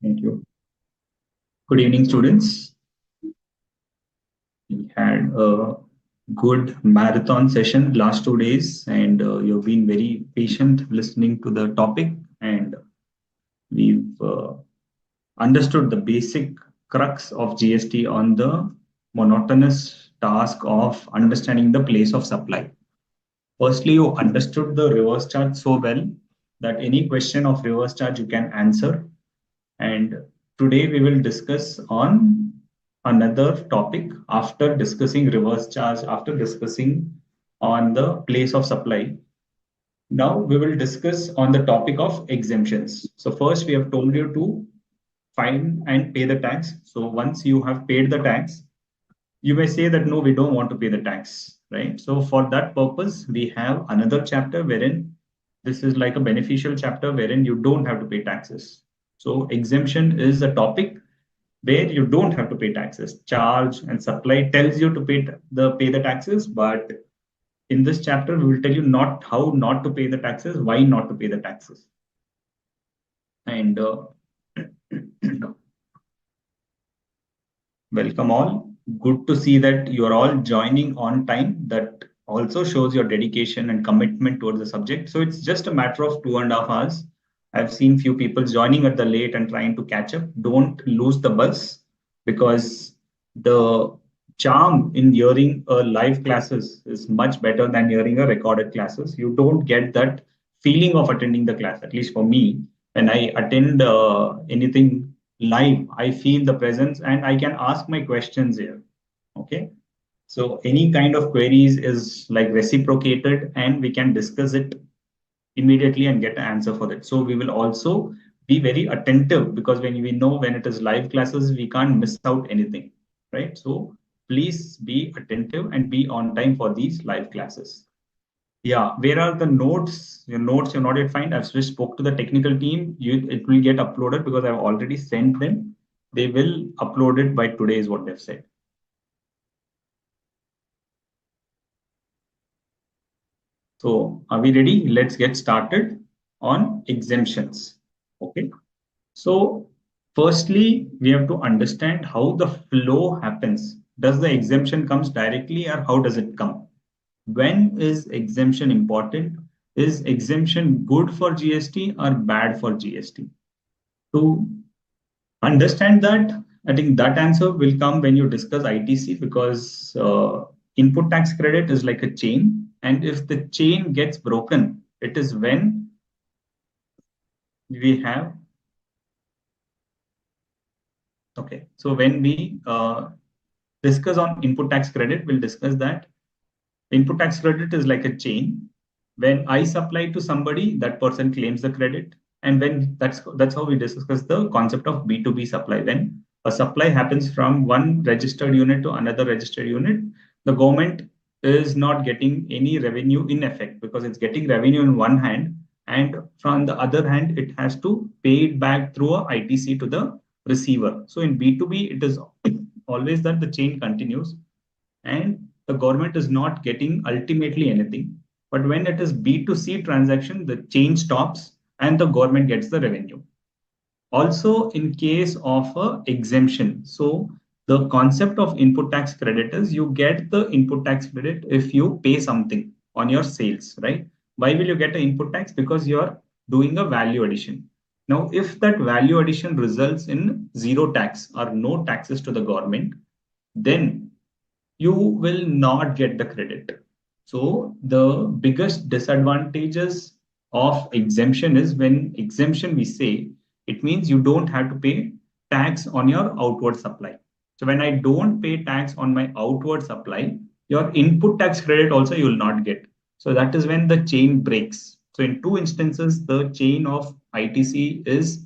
Thank you. Good evening, students. We had a good marathon session last 2 days, and you've been very patient listening to the topic, and we've understood the basic crux of GST on the monotonous task of understanding the place of supply. Firstly, you understood the reverse charge so well that any question of reverse charge you can answer. And today we will discuss on another topic after discussing reverse charge, after discussing on the place of supply. Now we will discuss on the topic of exemptions. So first we have told you to find and pay the tax. So once you have paid the tax, you may say that no, we don't want to pay the tax, right? So for that purpose, we have another chapter wherein this is like a beneficial chapter wherein you don't have to pay taxes. So exemption is a topic where you don't have to pay taxes. Charge and supply tells you to pay the taxes, but in this chapter, we will tell you not how not to pay the taxes, why not to pay the taxes. And welcome all. Good to see that you are all joining on time. That also shows your dedication and commitment towards the subject. So it's just a matter of 2.5 hours. I've seen few people joining at the late and trying to catch up. Don't lose the bus, because the charm in hearing a live classes is much better than hearing a recorded classes. You don't get that feeling of attending the class. At least for me, when I attend anything live, I feel the presence and I can ask my questions here. Okay. So any kind of queries is like reciprocated and we can discuss it immediately and get an answer for that. So we will also be very attentive, because when we know when it is live classes, we can't miss out anything, right? So please be attentive and be on time for these live classes. Yeah, where are the notes? Your notes you're not yet find. I've just spoke to the technical team. It will get uploaded because I've already sent them. They will upload it by today is what they've said. So are we ready? Let's get started on exemptions. Okay. So firstly, we have to understand how the flow happens. Does the exemption comes directly, or how does it come? When is exemption important? Is exemption good for GST or bad for GST? To understand that, I think that answer will come when you discuss ITC, because input tax credit is like a chain. And if the chain gets broken, it is when we have, okay, so when we discuss on input tax credit, we'll discuss that input tax credit is like a chain. When I supply to somebody, that person claims the credit. And when that's how we discuss the concept of B2B supply. When a supply happens from one registered unit to another registered unit, the government is not getting any revenue in effect, because it's getting revenue in one hand, and from the other hand, it has to pay it back through a ITC to the receiver. So in B2B, it is always that the chain continues and the government is not getting ultimately anything. But when it is B2C transaction, the chain stops and the government gets the revenue. Also, in case of a exemption, so the concept of input tax credit is you get the input tax credit if you pay something on your sales, right? Why will you get an input tax? Because you're doing a value addition. Now, if that value addition results in zero tax or no taxes to the government, then you will not get the credit. So the biggest disadvantages of exemption is when exemption we say, it means you don't have to pay tax on your outward supply. So when I don't pay tax on my outward supply, your input tax credit also you will not get. So that is when the chain breaks. So in two instances, the chain of ITC is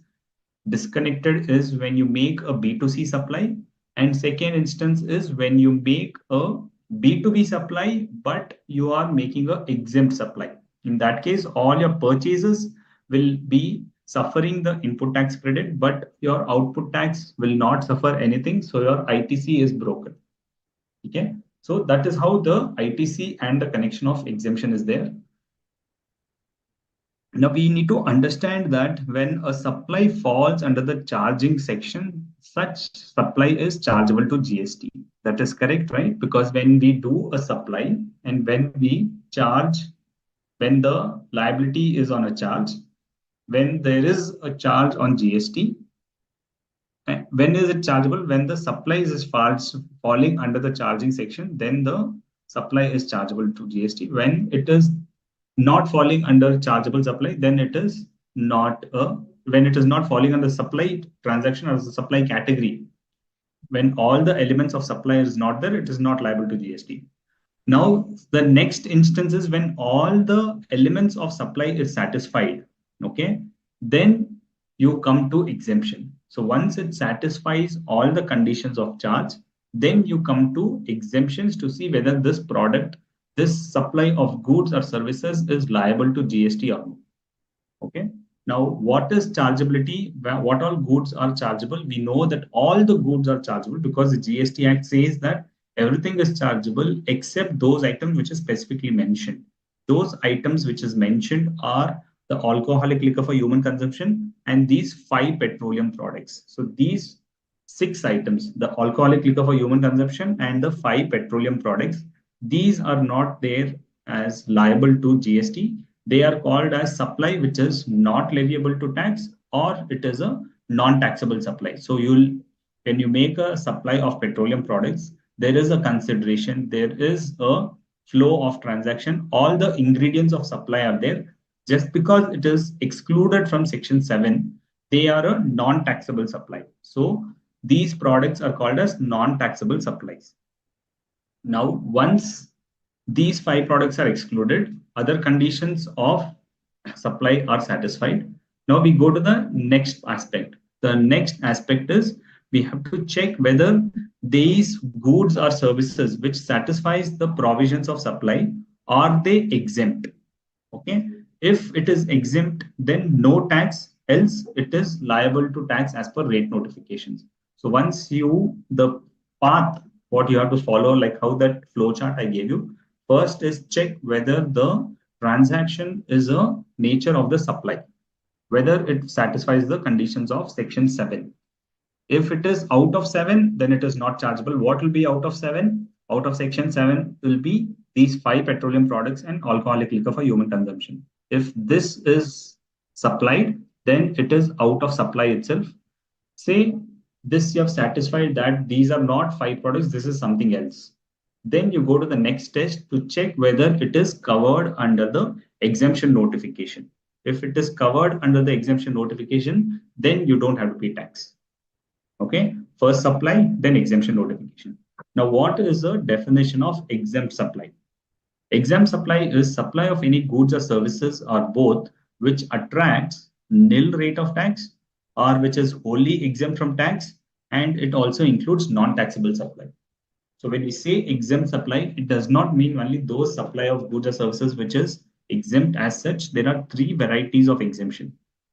disconnected is when you make a B2C supply, and second instance is when you make a B2B supply, but you are making a exempt supply. In that case, all your purchases will be suffering the input tax credit, but your output tax will not suffer anything. So your ITC is broken. Okay. So that is how the ITC and the connection of exemption is there. Now we need to understand that when a supply falls under the charging section, such supply is chargeable to GST. That is correct, right? Because when we do a supply and when we charge, when the liability is on a charge, when there is a charge on GST, when is it chargeable? When the supply is falling under the charging section, then the supply is chargeable to GST. When it is not falling under chargeable supply, then it is not a, when it is not falling under supply transaction or the supply category, when all the elements of supply is not there, it is not liable to GST. Now, the next instance is when all the elements of supply is satisfied, okay, then you come to exemption. So once it satisfies all the conditions of charge, then you come to exemptions to see whether this product, this supply of goods or services is liable to GST or not. Okay. Now, what is chargeability? What all goods are chargeable? We know that all the goods are chargeable because the GST Act says that everything is chargeable except those items which is specifically mentioned. Those items which is mentioned are the alcoholic liquor for human consumption and these 5 petroleum products. So these 6 items, the alcoholic liquor for human consumption and the 5 petroleum products, these are not there as liable to GST. They are called as supply which is not leviable to tax, or it is a non-taxable supply. So when you make a supply of petroleum products, there is a consideration, there is a flow of transaction, all the ingredients of supply are there. Just because it is excluded from section 7, they are a non-taxable supply. So these products are called as non-taxable supplies. Now, once these 5 products are excluded, other conditions of supply are satisfied. Now we go to the next aspect. The next aspect is we have to check whether these goods or services which satisfies the provisions of supply, are they exempt? Okay. If it is exempt, then no tax, else it is liable to tax as per rate notifications. So once the path, what you have to follow, like how that flow chart I gave you, first is check whether the transaction is a nature of the supply, whether it satisfies the conditions of section 7. If it is out of 7, then it is not chargeable. What will be out of 7? Out of section 7 will be these 5 petroleum products and alcoholic liquor for human consumption. If this is supplied, then it is out of supply itself. Say this you have satisfied that these are not 5 products, this is something else. Then you go to the next test to check whether it is covered under the exemption notification. If it is covered under the exemption notification, then you don't have to pay tax. Okay, first supply, then exemption notification. Now, what is the definition of exempt supply? Exempt supply is supply of any goods or services or both which attracts nil rate of tax or which is wholly exempt from tax, and it also includes non-taxable supply. So when we say exempt supply, it does not mean only those supply of goods or services which is exempt as such. There are 3 varieties of exemption.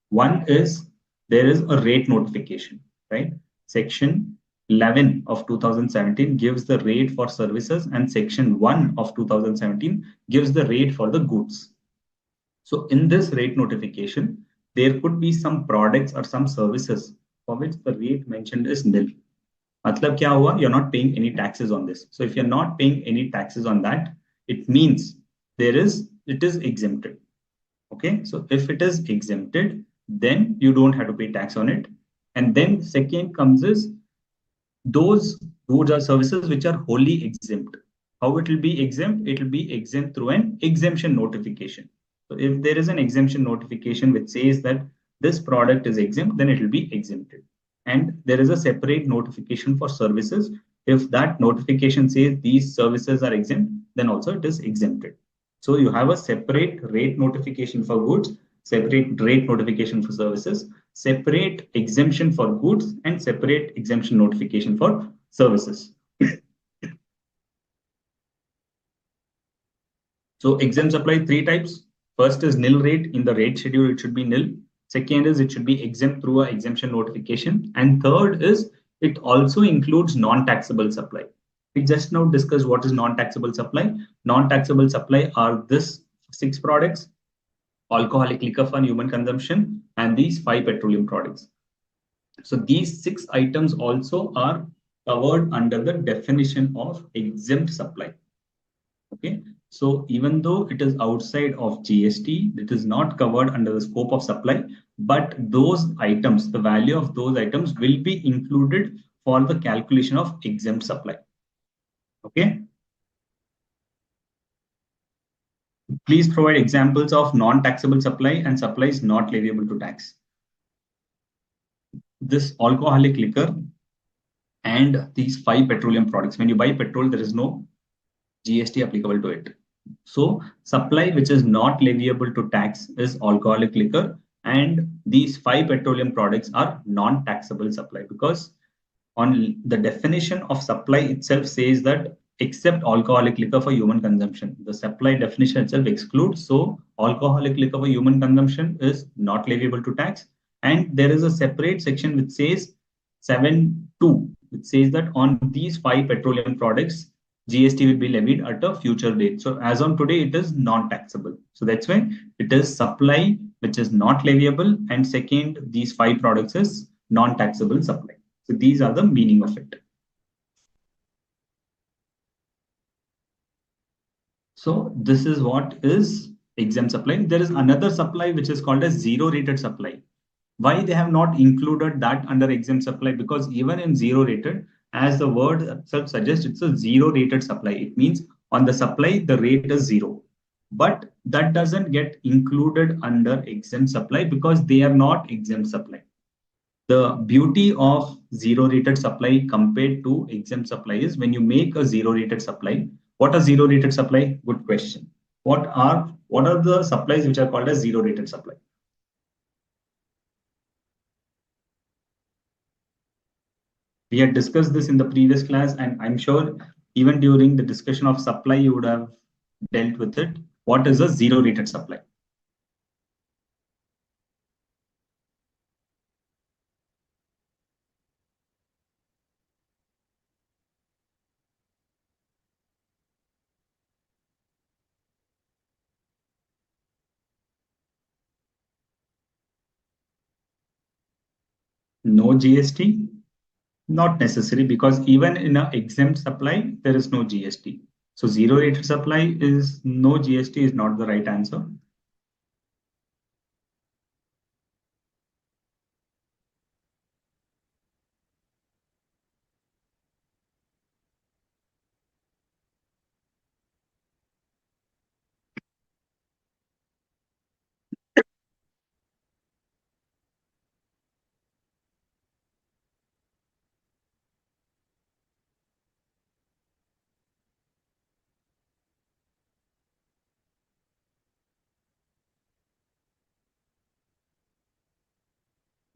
One is there is a rate notification, right? Section 11 of 2017 gives the rate for services and section 1 of 2017 gives the rate for the goods. So in this rate notification, there could be some products or some services for which the rate mentioned is nil. Matlab kya hua? You're not paying any taxes on this. So if you're not paying any taxes on that, it means it is exempted. Okay, so if it is exempted, then you don't have to pay tax on it. And then second comes is those goods or services which are wholly exempt. How it will be exempt? It will be exempt through an exemption notification. So if there is an exemption notification which says that this product is exempt, then it will be exempted. And there is a separate notification for services. If that notification says these services are exempt, then also it is exempted. So you have a separate rate notification for goods, separate rate notification for services, separate exemption for goods, and separate exemption notification for services. So exempt supply 3 types. First is nil rate. In the rate schedule, it should be nil. Second is it should be exempt through an exemption notification. And third is it also includes non-taxable supply. We just now discussed what is non-taxable supply. Non-taxable supply are this 6 products. alcoholic liquor for human consumption, and these 5 petroleum products. So these 6 items also are covered under the definition of exempt supply. Okay. So even though it is outside of GST, it is not covered under the scope of supply, but those items, the value of those items will be included for the calculation of exempt supply. Okay. Please provide examples of non-taxable supply and supplies not leviable to tax. This alcoholic liquor and these 5 petroleum products. When you buy petrol, there is no GST applicable to it. So supply which is not leviable to tax is alcoholic liquor, and these 5 petroleum products are non-taxable supply, because on the definition of supply itself says that except alcoholic liquor for human consumption. The supply definition itself excludes. So alcoholic liquor for human consumption is not leviable to tax. And there is a separate section which says 7.2, which says that on these 5 petroleum products, GST will be levied at a future date. So as on today, it is non-taxable. So that's why it is supply which is not leviable, and second, these 5 products is non-taxable supply. So these are the meaning of it. So this is what is exempt supply. There is another supply which is called as zero rated supply. Why they have not included that under exempt supply? Because even in zero rated, as the word itself suggests, it's a zero rated supply. It means on the supply, the rate is 0. But that doesn't get included under exempt supply because they are not exempt supply. The beauty of zero rated supply compared to exempt supply is when you make a zero rated supply. What are zero rated supply? Good question. What are the supplies which are called as zero rated supply? We had discussed this in the previous class, and I'm sure even during the discussion of supply, you would have dealt with it. What is a zero rated supply? No GST? Not necessary, because even in an exempt supply, there is no GST. So zero rated supply is no GST is not the right answer.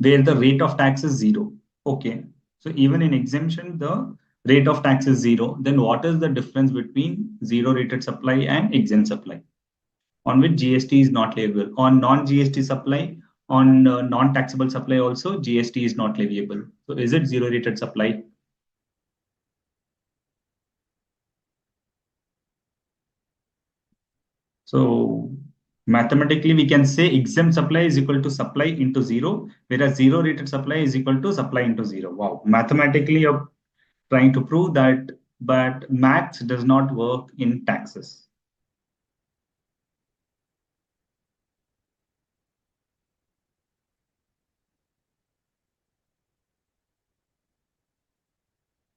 Where the rate of tax is 0. Okay. So even in exemption, the rate of tax is 0. Then what is the difference between zero rated supply and exempt supply, on which GST is not leviable? On non-GST supply, on non-taxable supply also, GST is not leviable. So is it zero rated supply? So mathematically, we can say exempt supply is equal to supply into 0, whereas zero rated supply is equal to supply into 0. Wow. Mathematically, you're trying to prove that, but maths does not work in taxes.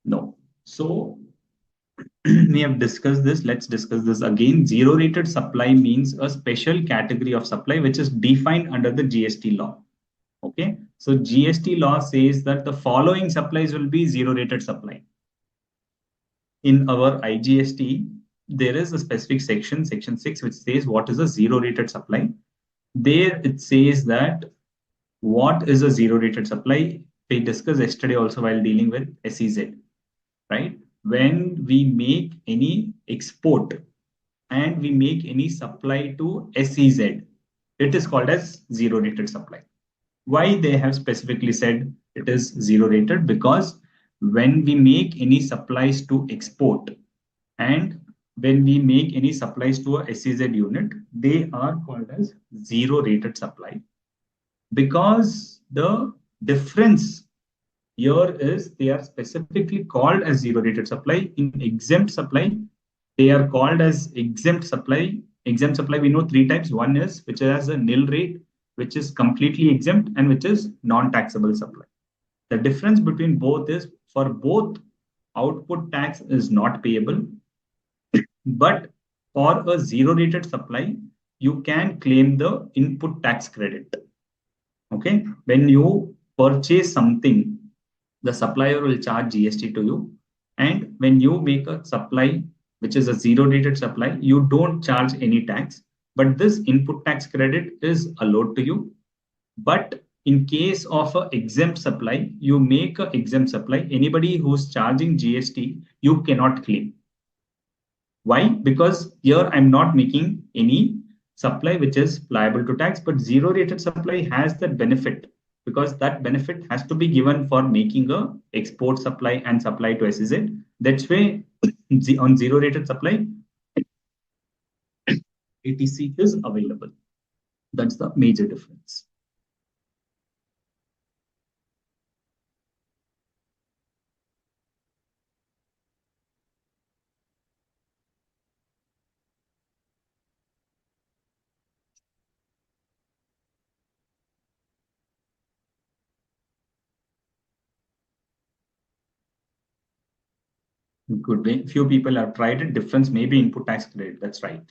No. So we have discussed this. Let's discuss this again. Zero rated supply means a special category of supply which is defined under the GST law. Okay. So GST law says that the following supplies will be zero rated supply. In our IGST, there is a specific section, section 6, which says what is a zero rated supply. There it says that what is a zero rated supply. We discussed yesterday also while dealing with SEZ, right? When we make any export and we make any supply to SEZ, it is called as zero rated supply. Why they have specifically said it is zero rated? Because when we make any supplies to export and when we make any supplies to a SEZ unit, they are called as zero rated supply, because the difference here is they are specifically called as zero rated supply. In exempt supply, they are called as exempt supply. Exempt supply, we know three types. One is which has a nil rate, which is completely exempt, and which is non-taxable supply. The difference between both is for both, output tax is not payable, but for a zero rated supply, you can claim the input tax credit. Okay, when you purchase something, the supplier will charge GST to you. And when you make a supply, which is a zero rated supply, you don't charge any tax, but this input tax credit is allowed to you. But in case of an exempt supply, you make an exempt supply, anybody who's charging GST, you cannot claim. Why? Because here I'm not making any supply which is liable to tax, but zero rated supply has that benefit, because that benefit has to be given for making a export supply and supply to SEZ. That's why on zero rated supply, ATC is available. That's the major difference. Good way. Few people have tried it. Difference may be input tax credit. That's right.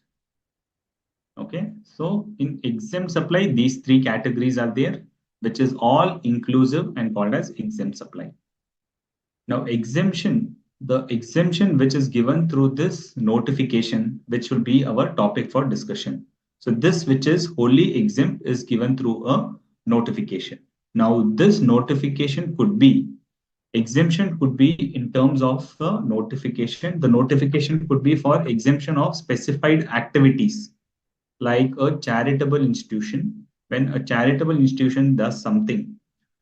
Okay. So in exempt supply, these three categories are there, which is all inclusive and called as exempt supply. Now, exemption, the exemption which is given through this notification, which will be our topic for discussion. So this which is wholly exempt is given through a notification. Now, this notification could be, exemption could be in terms of the notification. The notification could be for exemption of specified activities, like a charitable institution. When a charitable institution does something,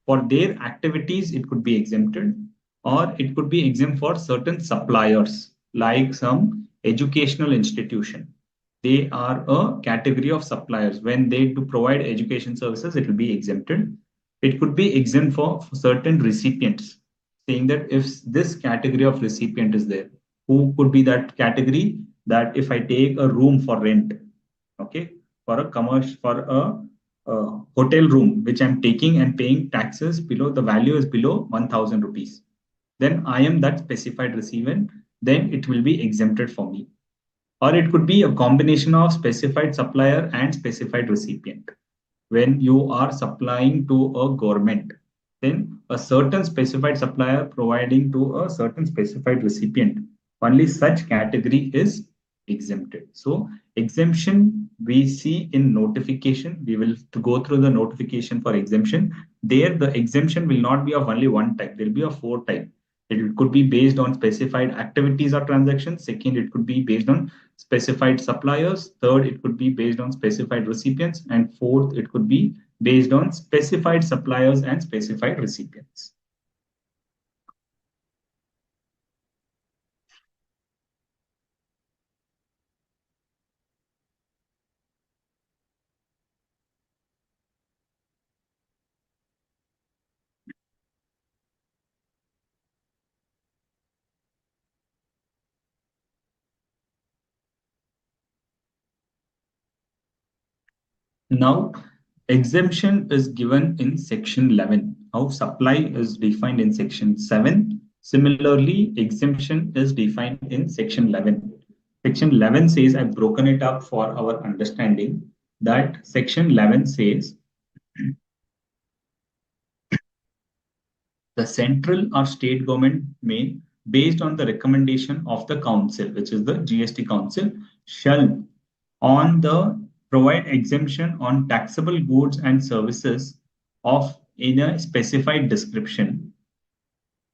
for their activities, it could be exempted, or it could be exempt for certain suppliers, like some educational institution. They are a category of suppliers. When they do provide education services, it will be exempted. It could be exempt for certain recipients, saying that if this category of recipient is there, who could be that category? That if I take a room for rent, okay, for a commercial, for a hotel room, which I'm taking and paying taxes below, the value is below 1,000 rupees, then I am that specified recipient, then it will be exempted for me. Or it could be a combination of specified supplier and specified recipient. When you are supplying to a government, then a certain specified supplier providing to a certain specified recipient, only such category is exempted. So exemption we see in notification. We will go through the notification for exemption. There, the exemption will not be of only one type. There will be of four type. It could be based on specified activities or transactions. Second, it could be based on specified suppliers. Third, it could be based on specified recipients. And fourth, it could be based on specified suppliers and specified recipients. Now, exemption is given in section 11. How supply is defined in section 7. Similarly, exemption is defined in section 11. Section 11 says, I've broken it up for our understanding, that section 11 says the central or state government may, based on the recommendation of the council, which is the GST council, shall on the provide exemption on taxable goods and services of in a specified description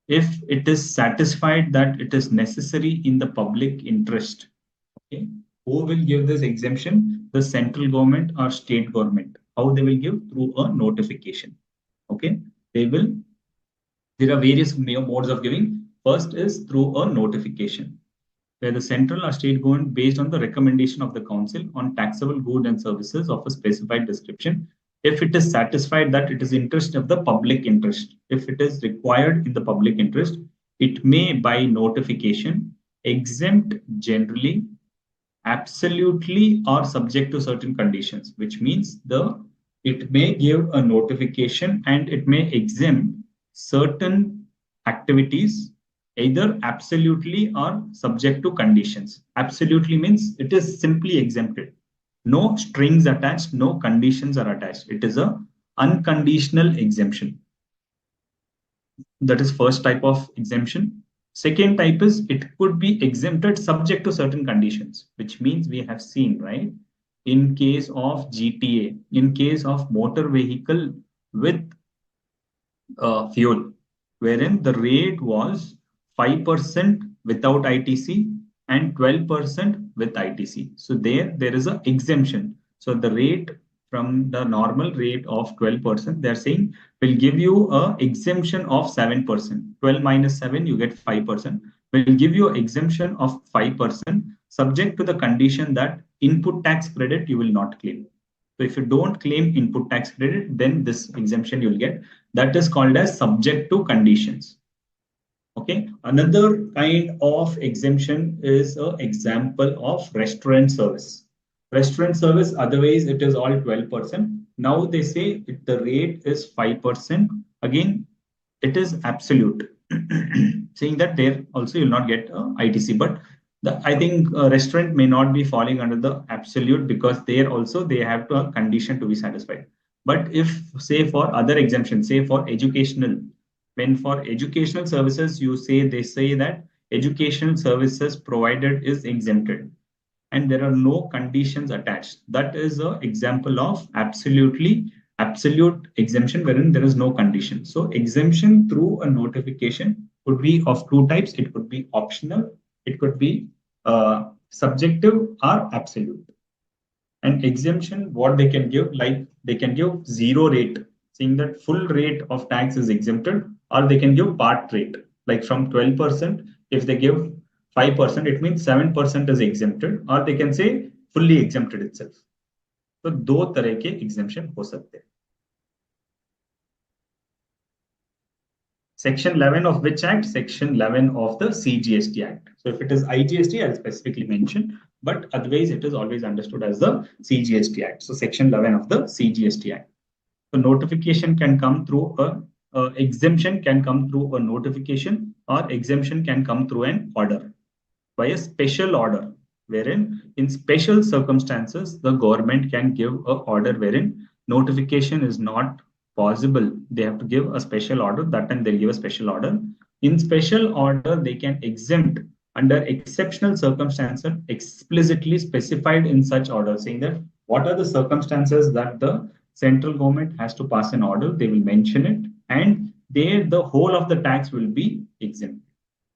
if it is satisfied that it is necessary in the public interest. Okay. Who will give this exemption? The central government or state government. How they will give? Through a notification. Okay. They will. There are various modes of giving. First is through a notification. where the central or state government, based on the recommendation of the council on taxable goods and services of a specified description, if it is satisfied that it is interest of the public interest, if it is required in the public interest, it may by notification exempt generally, absolutely, or subject to certain conditions, which means it may give a notification and it may exempt certain activities either absolutely or subject to conditions. Absolutely means it is simply exempted. No strings attached, no conditions are attached. It is a unconditional exemption. That is first type of exemption. Second type is it could be exempted subject to certain conditions, which means we have seen, right? In case of GTA, in case of motor vehicle with fuel, wherein the rate was 5% without ITC and 12% with ITC. So there is an exemption. So the rate from the normal rate of 12%, they're saying will give you a exemption of 7%. 12 minus 7, you get 5%. Will give you exemption of 5%, subject to the condition that input tax credit you will not claim. So if you don't claim input tax credit, then this exemption you'll get. That is called as subject to conditions. Okay. Another kind of exemption is an example of restaurant service. Restaurant service, otherwise it is all 12%. Now they say the rate is 5%. Again, it is absolute, saying that there also you'll not get ITC. But I think restaurant may not be falling under the absolute because there also they have to a condition to be satisfied. But if say for other exemptions, say for educational, when for educational services they say that educational services provided is exempted and there are no conditions attached, that is an example of absolute exemption wherein there is no condition. So exemption through a notification could be of two types. It could be optional, it could be subjective or absolute. And exemption, what they can give, like they can give zero rate, saying that full rate of tax is exempted, or they can give part rate, like from 12%, if they give 5%, it means 7% is exempted, or they can say fully exempted itself. So दो तरह के exemption हो सकते हैं. Section 11 of which act? Section 11 of the CGST Act. So if it is IGST, I'll specifically mention, but otherwise it is always understood as the CGST Act. So Section 11 of the CGST Act. So notification can come through exemption can come through a notification, or exemption can come through an order by a special order, wherein in special circumstances the government can give an order wherein notification is not possible. They have to give a special order. That time they'll give a special order. In special order, they can exempt under exceptional circumstances explicitly specified in such order, saying that what are the circumstances that the central government has to pass an order. They will mention it, and there the whole of the tax will be exempt.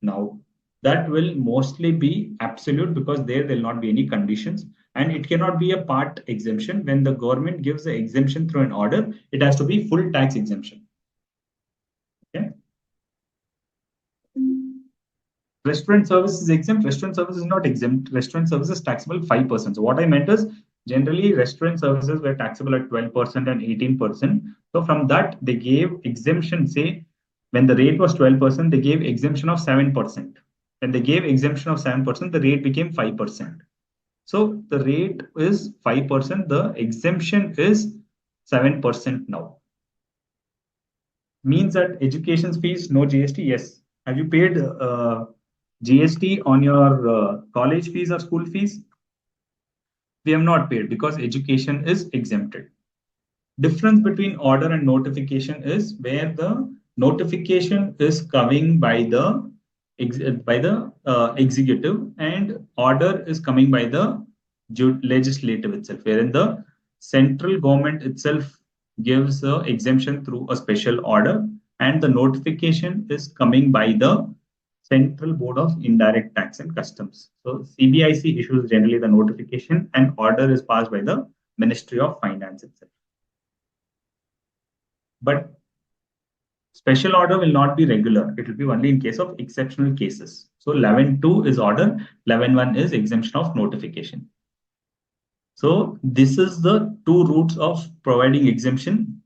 Now, that will mostly be absolute because there will not be any conditions, and it cannot be a part exemption. When the government gives the exemption through an order, it has to be full tax exemption. Okay. Restaurant service is exempt. Restaurant service is not exempt. Restaurant service is taxable 5%. So what I meant is generally restaurant services were taxable at 12% and 18%. So from that they gave exemption. Say when the rate was 12%, they gave exemption of 7%. When they gave exemption of 7%, the rate became 5%. So the rate is 5%. The exemption is 7% now. Means that education fees, no GST. Yes. Have you paid GST on your college fees or school fees? We have not paid because education is exempted. Difference between order and notification is where the notification is coming by the executive and order is coming by the legislative itself, wherein the central government itself gives the exemption through a special order and the notification is coming by the Central Board of Indirect Tax and Customs. So CBIC issues generally the notification and order is passed by the Ministry of Finance itself. But Special order will not be regular. It will be only in case of exceptional cases. So 11.2 is order, 11.1 is exemption of notification. So this is the two routes of providing exemption.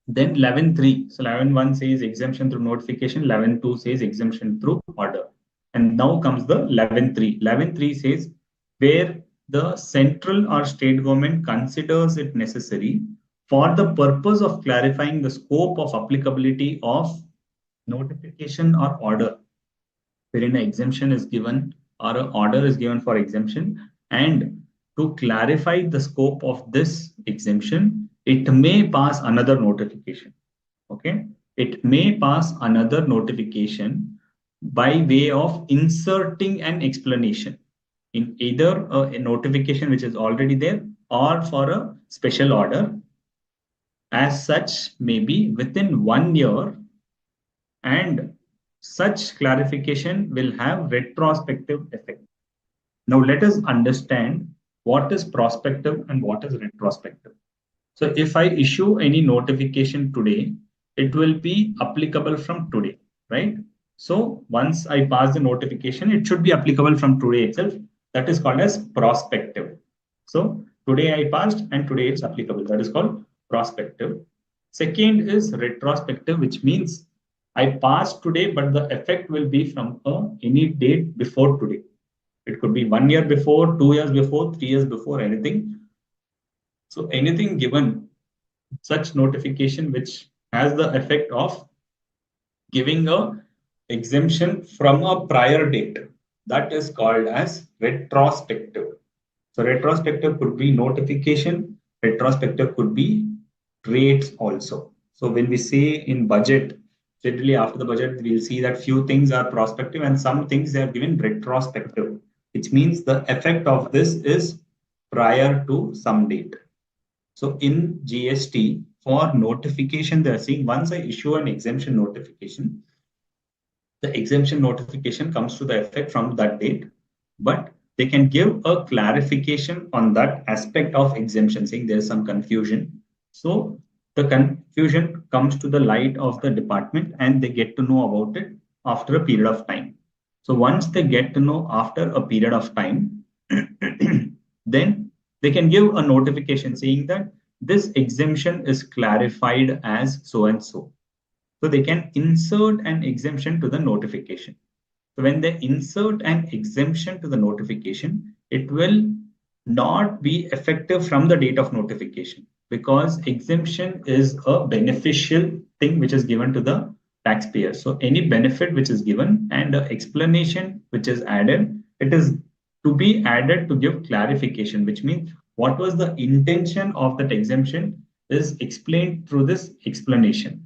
Then 11.3. So 11.1 says exemption through notification, 11.2 says exemption through order. And now comes the 11.3. 11.3 says where the central or state government considers it necessary for the purpose of clarifying the scope of applicability of notification or order, wherein an exemption is given or an order is given for exemption, and to clarify the scope of this exemption, it may pass another notification. Okay, it may pass another notification by way of inserting an explanation in either a notification which is already there or for a special order. As such, maybe within 1 year, and such clarification will have retrospective effect. Now let us understand what is prospective and what is retrospective. So if I issue any notification today, it will be applicable from today, right? So once I pass the notification, it should be applicable from today itself. That is called as prospective. So today I passed and today it's applicable. That is called prospective. Second is retrospective, which means I passed today, but the effect will be from any date before today. It could be 1 year before, 2 years before, 3 years before, anything. So anything given such notification which has the effect of giving a exemption from a prior date, that is called as retrospective. So retrospective could be notification, retrospective could be rates also. So when we say in budget, generally after the budget, we'll see that few things are prospective and some things they are given retrospective, which means the effect of this is prior to some date. So in GST, for notification, they're saying once I issue an exemption notification, the exemption notification comes to the effect from that date, but they can give a clarification on that aspect of exemption, saying there's some confusion. So the confusion comes to the light of the department and they get to know about it after a period of time. So once they get to know after a period of time, then they can give a notification saying that this exemption is clarified as so and so. So they can insert an exemption to the notification. So when they insert an exemption to the notification, it will not be effective from the date of notification, because exemption is a beneficial thing which is given to the taxpayer. So any benefit which is given and the explanation which is added, it is to be added to give clarification, which means what was the intention of that exemption is explained through this explanation.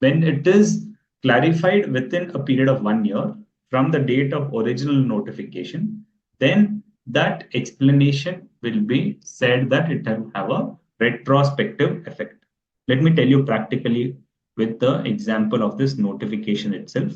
When it is clarified within a period of 1 year from the date of original notification, then that explanation will be said that it will have a retrospective effect. Let me tell you practically with the example of this notification itself.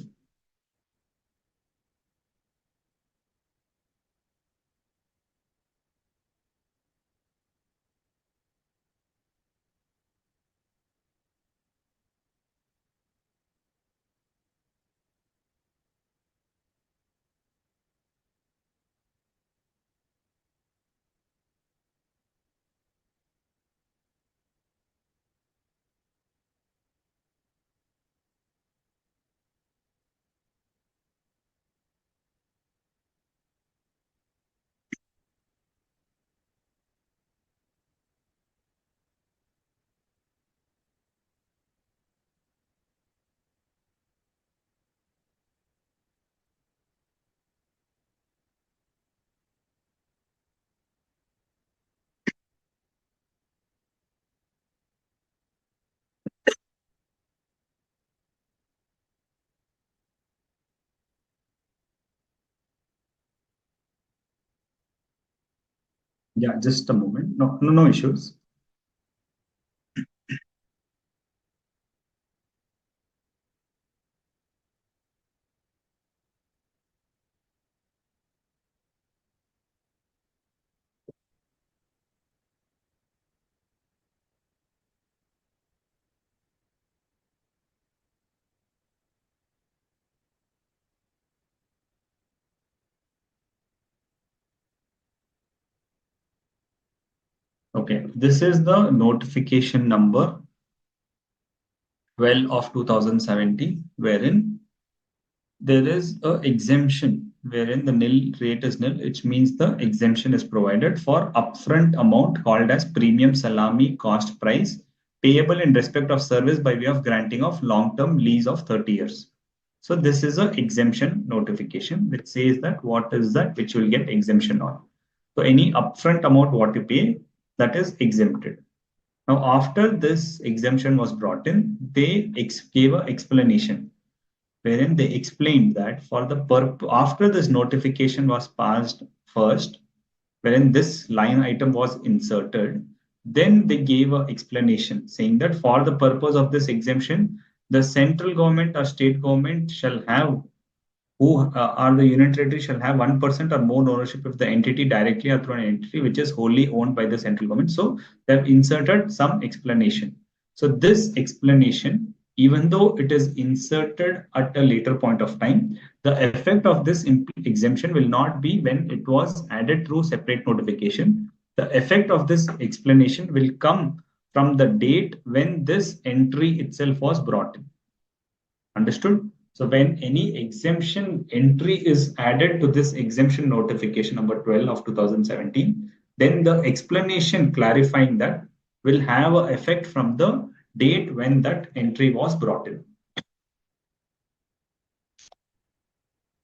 Yeah, just a moment. No issues. Okay, this is the notification number 12 of 2017, wherein there is a exemption wherein the nil rate is nil, which means the exemption is provided for upfront amount called as premium salami cost price payable in respect of service by way of granting of long-term lease of 30 years. So this is a exemption notification which says that what is that which will get exemption on. So any upfront amount what you pay, that is exempted. Now after this exemption was brought in, they gave an explanation wherein they explained that for the after this notification was passed first, wherein this line item was inserted, then they gave an explanation saying that for the purpose of this exemption, the central government or state government shall have who are the union territory shall have 1% or more ownership of the entity directly or through an entity which is wholly owned by the central government. So they've inserted some explanation. So this explanation, even though it is inserted at a later point of time, the effect of this exemption will not be when it was added through separate notification. The effect of this explanation will come from the date when this entry itself was brought in. Understood? So when any exemption entry is added to this exemption notification number 12 of 2017, then the explanation clarifying that will have an effect from the date when that entry was brought in,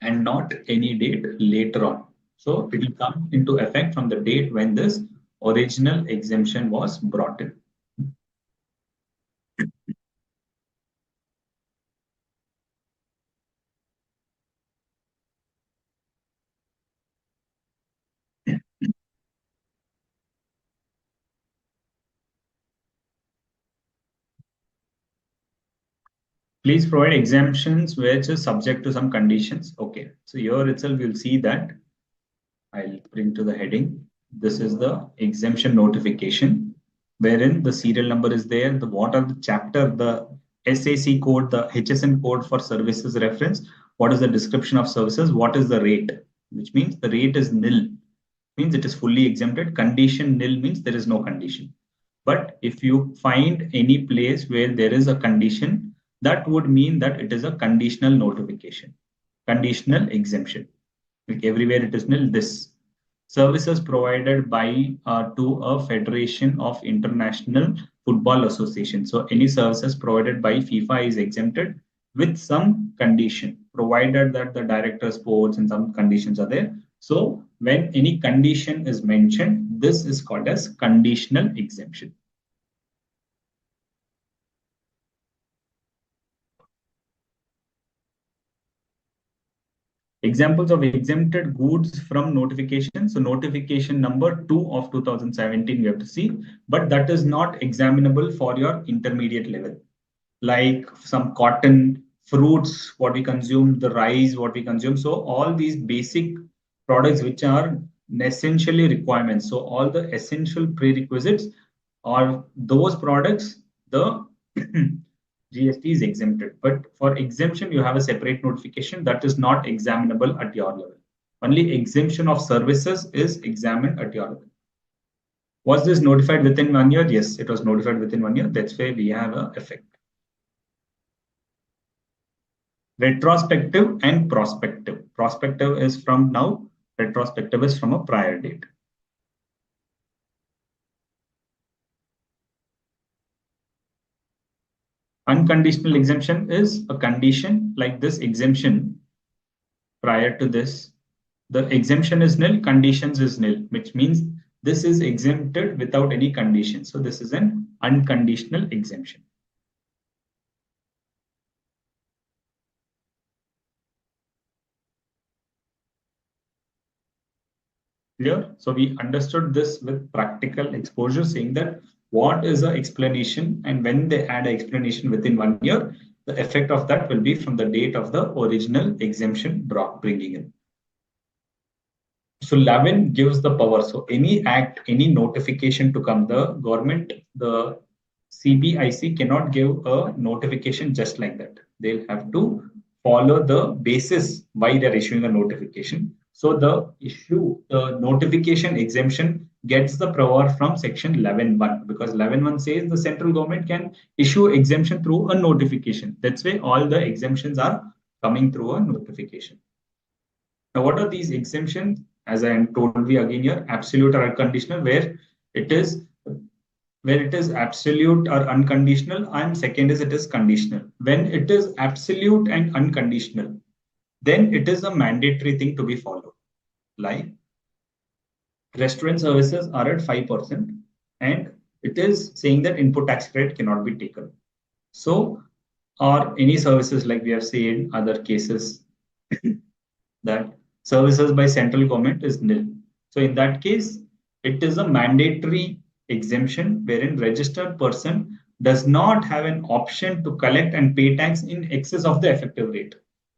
and not any date later on. So it will come into effect from the date when this original exemption was brought in. Please provide exemptions which is subject to some conditions. Okay, so here itself you'll see that I'll bring to the heading. This is the exemption notification, wherein the serial number is there. The what are the chapter, the SAC code, the HSN code for services reference. What is the description of services? What is the rate? Which means the rate is nil. Means it is fully exempted. Condition nil means there is no condition. But if you find any place where there is a condition, that would mean that it is a conditional notification, conditional exemption. Like everywhere it is nil. This services provided by to a federation of international football association. So any services provided by FIFA is exempted with some condition, provided that the director sports and some conditions are there. So when any condition is mentioned, this is called as conditional exemption. Examples of exempted goods from notification. So notification number 2 of 2017 we have to see, but that is not examinable for your intermediate level. Like some cotton, fruits, what we consume, the rice, what we consume. So all these basic products which are essentially requirements. So all the essential prerequisites are those products, the GST is exempted. But for exemption, you have a separate notification that is not examinable at your level. Only exemption of services is examined at your level. Was this notified within 1 year? Yes, it was notified within 1 year. That's why we have an effect. Retrospective and prospective. Prospective is from now, retrospective is from a prior date. Unconditional exemption is a condition like this exemption prior to this. The exemption is nil, conditions is nil, which means this is exempted without any condition. So this is an unconditional exemption. Clear? So we understood this with practical exposure, saying that what is the explanation, and when they add an explanation within 1 year, the effect of that will be from the date of the original exemption bringing in. So 11 gives the power. So any act, any notification to come, the government, the CBIC cannot give a notification just like that. They'll have to follow the basis why they're issuing a notification. So the issue, the notification exemption gets the power from section 11.1, because 11.1 says the central government can issue exemption through a notification. That's why all the exemptions are coming through a notification. Now, what are these exemptions? As I told you again here, absolute or unconditional, it is where it is absolute or unconditional, and second is it is conditional. When it is absolute and unconditional, then it is a mandatory thing to be followed. Like restaurant services are at 5%, and it is saying that input tax credit cannot be taken. So, or any services like we have seen other cases that services by central government is nil. So in that case, it is a mandatory exemption wherein registered person does not have an option to collect and pay tax in excess of the effective rate.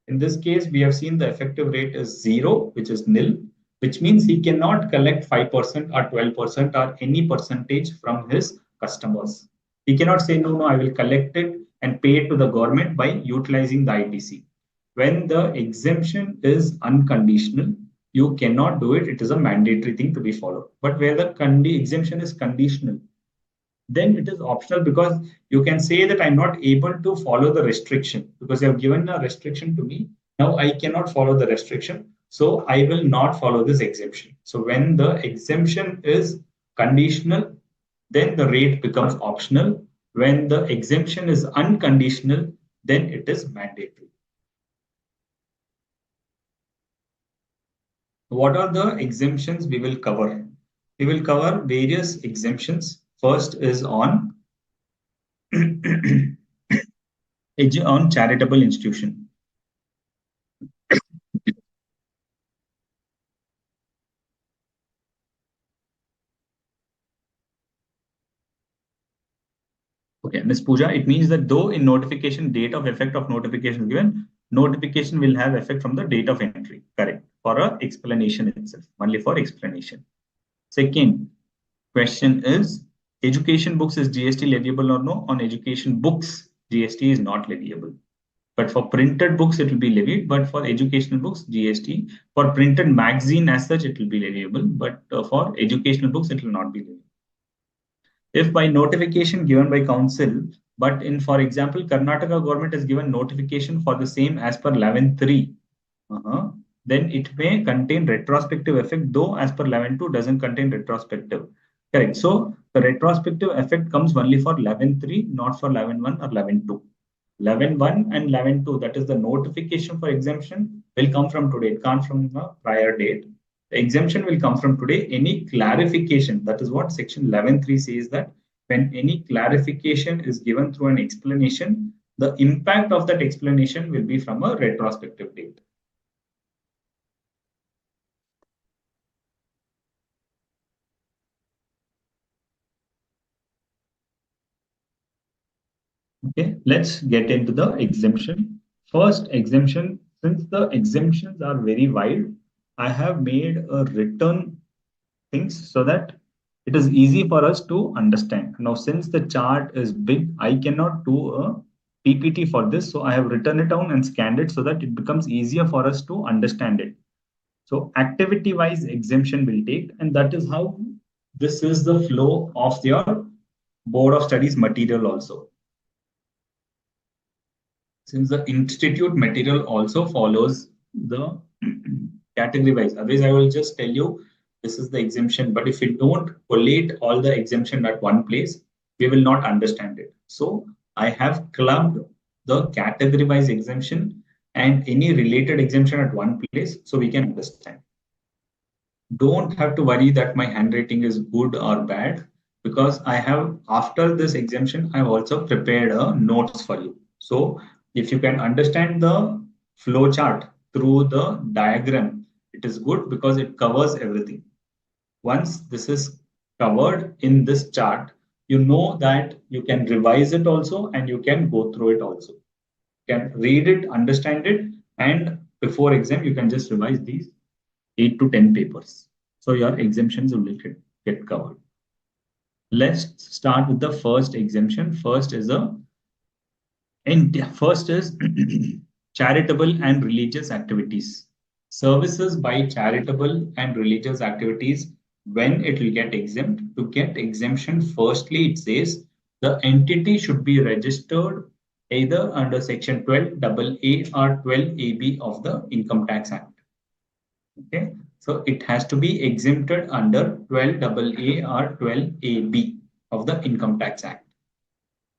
In this case, we have seen the effective rate is zero, which is nil, which means he cannot collect 5% or 12% or any percentage from his customers. He cannot say, no, I will collect it and pay it to the government by utilizing the ITC. When the exemption is unconditional, you cannot do it. It is a mandatory thing to be followed. But where the exemption is conditional, then it is optional, because you can say that I'm not able to follow the restriction because you have given a restriction to me. Now I cannot follow the restriction. So I will not follow this exemption. So when the exemption is conditional, then the rate becomes optional. When the exemption is unconditional, then it is mandatory. What are the exemptions we will cover? We will cover various exemptions. First is on charitable institution. Okay, Ms. Pooja, it means that though in notification date of effect of notification given, notification will have effect from the date of entry. Correct. For a explanation itself, only for explanation. Second question is, education books is GST leviable or no? On education books, GST is not leviable. But for printed books, it will be levied. But for educational books, GST. For printed magazine as such, it will be leviable. But for educational books, it will not be leviable. If by notification given by council, but in, for example, Karnataka government has given notification for the same as per 11.3, then it may contain retrospective effect, though as per 11.2 doesn't contain retrospective. Correct. So the retrospective effect comes only for 11.3, not for 11.1 or 11.2. 11.1 and 11.2, that is the notification for exemption, will come from today. It can't from the prior date. The exemption will come from today. Any clarification, that is what section 11.3 says, that when any clarification is given through an explanation, the impact of that explanation will be from a retrospective date. Okay, let's get into the exemption. First exemption, since the exemptions are very wide, I have made a written things so that it is easy for us to understand. Now, since the chart is big, I cannot do a PPT for this. So I have written it down and scanned it so that it becomes easier for us to understand it. So activity-wise exemption will take, and that is how this is the flow of your Board of Studies material also. Since the institute material also follows the category wise, otherwise I will just tell you this is the exemption, but if we don't collate all the exemption at one place, we will not understand it. So I have clubbed the category wise exemption and any related exemption at one place so we can understand. Don't have to worry that my handwriting is good or bad, because I have, after this exemption, I've also prepared a notes for you. So if you can understand the flow chart through the diagram, it is good because it covers everything. Once this is covered in this chart, you know that you can revise it also and you can go through it also. You can read it, understand it, and before exam, you can just revise these 8 to 10 papers. So your exemptions will get covered. Let's start with the first exemption. First is charitable and religious activities. Services by charitable and religious activities when it will get exempt. To get exemption, firstly, it says the entity should be registered either under section 12AA or 12AB of the Income Tax Act. Okay, so it has to be exempted under 12AA or 12AB of the Income Tax Act.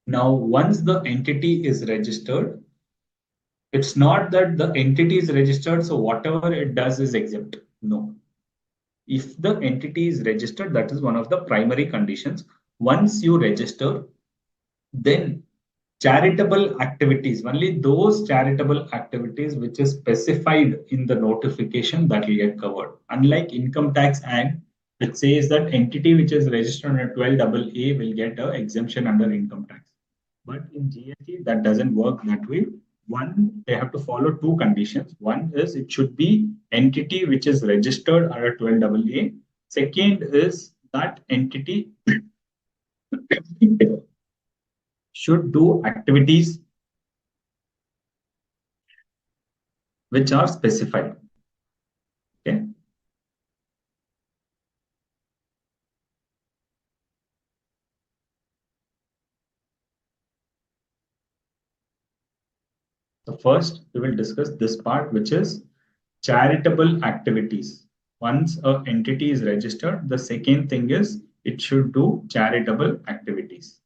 Now, once the entity is registered, it's not that the entity is registered, so whatever it does is exempt. No. If the entity is registered, that is one of the primary conditions. Once you register, then charitable activities, only those charitable activities which is specified in the notification, that will get covered. Unlike Income Tax Act, which says that entity which is registered under 12AA will get an exemption under income tax. But in GST, that doesn't work that way. One, they have to follow two conditions. One is it should be entity which is registered under 12AA. Second is that entity should do activities which are specified. Okay. So first, we will discuss this part, which is charitable activities. Once an entity is registered, the second thing is it should do charitable activities.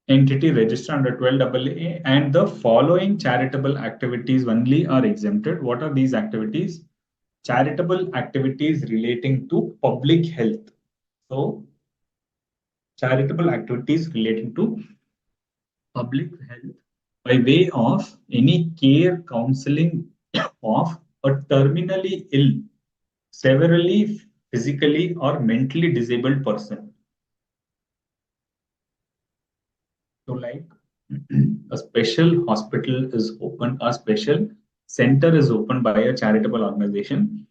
Entity registered under 12AA and the following charitable activities only are exempted. What are these activities? Charitable activities relating to public health. So, charitable activities relating to public health by way of any care counseling of a terminally ill, severely physically or mentally disabled person. So, like a special hospital is open, a special center is opened by a charitable organization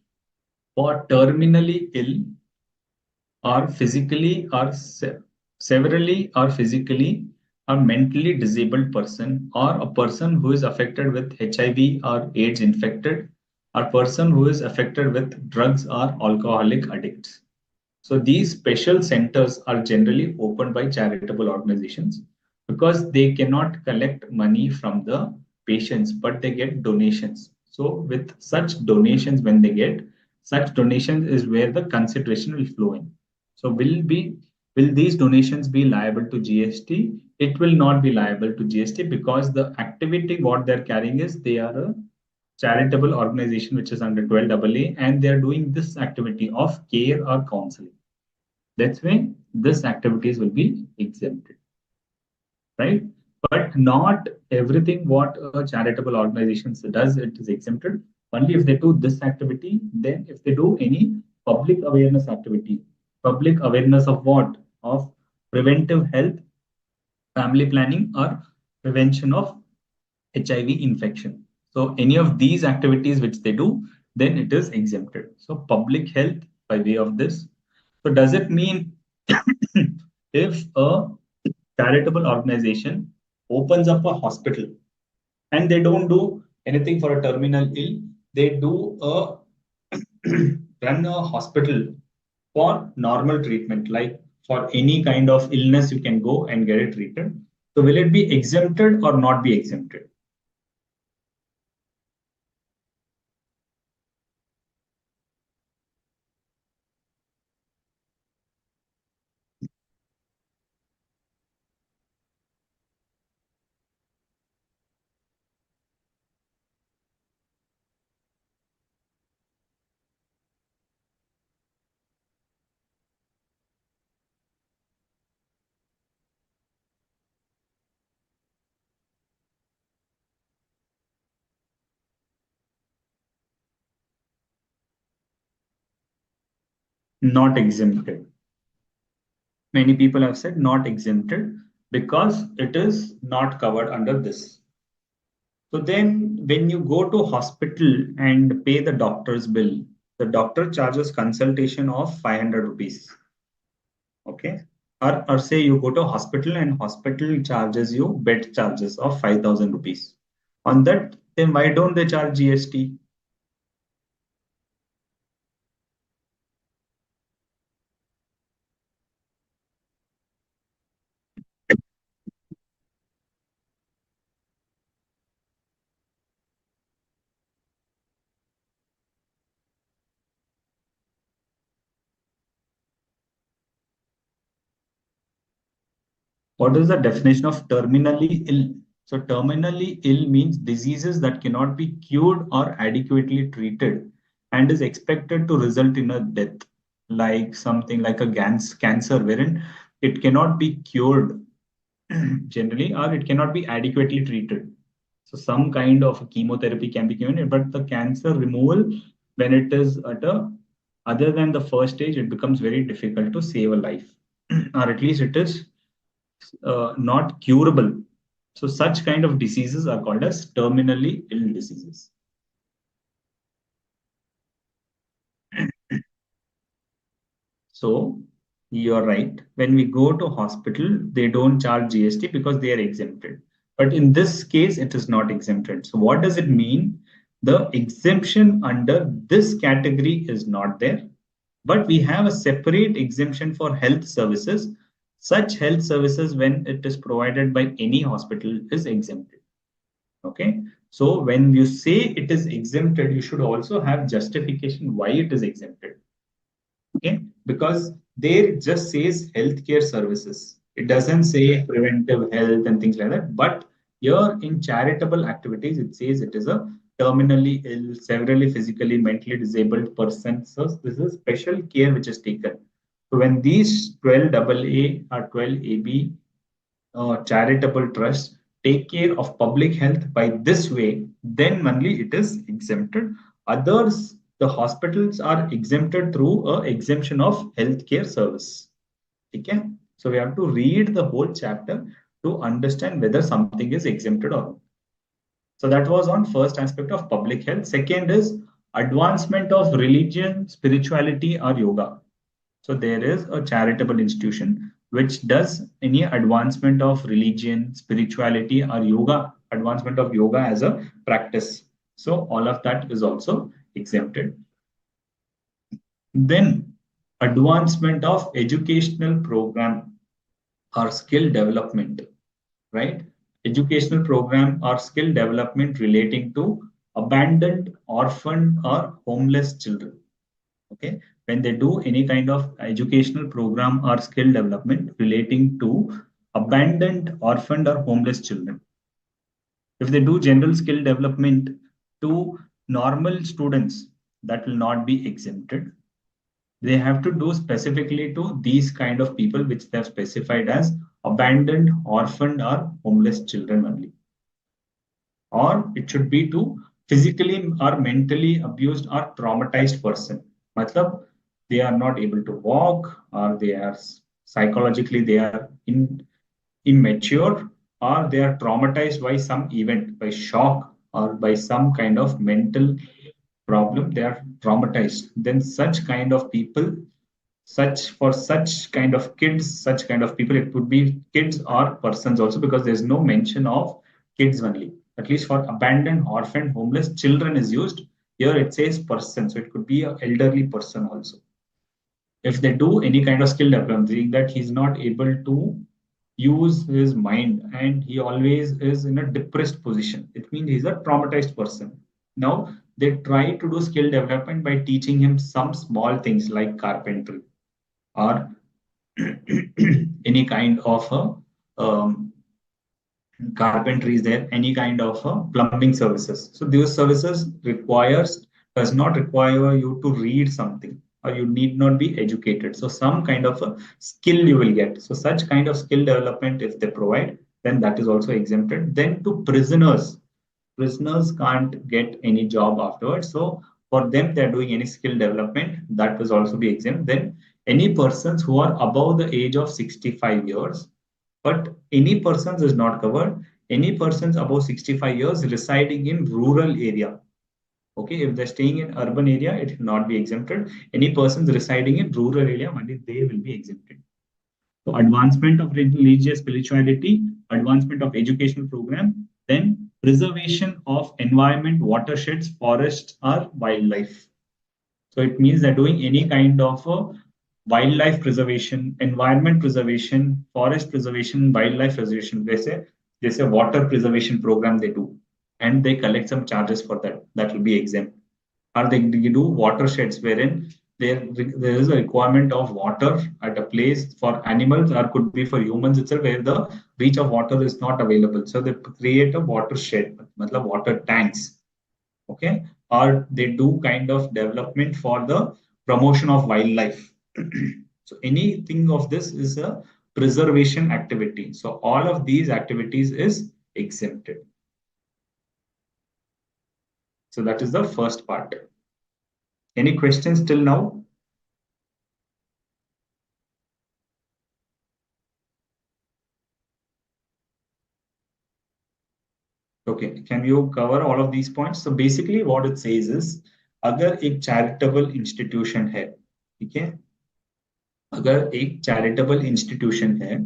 for terminally ill or physically or severely or physically or mentally disabled person, or a person who is affected with HIV or AIDS infected, or person who is affected with drugs or alcoholic addicts. So these special centers are generally opened by charitable organizations because they cannot collect money from the patients, but they get donations. So with such donations, when they get such donations is where the consideration will flow in. So will these donations be liable to GST? It will not be liable to GST because the activity what they're carrying is they are a charitable organization which is under 12AA and they're doing this activity of care or counseling. That's why this activities will be exempted, right? But not everything what a charitable organization does, it is exempted. Only if they do this activity, then if they do any public awareness activity, public awareness of what? Of preventive health, family planning, or prevention of HIV infection. So any of these activities which they do, then it is exempted. So public health by way of this. So does it mean if a charitable organization opens up a hospital and they don't do anything for a terminal ill, they do a run a hospital for normal treatment, like for any kind of illness, you can go and get it treated. So will it be exempted or not be exempted? Not exempted. Many people have said not exempted because it is not covered under this. So then when you go to hospital and pay the doctor's bill, the doctor charges consultation of 500 rupees. Okay. Or say you go to hospital and hospital charges you bed charges of 5,000 rupees. On that, then why don't they charge GST? What is the definition of terminally ill? So, terminally ill means diseases that cannot be cured or adequately treated and is expected to result in a death, like something like a cancer, wherein it cannot be cured generally or it cannot be adequately treated. So, some kind of chemotherapy can be given, but the cancer removal, when it is at a other than the first stage, it becomes very difficult to save a life, or at least it is not curable. So such kind of diseases are called as terminally ill diseases. So you're right. When we go to hospital, they don't charge GST because they are exempted. But in this case, it is not exempted. So what does it mean? The exemption under this category is not there, but we have a separate exemption for health services. Such health services, when it is provided by any hospital, is exempted. Okay. So when you say it is exempted, you should also have justification why it is exempted. Okay. Because there it just says healthcare services. It doesn't say preventive health and things like that. But here in charitable activities, it says it is a terminally ill, severely physically, mentally disabled person. So this is special care which is taken. So when these 12AA or 12AB charitable trusts take care of public health by this way, then only it is exempted. Others, the hospitals are exempted through a exemption of healthcare service. Okay? So we have to read the whole chapter to understand whether something is exempted or not. So that was on first aspect of public health. Second is advancement of religion, spirituality, or yoga. So there is a charitable institution which does any advancement of religion, spirituality, or yoga, advancement of yoga as a practice. So all of that is also exempted. Then advancement of educational program or skill development, right? Educational program or skill development relating to abandoned, orphaned, or homeless children. Okay, when they do any kind of educational program or skill development relating to abandoned, orphaned, or homeless children. If they do general skill development to normal students, that will not be exempted. They have to do specifically to these kind of people which they have specified as abandoned, orphaned, or homeless children only. Or it should be to physically or mentally abused or traumatized person. Matlab, they are not able to walk, or they are psychologically they are immature, or they are traumatized by some event, by shock, or by some kind of mental problem. They are traumatized. Then such kind of people, such kind of kids, such kind of people, it could be kids or persons also, because there's no mention of kids only. At least for abandoned, orphaned, homeless children is used. Here it says person, so it could be an elderly person also. If they do any kind of skill development, seeing that he's not able to use his mind and he always is in a depressed position, it means he's a traumatized person. Now they try to do skill development by teaching him some small things like carpentry, or any kind of a carpentry is there, any kind of plumbing services. So those services requires does not require you to read something, or you need not be educated. So some kind of a skill you will get. So such kind of skill development, if they provide, then that is also exempted. Then to prisoners, prisoners can't get any job afterwards. So for them, they're doing any skill development, that will also be exempt. Then any persons who are above the age of 65 years, but any persons is not covered. Any persons above 65 years residing in rural area. Okay, if they're staying in urban area, it will not be exempted. Any persons residing in rural area, only they will be exempted. So advancement of religious spirituality, advancement of educational program, then preservation of environment, watersheds, forests, or wildlife. So it means they're doing any kind of wildlife preservation, environment preservation, forest preservation, wildlife preservation. They say water preservation program they do, and they collect some charges for that. That will be exempt. Or they do watersheds wherein there is a requirement of water at a place for animals or could be for humans itself where the reach of water is not available. So they create a watershed, matlab water tanks, okay, or they do kind of development for the promotion of wildlife. So anything of this is a preservation activity. So all of these activities is exempted. So that is the first part. Any questions till now? Okay, can you cover all of these points? So basically what it says is अगर एक charitable institution है, ठीक है, अगर एक charitable institution है,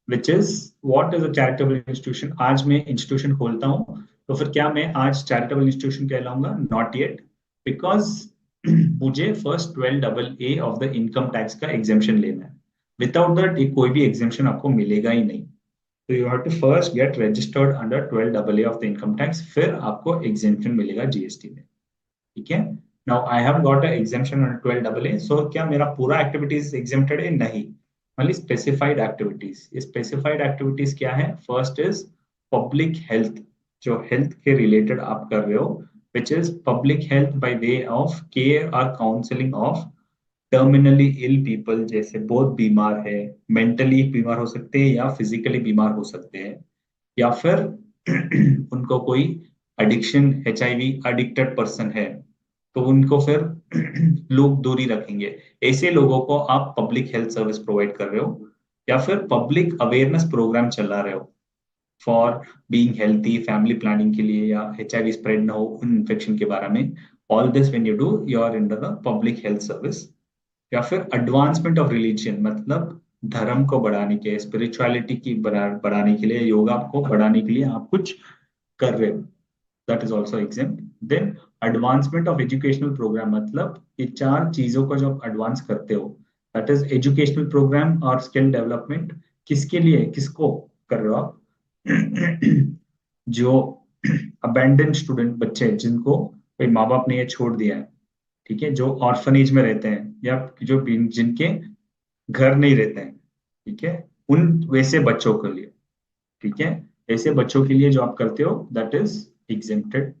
which is what is a charitable institution, आज मैं इंस्टीट्यूशन खोलता हूँ तो फिर क्या मैं आज चैरिटेबल इंस्टीट्यूशन कहलाऊंगा? नॉट येट, बिकॉज मुझे first 12AA of the income tax का एग्जेम्पशन लेना है. विदाउट दैट कोई भी एग्जेम्पशन आपको मिलेगा ही नहीं. तो you have to first get registered under 12AA of the income tax, फिर आपको एग्जेम्पशन मिलेगा जीएसटी में. ठीक है. Now I have got a exemption on 12AA. सो क्या मेरा पूरा एक्टिविटीज एग्जेम्प्टेड है? नहीं, ओनली स्पेसिफाइड एक्टिविटीज. ये स्पेसिफाइड एक्टिविटीज क्या है? फर्स्ट इज पब्लिक हेल्थ, जो हेल्थ के रिलेटेड आप कर रहे हो, which is public health by way of care और counselling of terminally ill people. जैसे बहुत बीमार है, मेंटली बीमार हो सकते हैं या फिजिकली बीमार हो सकते हैं, या फिर उनको कोई एडिक्शन, HIV एडिक्टेड पर्सन है, तो उनको फिर लोग दूरी रखेंगे. ऐसे लोगों को आप पब्लिक हेल्थ सर्विस प्रोवाइड कर रहे हो, या फिर पब्लिक अवेयरनेस प्रोग्राम चला रहे हो for being healthy, family planning के लिए, या HIV स्प्रेड ना हो इन्फेक्शन के बारे में. All this when you do, you are under the public health service. या फिर एडवांसमेंट ऑफ रिलीजन, मतलब धर्म को बढ़ाने के, स्पिरिचुअलिटी की बढ़ाने के लिए, योगा को बढ़ाने के लिए आप कुछ कर रहे हो, that is also exempt. Then advancement of educational program, मतलब ये चार चीजों को जब एडवांस करते हो, that is educational program और skill development. किसके लिए, किसको कर रहे हो आप? जो abandoned स्टूडेंट, बच्चे जिनको कोई माँ बाप ने ये छोड़ दिया है, ठीक है, जो ऑर्फनेज में रहते हैं, या जो जिनके घर नहीं रहते हैं, ठीक है, उन वैसे बच्चों के लिए, ठीक है, ऐसे बच्चों के लिए जो आप करते हो, दैट इज exempted.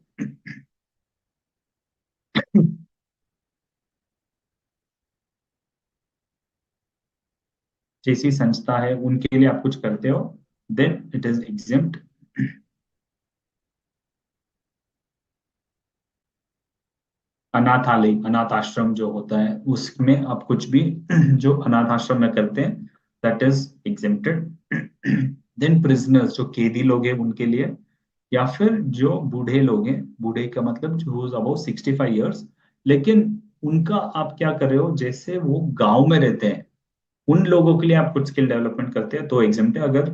जैसी संस्था है उनके लिए आप कुछ करते हो, देन इट इज exempt. अनाथालय, अनाथ आश्रम जो होता है उसमें आप कुछ भी जो अनाथ आश्रम में करते हैं, that is exempted. Then prisoners, जो कैदी लोग हैं उनके लिए, या फिर जो बूढ़े लोग हैं, बूढ़े का मतलब जो अबाउट 65 ईयर्स, लेकिन उनका आप क्या कर रहे हो, जैसे वो गांव में रहते हैं, उन लोगों के लिए आप कुछ स्किल डेवलपमेंट करते हैं, तो एग्जाम्प्ट है. अगर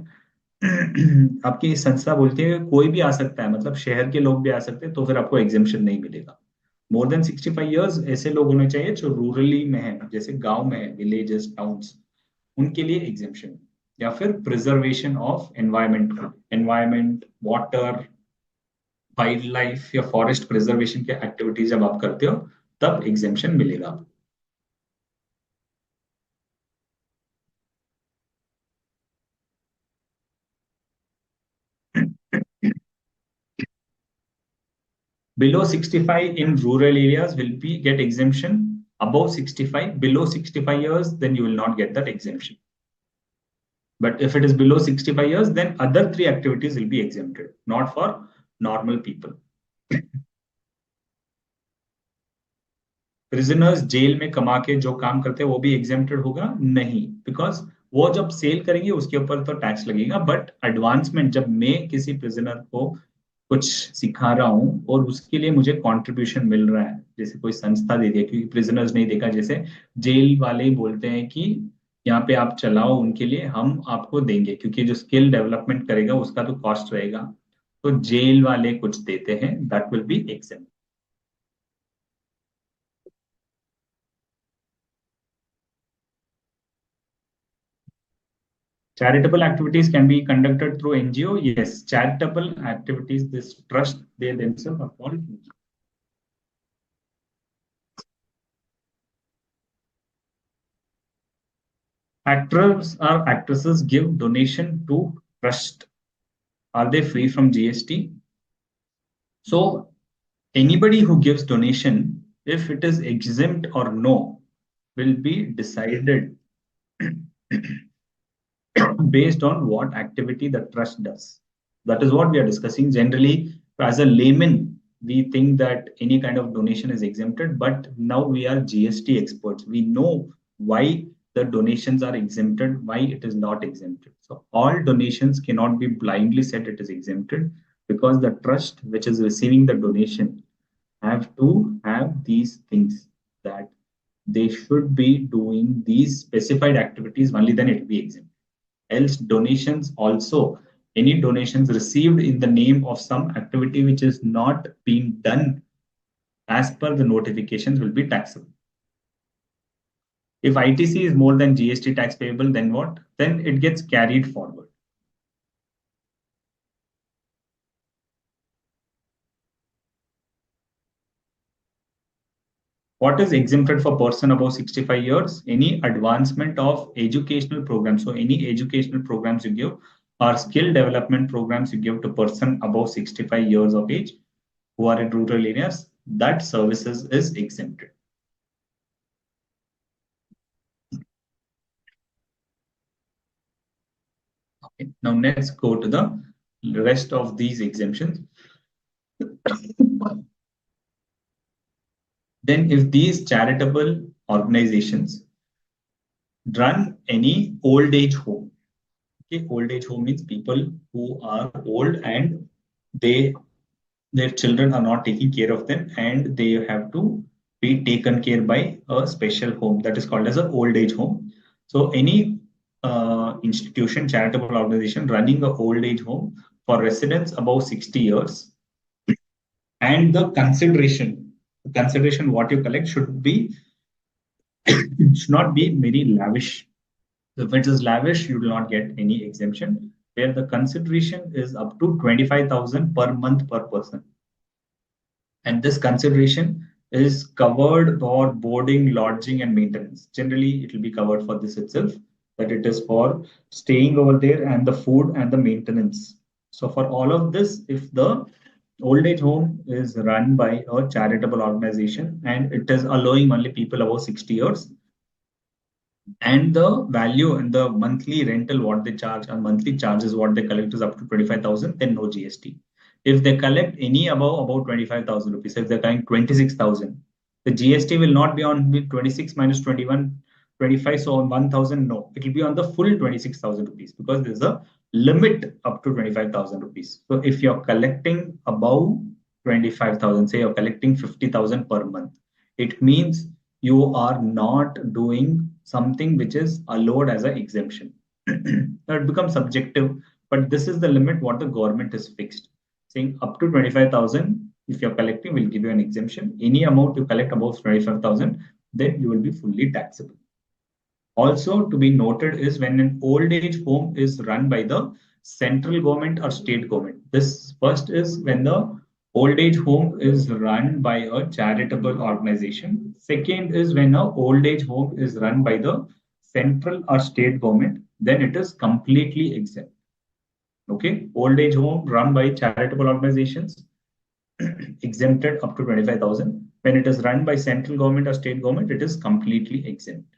आपकी संस्था बोलती है कोई भी आ सकता है, मतलब शहर के लोग भी आ सकते हैं, तो फिर आपको एग्जाम्पशन नहीं मिलेगा. मोर देन 65 ईयर्स ऐसे लोग होने चाहिए जो रूरली में है, जैसे गांव में है, विलेजेस, टाउन्स, उनके लिए एग्जाम्पशन. या फिर preservation of environment, environment, water, wild life या फॉरेस्ट प्रिजर्वेशन के एक्टिविटीज जब आप करते हो, तब एग्जाम्पशन मिलेगा. Below 65 in rural areas will be get exemption. Above 65, below 65 years, then you will not get that exemption. But if it is below 65 years, then other three activities will be exempted, not for normal people. Prisoners jail में कमा के जो काम करते हैं वो भी exempted होगा? नहीं, बिकॉज वो जब सेल करेंगे उसके ऊपर तो टैक्स लगेगा. बट एडवांसमेंट, जब मैं किसी प्रिजनर को कुछ सिखा रहा हूँ और उसके लिए मुझे कंट्रीब्यूशन मिल रहा है, जैसे कोई संस्था दे दिया, क्योंकि प्रिजनर्स नहीं देखा, जैसे जेल वाले ही बोलते हैं कि यहाँ पे आप चलाओ, उनके लिए हम आपको देंगे, क्योंकि जो स्किल डेवलपमेंट करेगा उसका तो कॉस्ट रहेगा. तो जेल वाले कुछ देते हैं, that will be exempt. Charitable activities can be conducted through NGO. Yes, charitable activities, this trust, they themselves are called NGO. Actors or actresses give donation to trust. Are they free from GST? So anybody who gives donation, if it is exempt or no, will be decided based on what activity the trust does. That is what we are discussing. Generally, as a layman, we think that any kind of donation is exempted, but now we are GST experts. We know why the donations are exempted, why it is not exempted. So all donations cannot be blindly said it is exempted, because the trust which is receiving the donation have to have these things, that they should be doing these specified activities, only then it will be exempt. Else donations also, any donations received in the name of some activity which is not being done as per the notifications will be taxable. If ITC is more than GST tax payable, then what? Then it gets carried forward. What is exempted for person above 65 years? Any advancement of educational programs. So any educational programs you give, or skill development programs you give to person above 65 years of age who are in rural areas, that services is exempted. Okay. Now let's go to the rest of these exemptions. Then if these charitable organizations run any old age home, okay, old age home means people who are old and they their children are not taking care of them and they have to be taken care by a special home, that is called as an old age home. So any institution, charitable organization running a old age home for residents above 60 years, and the consideration what you collect should be should not be very lavish. So if it is lavish, you will not get any exemption. Where the consideration is up to 25,000 per month per person. And this consideration is covered for boarding, lodging, and maintenance. Generally, it will be covered for this itself, that it is for staying over there and the food and the maintenance. So for all of this, if the old age home is run by a charitable organization and it is allowing only people above 60 years, and the value and the monthly rental what they charge or monthly charges what they collect is up to 25,000, then no GST. If they collect any above about 25,000 rupees, if they're collecting 26,000, the GST will not be on 26 minus 21, 25. So on 1,000, no, it will be on the full 26,000 rupees, because there's a limit up to 25,000 rupees. So if you're collecting above 25,000, say you're collecting 50,000 per month, it means you are not doing something which is allowed as an exemption. It becomes subjective, but this is the limit what the government has fixed, saying up to 25,000, if you're collecting, we'll give you an exemption. Any amount you collect above 25,000, then you will be fully taxable. Also to be noted is when an old age home is run by the central government or state government. This first is when the old age home is run by a charitable organization. Second is when a old age home is run by the central or state government, then it is completely exempt. Okay, old age home run by charitable organizations exempted up to 25,000. When it is run by central government or state government, it is completely exempt.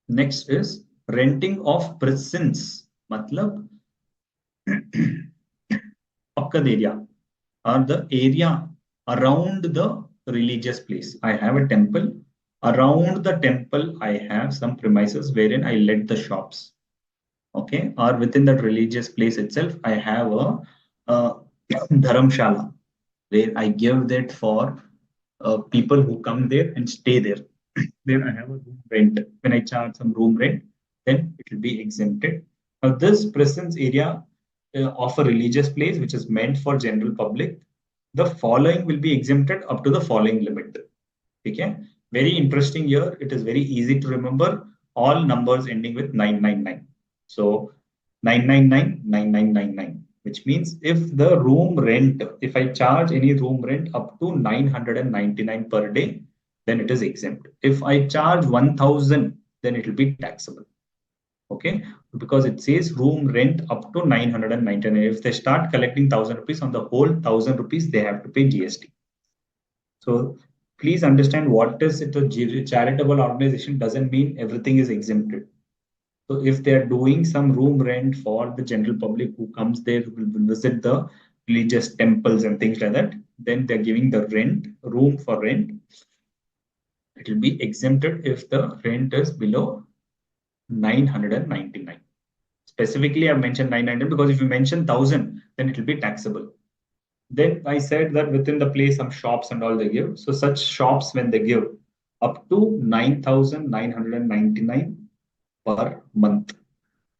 Next is renting of prisons. मतलब pakkad area or the area around the religious place. I have a temple. Around the temple, I have some premises wherein I let the shops. Okay, or within that religious place itself, I have a dharamshala where I give that for people who come there and stay there. There I have a room rent. When I charge some room rent, then it will be exempted. Now, this presence area of a religious place, which is meant for general public, the following will be exempted up to the following limit. Okay, very interesting here. It is very easy to remember all numbers ending with 999. So 999, 9999, which means if the room rent, if I charge any room rent up to 999 per day, then it is exempt. If I charge 1000, then it will be taxable. Okay, because it says room rent up to 999. If they start collecting 1000 rupees on the whole 1000 rupees, they have to pay GST. So please understand what is it a charitable organization doesn't mean everything is exempted. So if they are doing some room rent for the general public who comes there, who will visit the religious temples and things like that, then they're giving the rent, room for rent. It will be exempted if the rent is below 999. Specifically, I've mentioned 900 because if you mention 1000, then it will be taxable. Then I said that within the place, some shops and all they give. So such shops, when they give up to 9,999 per month,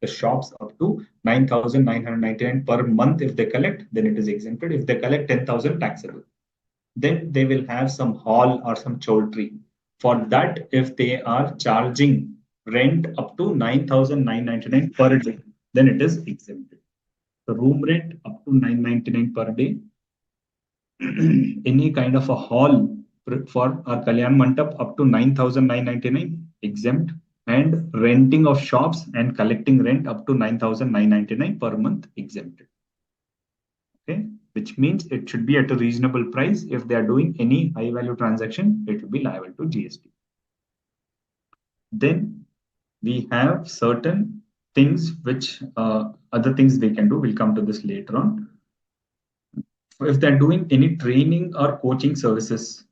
the shops up to 9,999 per month, if they collect, then it is exempted. If they collect 10,000, taxable. Then they will have some hall or some choultry. For that, if they are charging rent up to 9,999 per day, then it is exempted. The room rent up to 999 per day. Any kind of a hall for our Kalyan Mandap up to 9,999 exempt, and renting of shops and collecting rent up to 9,999 per month exempted. Okay, which means it should be at a reasonable price. If they are doing any high value transaction, it will be liable to GST. Then we have certain things which other things they can do. We'll come to this later on. If they're doing any training or coaching services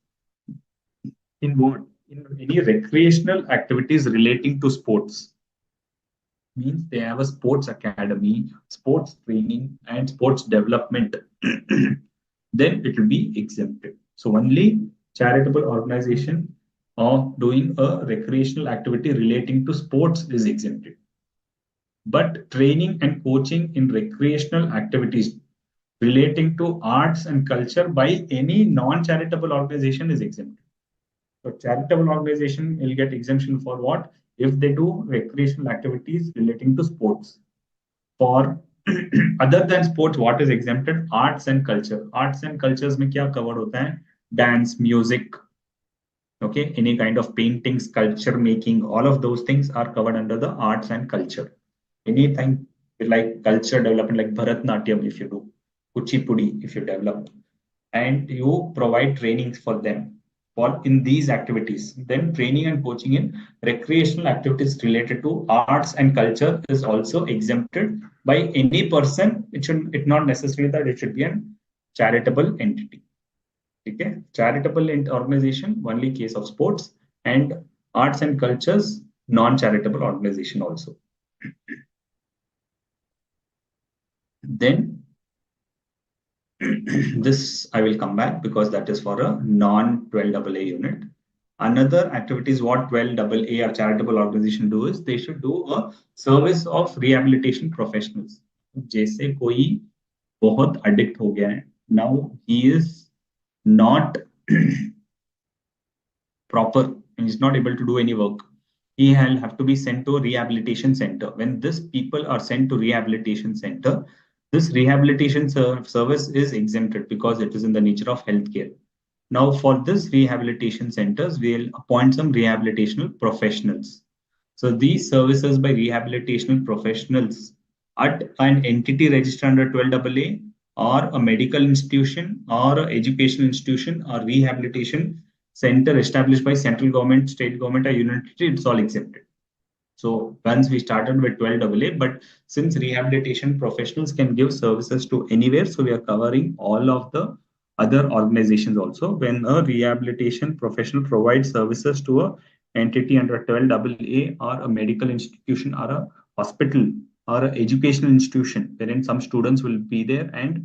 in what? In any recreational activities relating to sports, means they have a sports academy, sports training, and sports development, then it will be exempted. So only charitable organization of doing a recreational activity relating to sports is exempted. But training and coaching in recreational activities relating to arts and culture by any non-charitable organization is exempted. So charitable organization will get exemption for what? If they do recreational activities relating to sports. For other than sports, what is exempted? Arts and culture. Arts and cultures में क्या covered होता है? Dance, music, okay, any kind of painting, sculpture making, all of those things are covered under the arts and culture. Anything like culture development, like Bharatnatyam, if you do, Kuchipudi, if you develop, and you provide trainings for them for in these activities, then training and coaching in recreational activities related to arts and culture is also exempted by any person. It not necessarily that it should be a charitable entity. Okay, charitable organization only case of sports, and arts and cultures non-charitable organization also. Then this I will come back because that is for a non-12AA unit. Another activities what 12AA or charitable organization do is they should do a service of rehabilitation professionals. जैसे कोई बहुत addict हो गया है, now he is not proper and is not able to do any work. He will have to be sent to a rehabilitation center. When these people are sent to rehabilitation center, this rehabilitation service is exempted because it is in the nature of healthcare. Now, for this rehabilitation centers, we'll appoint some rehabilitational professionals. So these services by rehabilitational professionals at an entity registered under 12AA or a medical institution or an educational institution or rehabilitation center established by central government, state government, or unity, it's all exempted. So once we started with 12AA, but since rehabilitation professionals can give services to anywhere, so we are covering all of the other organizations also. When a rehabilitation professional provides services to a entity under 12AA or a medical institution or a hospital or an educational institution, wherein some students will be there and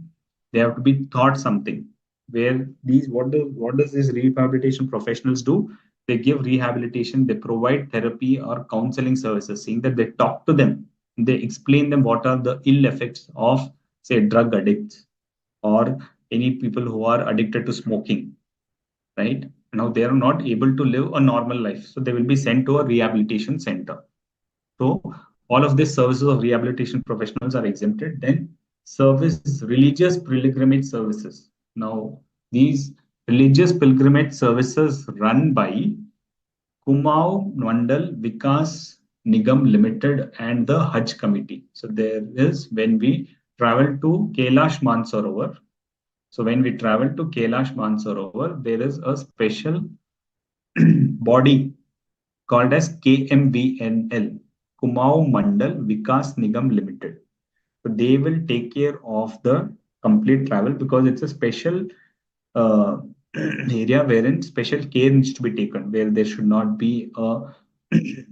they have to be taught something. Where these what does these rehabilitation professionals do? they give rehabilitation, they provide therapy or counseling services, saying that they talk to them, they explain them what are the ill effects of, say, drug addicts or any people who are addicted to smoking, right? Now they are not able to live a normal life, so they will be sent to a rehabilitation center. So all of these services of rehabilitation professionals are exempted. Then service religious pilgrimage services. Now these religious pilgrimage services run by Kumau Mandal Vikas Nigam Limited and the Hajj Committee. So there is when we travel to Kailash Mansarovar. So when we travel to Kailash Mansarovar, there is a special body called as KMVNL, Kumau Mandal Vikas Nigam Limited. So they will take care of the complete travel because it's a special uh, area wherein special care needs to be taken, where there should not be a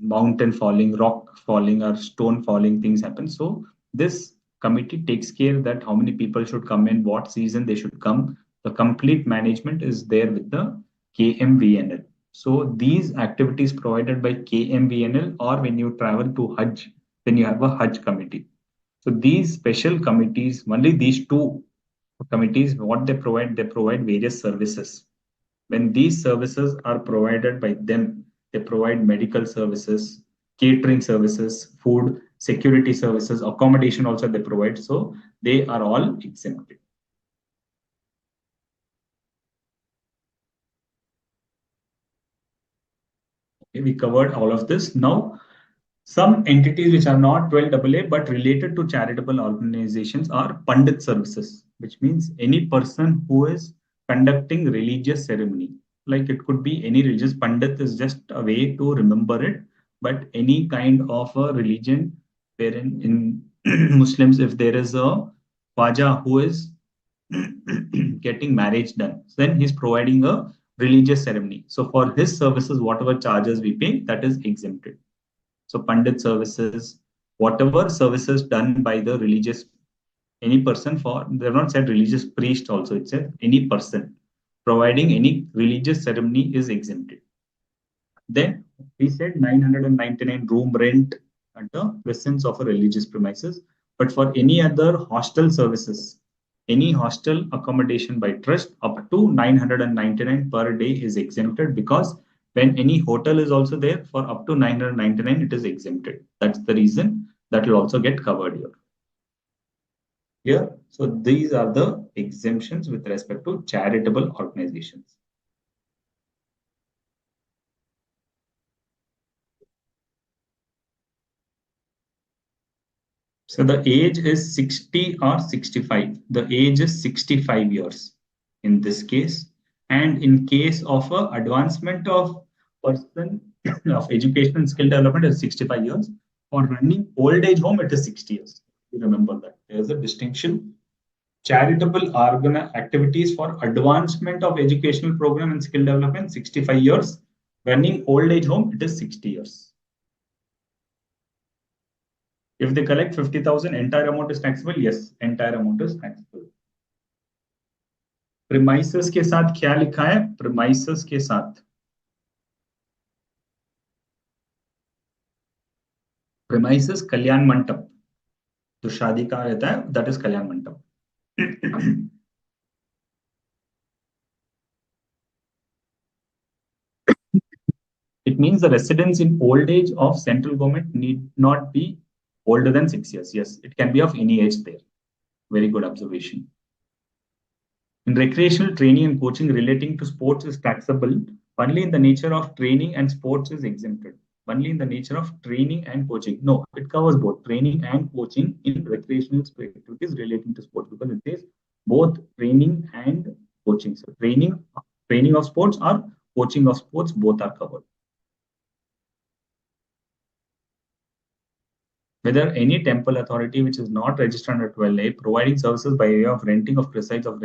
mountain falling, rock falling, or stone falling, things happen. So this committee takes care that how many people should come in, what season they should come. The complete management is there with the KMVNL. So these activities provided by KMVNL, or when you travel to Hajj, then you have a Hajj committee. So these special committees, only these two committees, what they provide various services. When these services are provided by them, they provide medical services, catering services, food, security services, accommodation also they provide. So they are all exempted. Okay, we covered all of this. Now, some entities which are not 12AA but related to charitable organizations are Pandit services, which means any person who is conducting religious ceremony. Like it could be any religious. Pandit is just a way to remember it, but any kind of a religion wherein in Muslims, if there is a Khwaja who is getting marriage done, then he's providing a religious ceremony. So for his services, whatever charges we pay, that is exempted. So Pandit services, whatever services done by the religious, any person for, they've not said religious priest also, it said any person providing any religious ceremony is exempted. Then we said 999 room rent at the presence of a religious premises. But for any other hostel services, any hostel accommodation by trust up to 999 per day is exempted, because when any hotel is also there for up to 999, it is exempted. That's the reason that will also get covered here. Here, so these are the exemptions with respect to charitable organizations. So the age is 60 or 65. The age is 65 years in this case. And in case of a advancement of person of education and skill development is 65 years. For running old age home, it is 60 years. You remember that. There is a distinction. Charitable activities for advancement of educational program and skill development, 65 years. Running old age home, it is 60 years. If they collect 50,000, entire amount is taxable. Yes, entire amount is taxable. Premises के साथ क्या लिखा है? Premises के साथ premises कल्याण मंडप, जो शादी का रहता है, that is कल्याण मंडप. It means the residence in old age of central government need not be older than 6 years. Yes, it can be of any age there. Very good observation. In recreational training and coaching relating to sports is taxable. Only in the nature of training and sports is exempted. Only in the nature of training and coaching. No, it covers both training and coaching in recreational activities relating to sports, because it says both training and coaching. So training of sports or coaching of sports, both are covered. Whether any temple authority which is not registered under 12A providing services by way of renting of presides of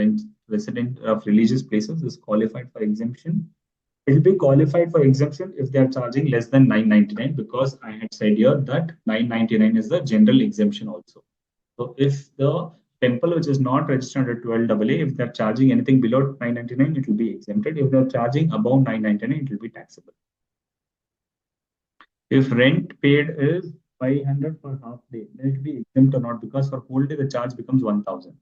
resident of religious places is qualified for exemption. It will be qualified for exemption if they are charging less than 999, because I had said here that 999 is the general exemption also. So if the temple which is not registered under 12AA, if they're charging anything below 999, it will be exempted. If they're charging above 999, it will be taxable. If rent paid is 500 per half day, then it will be exempt or not, because for whole day the charge becomes 1000.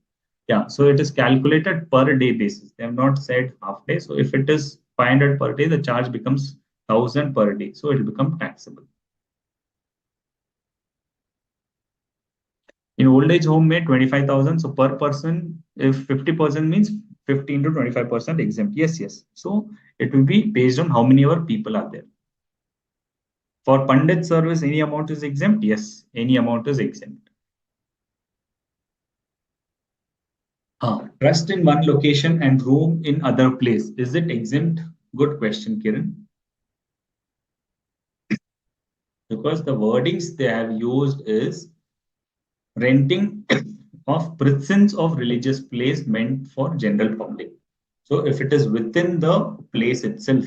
Yeah, so it is calculated per day basis. They have not said half day. So if it is 500 per day, the charge becomes 1000 per day. So it will become taxable. In old age home made 25,000. So per person, if 50% means 15 to 25% exempt. Yes, yes. So it will be based on how many other people are there. For Pandit service, any amount is exempt? Yes, any amount is exempt. Trust in one location and room in other place. Is it exempt? Good question, Kiran. Because the wordings they have used is renting of presence of religious place meant for general public. So if it is within the place itself,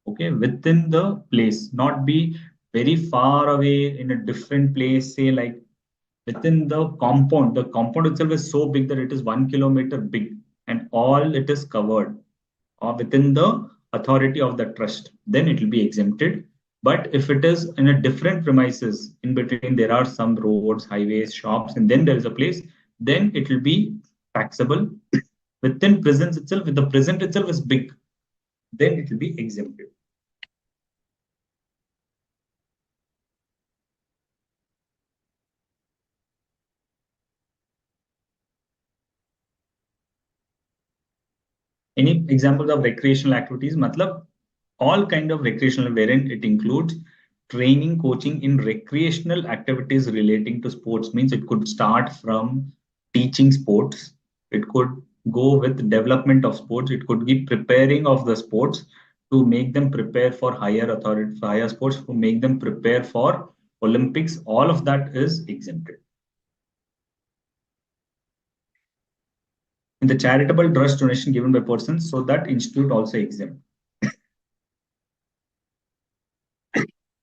okay, within the place, not be very far away in a different place, say like within the compound itself is so big that it is 1 kilometer big and all it is covered or within the authority of the trust, then it will be exempted. But if it is in a different premises, in between there are some roads, highways, shops, and then there is a place, then it will be taxable. Within presence itself, if the present itself is big, then it will be exempted. Any examples of recreational activities? Matlab, all kind of recreational, wherein it includes training, coaching in recreational activities relating to sports. Means it could start from teaching sports, it could go with development of sports, it could be preparing of the sports to make them prepare for higher authority, for higher sports, to make them prepare for Olympics. All of that is exempted. In the charitable trust donation given by persons, so that institute also exempt.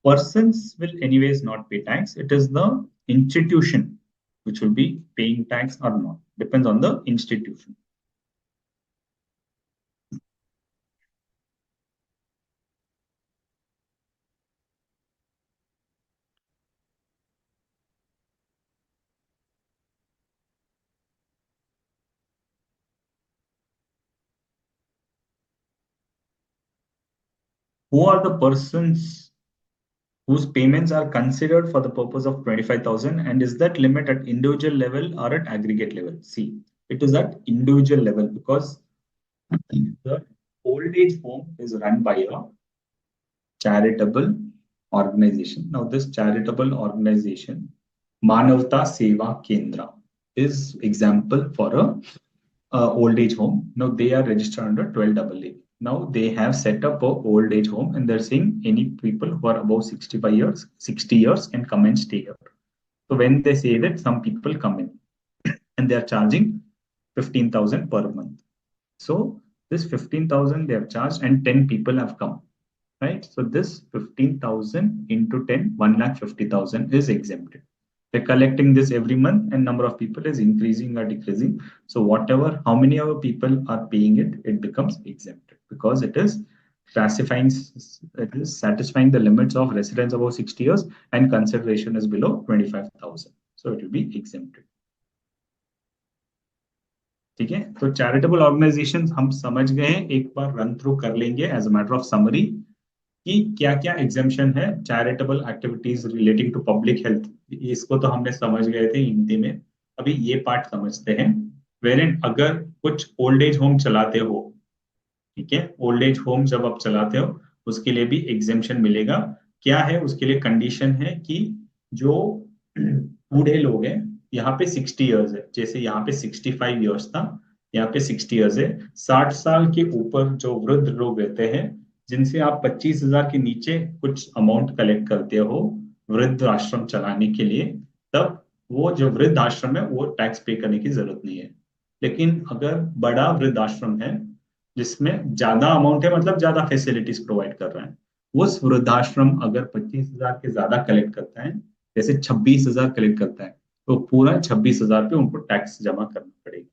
Persons will anyways not pay tax. It is the institution which will be paying tax or not. Depends on the institution. Who are the persons whose payments are considered for the purpose of 25,000, and is that limit at individual level or at aggregate level? See, it is at individual level because the old age home is run by a charitable organization. Now, this charitable organization, Manavta Seva Kendra, is example for a old age home. Now they are registered under 12AA. Now they have set up a old age home and they're saying any people who are above 65 years, 60 years can come and stay here. So when they say that, some people come in and they are charging 15,000 per month. So this 15,000 they have charged and 10 people have come, right? So this 15,000 into 10, 1,50,000 is exempted. They're collecting this every month and number of people is increasing or decreasing. So whatever, how many other people are paying it, it becomes exempted because it is classifying, it is satisfying the limits of residents above 60 years and consideration is below 25,000. So it will be exempted. ठीक है, तो charitable organisations हम समझ गए हैं, एक बार run through कर लेंगे as a matter of summary कि क्या क्या एग्जेम्पशन है charitable activities relating to public health. इसको तो हमने समझ गए थे हिंदी में, अभी ये पार्ट समझते हैं. वेरिएंट अगर कुछ ओल्ड एज होम चलाते हो, ठीक है, ओल्ड एज होम जब आप चलाते हो उसके लिए भी एग्जेम्पशन मिलेगा. क्या है उसके लिए कंडीशन है कि जो बूढ़े लोग हैं, यहाँ पे 60 इयर्स है, जैसे यहाँ पे 65 इयर्स था, यहाँ पे 60 इयर्स है. 60 साल के ऊपर जो वृद्ध लोग रहते हैं जिनसे आप 25,000 के नीचे कुछ अमाउंट कलेक्ट करते हो वृद्ध आश्रम चलाने के लिए, तब वो जो वृद्ध आश्रम है वो टैक्स पे करने की जरूरत नहीं है. लेकिन अगर बड़ा वृद्ध आश्रम है जिसमें ज्यादा अमाउंट है, मतलब ज्यादा फैसिलिटीज प्रोवाइड कर रहा है, उस वृद्धाश्रम अगर 25,000 के ज्यादा कलेक्ट करता है, जैसे 26,000 कलेक्ट करता है, तो पूरा 26,000 पे उनको टैक्स जमा करना पड़ेगा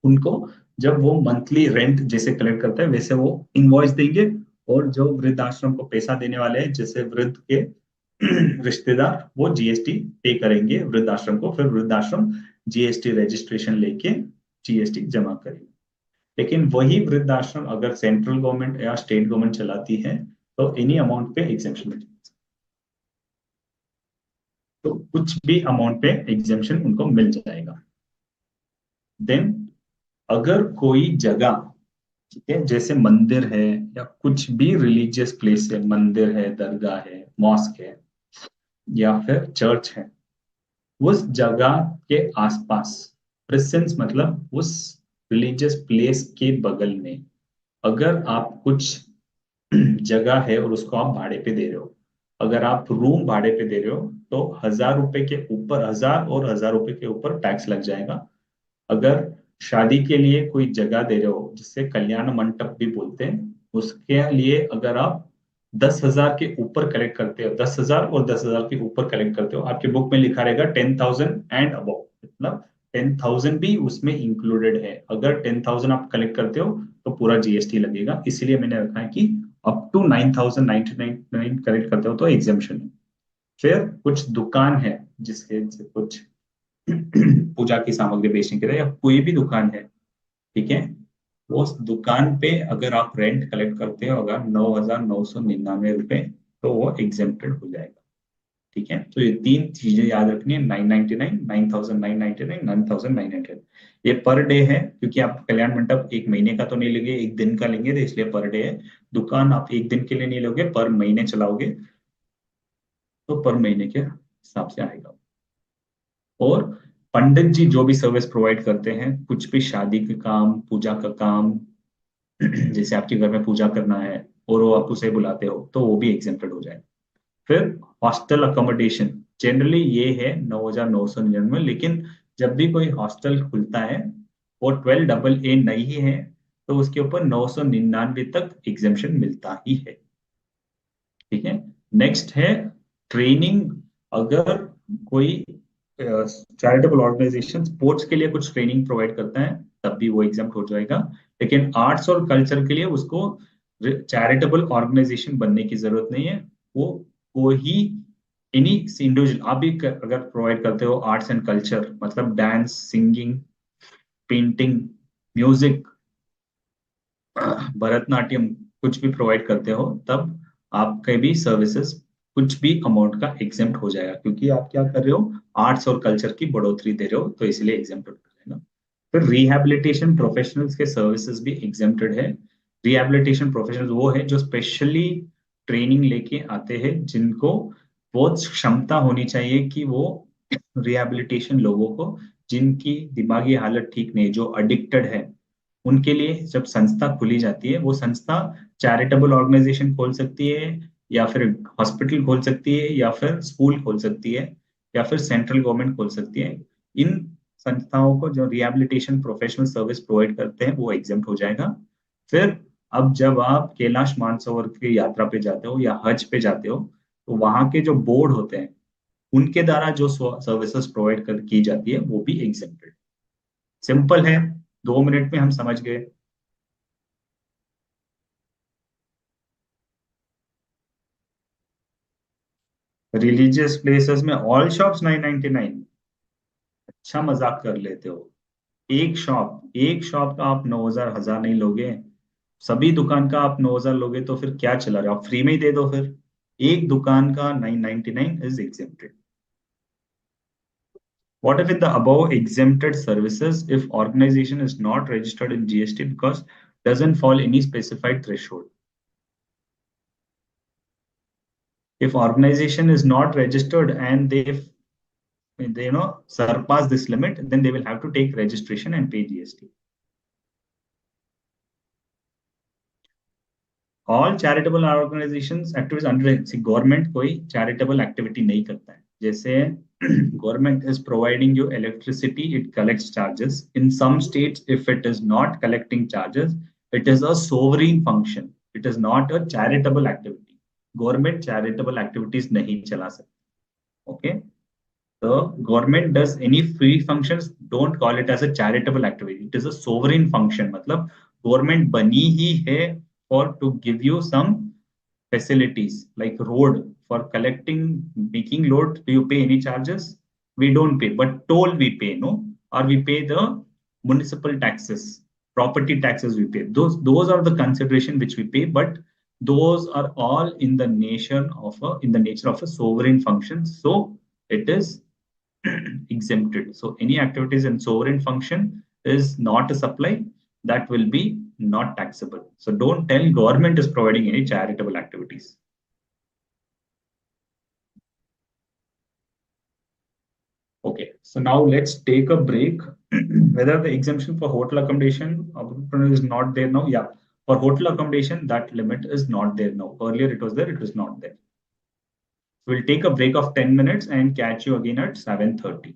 उनको। जब वो मंथली रेंट जैसे कलेक्ट करते हैं वैसे वो इनवॉइस देंगे, और जो वृद्धाश्रम को पैसा देने वाले हैं जैसे वृद्ध के रिश्तेदार, वो जीएसटी पे करेंगे वृद्धाश्रम को, फिर वृद्धाश्रम जीएसटी रजिस्ट्रेशन लेके जीएसटी जमा करेंगे। लेकिन वही वृद्धाश्रम अगर सेंट्रल गवर्नमेंट या स्टेट गवर्नमेंट चलाती है तो एनी अमाउंट पे एग्जेम्पशन मिल जाएगा। तो कुछ भी अमाउंट पे एग्जेम्पशन उनको मिल जाएगा। देन अगर कोई जगह, ठीक है, जैसे मंदिर है या कुछ भी रिलीजियस प्लेस है, मंदिर है, दरगाह है, मॉस्क है या फिर चर्च है, उस जगह के आसपास, प्रेजेंस मतलब उस रिलीजियस प्लेस के बगल में अगर आप कुछ जगह है और उसको आप भाड़े पे दे रहे हो, अगर आप रूम भाड़े पे दे रहे हो तो 1,000 रुपए के ऊपर, 1,000 और 1,000 रुपए के ऊपर टैक्स लग जाएगा। अगर शादी के लिए कोई जगह दे रहे हो जिससे कल्याण मंडप भी बोलते हैं, उसके लिए अगर आप 10,000 के ऊपर कलेक्ट करते हो, 10,000 और 10,000 के ऊपर कलेक्ट करते हो, आपके बुक में लिखा रहेगा 10,000 एंड अबव, मतलब 10,000 भी उसमें इंक्लूडेड है। अगर 10,000 आप कलेक्ट करते हो तो पूरा जीएसटी लगेगा, इसीलिए मैंने रखा है कि अप टू 9,999 कलेक्ट करते हो तो एग्जेम्पशन है। फिर कुछ दुकान है जिसके कुछ पूजा की सामग्री बेचने के लिए या कोई भी दुकान है, ठीक है, उस दुकान पे अगर आप रेंट कलेक्ट करते हो अगर 9,999 रुपए, तो वो एग्जेम्प्टेड हो जाएगा। ठीक है, तो ये तीन चीजें याद रखनी है, 999, 9,999, 9,999। ये पर डे है, क्योंकि आप कल्याण मंडप एक महीने का तो नहीं लेंगे, एक दिन का लेंगे, तो इसलिए पर डे है। दुकान आप एक दिन के लिए नहीं लोगे, पर महीने चलाओगे तो पर महीने के हिसाब से आएगा। और पंडित जी जो भी सर्विस प्रोवाइड करते हैं, कुछ भी शादी का काम, पूजा का काम, जैसे आपके घर में पूजा करना है और वो आप उसे बुलाते हो तो वो भी एग्जेम्प्टेड हो जाए। फिर हॉस्टल अकोमोडेशन, जनरली ये है 9,999, लेकिन जब भी कोई हॉस्टल खुलता है वो 12AA नहीं है तो उसके ऊपर 999 तक एग्जेम्पशन मिलता ही है। ठीक है, नेक्स्ट है ट्रेनिंग। अगर कोई चैरिटेबल ऑर्गेनाइजेशन स्पोर्ट्स के लिए कुछ ट्रेनिंग प्रोवाइड करता है तब भी वो एग्जाम हो जाएगा, लेकिन आर्ट्स और कल्चर के लिए उसको चैरिटेबल ऑर्गेनाइजेशन बनने की जरूरत नहीं है। वो ही एनी इंडिविजुअल आप भी अगर प्रोवाइड करते हो आर्ट्स एंड कल्चर, मतलब dance, singing, painting, music, Bharatanatyam, कुछ भी प्रोवाइड करते हो, तब आपके भी सर्विसेज कुछ भी अमाउंट का एग्जेम्प्ट हो जाएगा, क्योंकि आप क्या कर रहे हो, आर्ट्स और कल्चर की बढ़ोतरी दे रहे हो, तो इसलिए एग्जेम्प्ट हो जाएगा। फिर रिहैबिलिटेशन प्रोफेशनल्स के सर्विसेज भी एग्जेम्प्टेड है। रिहैबिलिटेशन प्रोफेशनल्स वो है जो स्पेशली ट्रेनिंग लेके आते हैं, जिनको बहुत क्षमता होनी चाहिए कि वो रिहैबिलिटेशन लोगों को, जिनकी दिमागी हालत ठीक नहीं, जो अडिक्टेड है, उनके लिए जब संस्था खुली जाती है, वो संस्था चैरिटेबल ऑर्गेनाइजेशन खोल सकती है, या फिर हॉस्पिटल खोल सकती है, या फिर स्कूल खोल सकती है, या फिर सेंट्रल गवर्नमेंट खोल सकती है। इन संस्थाओं को जो रिहैबिलिटेशन प्रोफेशनल सर्विस प्रोवाइड करते हैं वो एग्जेम्प्ट हो जाएगा। फिर अब जब आप कैलाश मानसरोवर की यात्रा पे जाते हो या हज पे जाते हो, तो वहां के जो बोर्ड होते हैं उनके द्वारा जो सर्विसेज प्रोवाइड कर की जाती है वो भी एग्जेम्प्टेड। सिंपल है, 2 मिनट में हम समझ गए। रिलीजियस प्लेसेस में ऑल शॉप्स 999? अच्छा मजाक कर लेते हो। एक शॉप का आप 9,000 हजार नहीं लोगे, सभी दुकान का आप 9,000 लोगे तो फिर क्या चला रहे हो, आप फ्री में ही दे दो फिर। एक दुकान का 999 is exempted. What if in the above exempted services, if organization is not registered in GST because doesn't fall any specified threshold? If organization is not registered and they surpass this limit, then they will have to take registration and pay GST. All charitable organisations activities under government कोई charitable activity नहीं करता है। जैसे government is providing you electricity, it collects charges. In some states if it is not collecting charges, it is a sovereign function, it is not a charitable activity. Government charitable activities नहीं चला सकती। Okay, The government does any free functions, don't call it as a charitable activity. It is a sovereign function. मतलब government बनी ही है for to give you some facilities like road for collecting, making load. Do you pay any charges? We don't pay, but toll we pay, no? Or we pay the municipal taxes, property taxes we pay. Those are the consideration which we pay, but those are all in the nature of a sovereign function. So it is exempted. So any activities in sovereign function is not a supply, that will be not taxable. So don't tell government is providing any charitable activities. Okay, so now let's take a break. Whether the exemption for hotel accommodation is not there now. Yeah, for hotel accommodation, that limit is not there now. Earlier it was there, it was not there. We'll take a break of 10 minutes and catch you again at 7:30.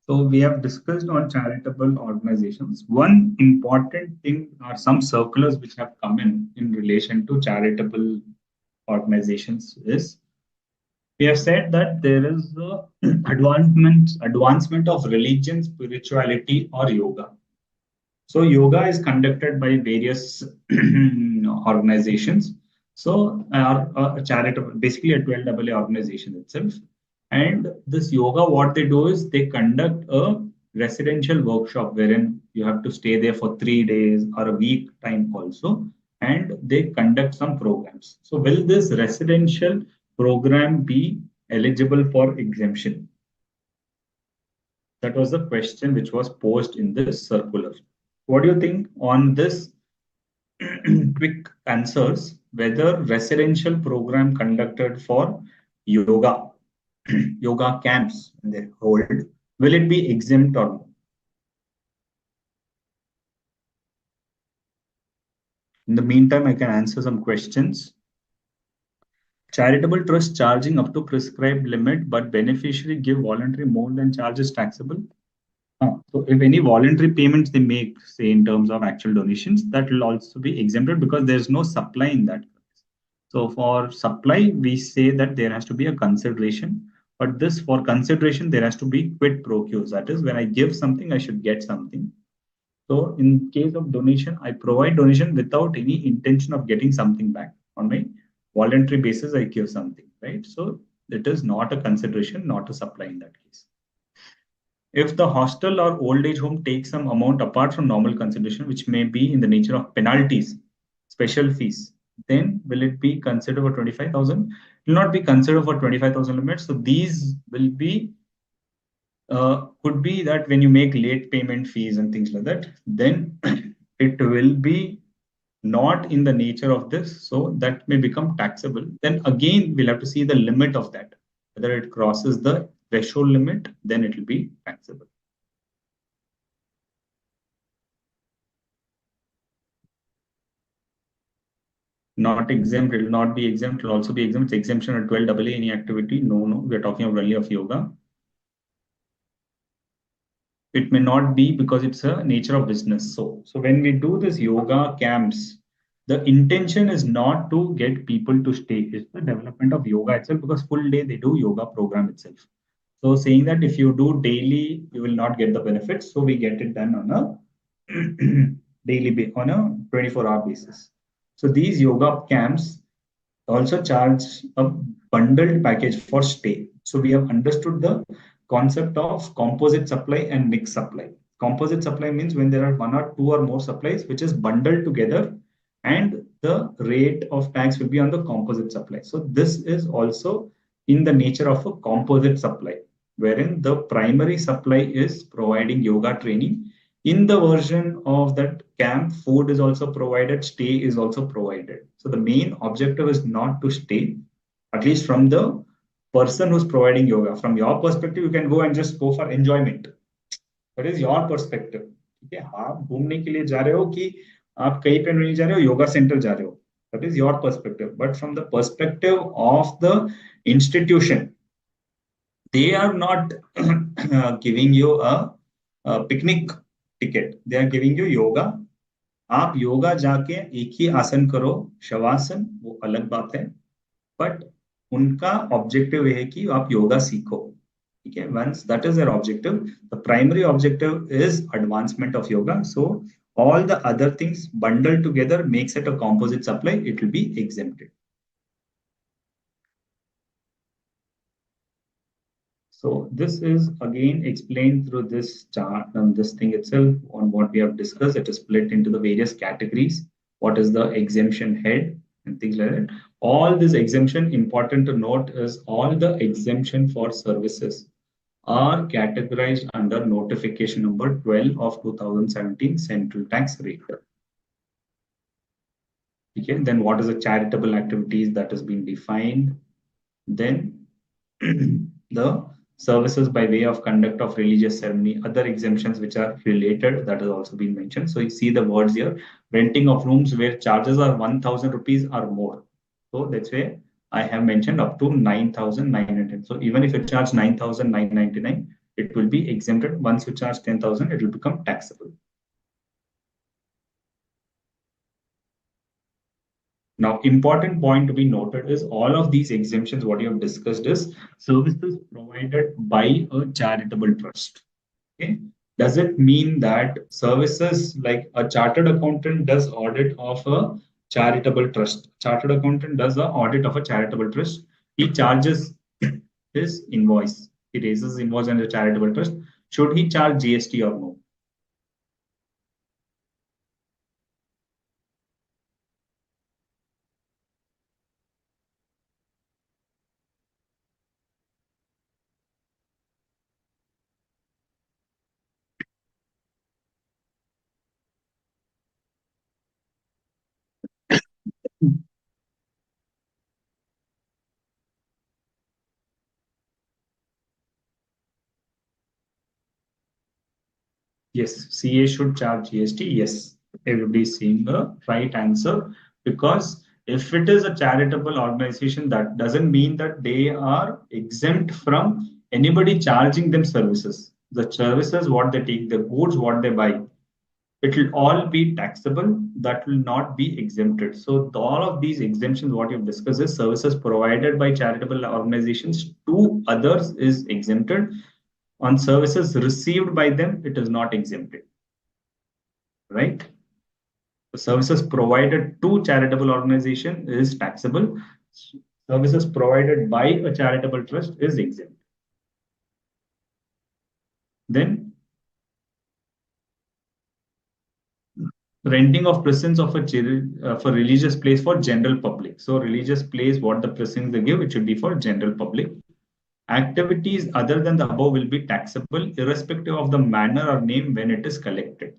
So we have discussed on charitable organizations. One important thing are some circulars which have come in relation to charitable organizations is we have said that there is the advancement of religion, spirituality, or yoga. So yoga is conducted by various organizations. So are a charitable, basically a 12AA organization itself. And this yoga, what they do is they conduct a residential workshop wherein you have to stay there for 3 days or a week time also, and they conduct some programs. So will this residential program be eligible for exemption? That was the question which was posed in this circular. What do you think on this? Quick answers whether residential program conducted for yoga yoga camps they hold, will it be exempt or no? In the meantime, I can answer some questions. Charitable trust charging up to prescribed limit, but beneficiary give voluntary more than charges taxable. So if any voluntary payments they make, say in terms of actual donations, that will also be exempted because there's no supply in that. So for supply, we say that there has to be a consideration, but this for consideration, there has to be quid pro quo. That is, when I give something, I should get something. So in case of donation, I provide donation without any intention of getting something back. On my voluntary basis, I give something, right? So it is not a consideration, not a supply in that case. If the hostel or old age home takes some amount apart from normal consideration, which may be in the nature of penalties, special fees, then will it be considered for 25,000? It will not be considered for 25,000 limits. So these will be, could be that when you make late payment fees and things like that, then it will be not in the nature of this. So that may become taxable. Then again, we'll have to see the limit of that. Whether it crosses the threshold limit, then it will be taxable. Not exempt, it will not be exempt, it will also be exempt. It's exemption at 12AA, any activity. No, we're talking only of yoga. It may not be because it's a nature of business. So when we do this yoga camps, the intention is not to get people to stay. It's the development of yoga itself because full day they do yoga program itself. So saying that if you do daily, you will not get the benefits. So we get it done on a daily, on a 24-hour basis. So these yoga camps also charge a bundled package for stay. So we have understood the concept of composite supply and mixed supply. Composite supply means when there are one or two or more supplies which is bundled together and the rate of tax will be on the composite supply. So this is also in the nature of a composite supply, wherein the primary supply is providing yoga training. In the version of that camp, food is also provided, stay is also provided. So the main objective is not to stay, at least from the person who's providing yoga. From your perspective, you can go and just go for enjoyment. That is your perspective. ठीक है, आप घूमने के लिए जा रहे हो कि आप कहीं पे नहीं जा रहे हो, योगा सेंटर जा रहे हो. That is your perspective. But from the perspective of the institution, they are not giving you a picnic ticket. They are giving you yoga. आप योगा जाके एक ही आसन करो, शवासन, वो अलग बात है. बट उनका ऑब्जेक्टिव है कि आप योगा सीखो. ठीक है, once that is their objective, the primary objective is advancement of yoga. So all the other things bundled together makes it a composite supply. It will be exempted. So this is again explained through this chart and this thing itself on what we have discussed. It is split into the various categories. What is the exemption head and things like that. All this exemption, important to note, is all the exemption for services are categorized under notification number 12 of 2017 central tax rate. Okay, then what is the charitable activities that has been defined? Then the services by way of conduct of religious ceremony, other exemptions which are related, that has also been mentioned. So you see the words here, renting of rooms where charges are 1,000 rupees or more. So that's where I have mentioned up to 9,999. So even if you charge 9,999, it will be exempted. Once you charge 10,000, it will become taxable. Now, important point to be noted is all of these exemptions, what you have discussed is services provided by a charitable trust. Okay. Does it mean that services like a chartered accountant does audit of a charitable trust? Chartered accountant does the audit of a charitable trust. He charges his invoice. He raises invoice on the charitable trust. Should he charge GST or no? Yes, CA should charge GST. Yes, everybody is seeing the right answer, because if it is a charitable organization, that doesn't mean that they are exempt from anybody charging them services. The services, what they take, the goods, what they buy, it will all be taxable. That will not be exempted. So all of these exemptions, what you've discussed is services provided by charitable organizations to others is exempted. On services received by them, it is not exempted, right? The services provided to charitable organization is taxable. Services provided by a charitable trust is exempt. Then renting of presence of a for religious place for general public. So religious place, what the presence they give, it should be for general public. Activities other than the above will be taxable irrespective of the manner or name when it is collected.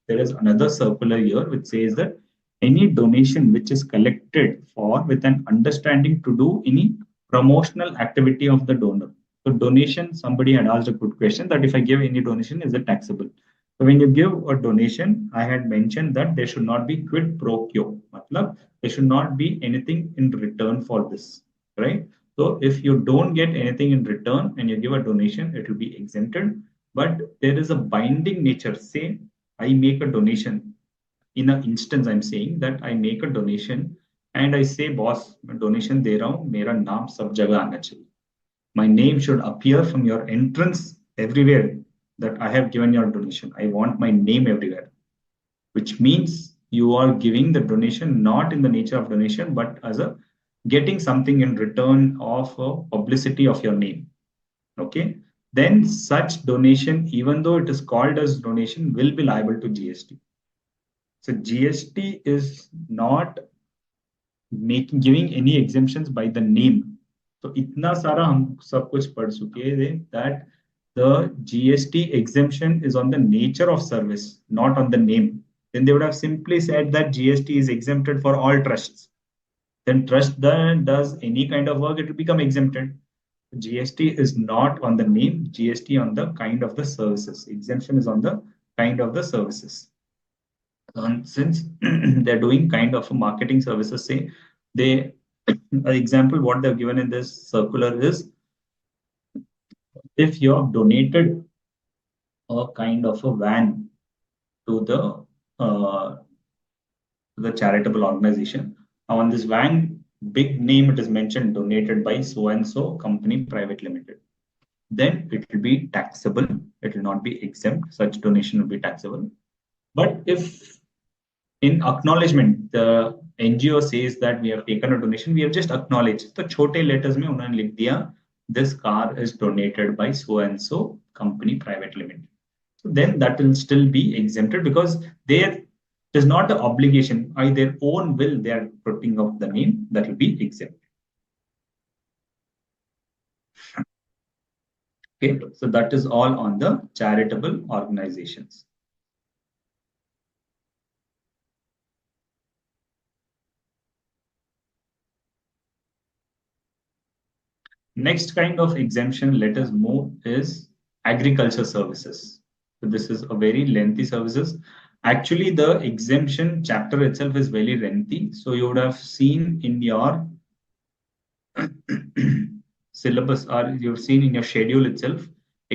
There is another circular here which says that any donation which is collected for with an understanding to do any promotional activity of the donor. So donation, somebody had asked a good question that if I give any donation, is it taxable? So when you give a donation, I had mentioned that there should not be quid pro quo. Matlab, there should not be anything in return for this, right? So if you don't get anything in return and you give a donation, it will be exempted. But there is a binding nature. Say I make a donation. In an instance, I'm saying that I make a donation and I say, boss, मैं donation दे रहा हूँ, मेरा नाम सब जगह आना चाहिए. My name should appear from your entrance everywhere that I have given your donation. I want my name everywhere, which means you are giving the donation not in the nature of donation, but as a getting something in return of publicity of your name. Okay. Then such donation, even though it is called as donation, will be liable to GST. So GST is not making giving any exemptions by the name. तो इतना सारा हम सब कुछ पढ़ चुके हैं that the GST exemption is on the nature of service, not on the name. Then they would have simply said that GST is exempted for all trusts. Then trust that does any kind of work, it will become exempted. GST is not on the name, GST on the kind of the services. Exemption is on the kind of the services. And since they're doing kind of a marketing services, say they, an example what they've given in this circular is if you have donated a kind of a van to the charitable organization. Now on this van, big name it is mentioned donated by so and so company private limited. Then it will be taxable. It will not be exempt. Such donation will be taxable. But if in acknowledgement, the NGO says that we have taken a donation, we have just acknowledged. The छोटे letters में उन्होंने लिख दिया, this car is donated by so and so company private limited. So then that will still be exempted because there is not an obligation. By their own will, they are putting up the name that will be exempt. Okay, so that is all on the charitable organizations. Next kind of exemption, let us move, is agriculture services. So this is a very lengthy services. Actually, the exemption chapter itself is very lengthy. So you would have seen in your syllabus or you've seen in your schedule itself,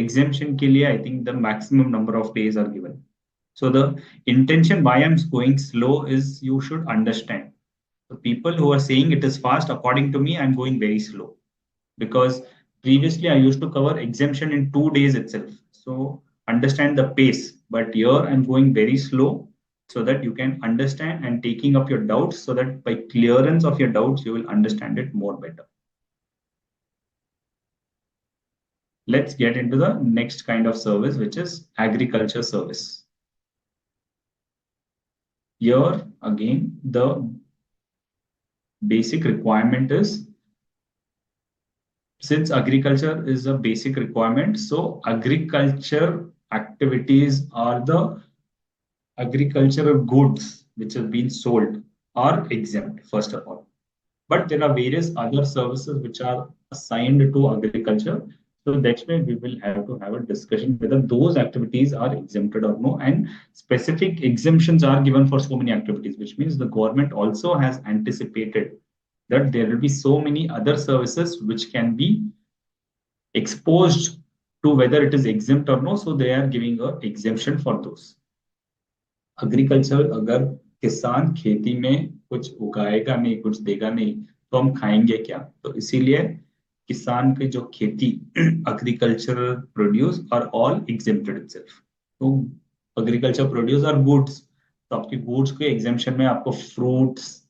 exemption के लिए I think the maximum number of days are given. So the intention why I'm going slow is you should understand. The people who are saying it is fast, according to me, I'm going very slow because previously I used to cover exemption in 2 days itself. So understand the pace, but here I'm going very slow so that you can understand and taking up your doubts so that by clearance of your doubts, you will understand it more better. Let's get into the next kind of service, which is agriculture service. Here again, the basic requirement is, since agriculture is a basic requirement, so agriculture activities are the agricultural goods which have been sold are exempt, first of all. But there are various other services which are assigned to agriculture. So that's why we will have to have a discussion whether those activities are exempted or no. And specific exemptions are given for so many activities, which means the government also has anticipated that there will be so many other services which can be exposed to whether it is exempt or no. So they are giving a exemption for those. Agriculture, अगर किसान खेती में कुछ उगाएगा नहीं, कुछ देगा नहीं, तो हम खाएंगे क्या? तो इसीलिए किसान के जो खेती agricultural produce are all exempted itself. तो agriculture produce are goods. तो आपके goods के exemption में आपको fruits,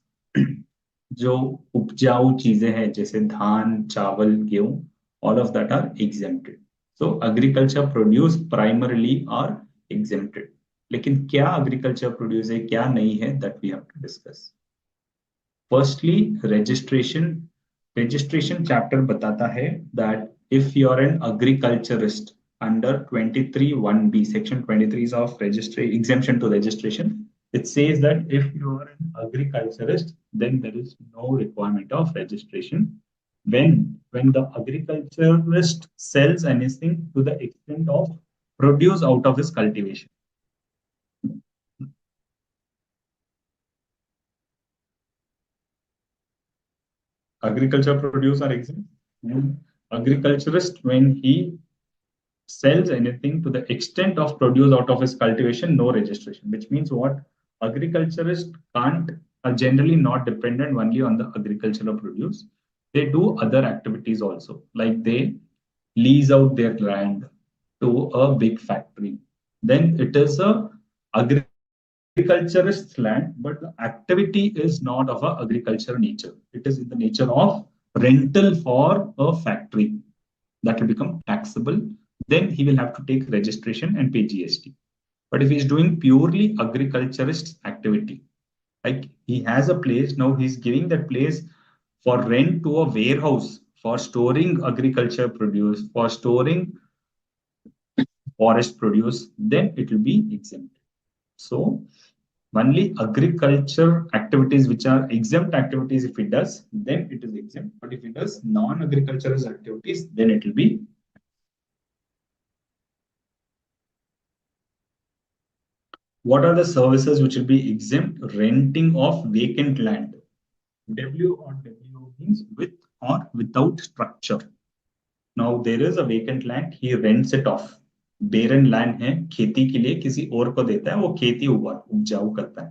जो उपजाऊ चीजें हैं जैसे धान, चावल, गेहूं, all of that are exempted. So agriculture produce primarily are exempted. लेकिन क्या agriculture produce है, क्या नहीं है, that we have to discuss. Firstly, registration chapter बताता है that if you are an agriculturist under 23(1)(b), section 23 of registry exemption to registration, it says that if you are an agriculturist, then there is no requirement of registration when the agriculturist sells anything to the extent of produce out of his cultivation. Agriculture produce are exempt. Agriculturist, when he sells anything to the extent of produce out of his cultivation, no registration, which means what? Agriculturists can't, are generally not dependent only on the agricultural produce. They do other activities also, like they lease out their land to a big factory. Then it is a agriculturist's land, but the activity is not of a agricultural nature. It is in the nature of rental for a factory. That will become taxable. Then he will have to take registration and pay GST. But if he's doing purely agriculturist activity, like he has a place, now he's giving that place for rent to a warehouse for storing agriculture produce, for storing forest produce, then it will be exempt. So only agriculture activities which are exempt activities, if it does, then it is exempt. But if it does non-agricultural activities, then it will be. What are the services which will be exempt? Renting of vacant land. W or WO means with or without structure. Now there is a vacant land, he rents it off. Barren land है, खेती के लिए किसी और को देता है, वो खेती उपजाऊ करता है,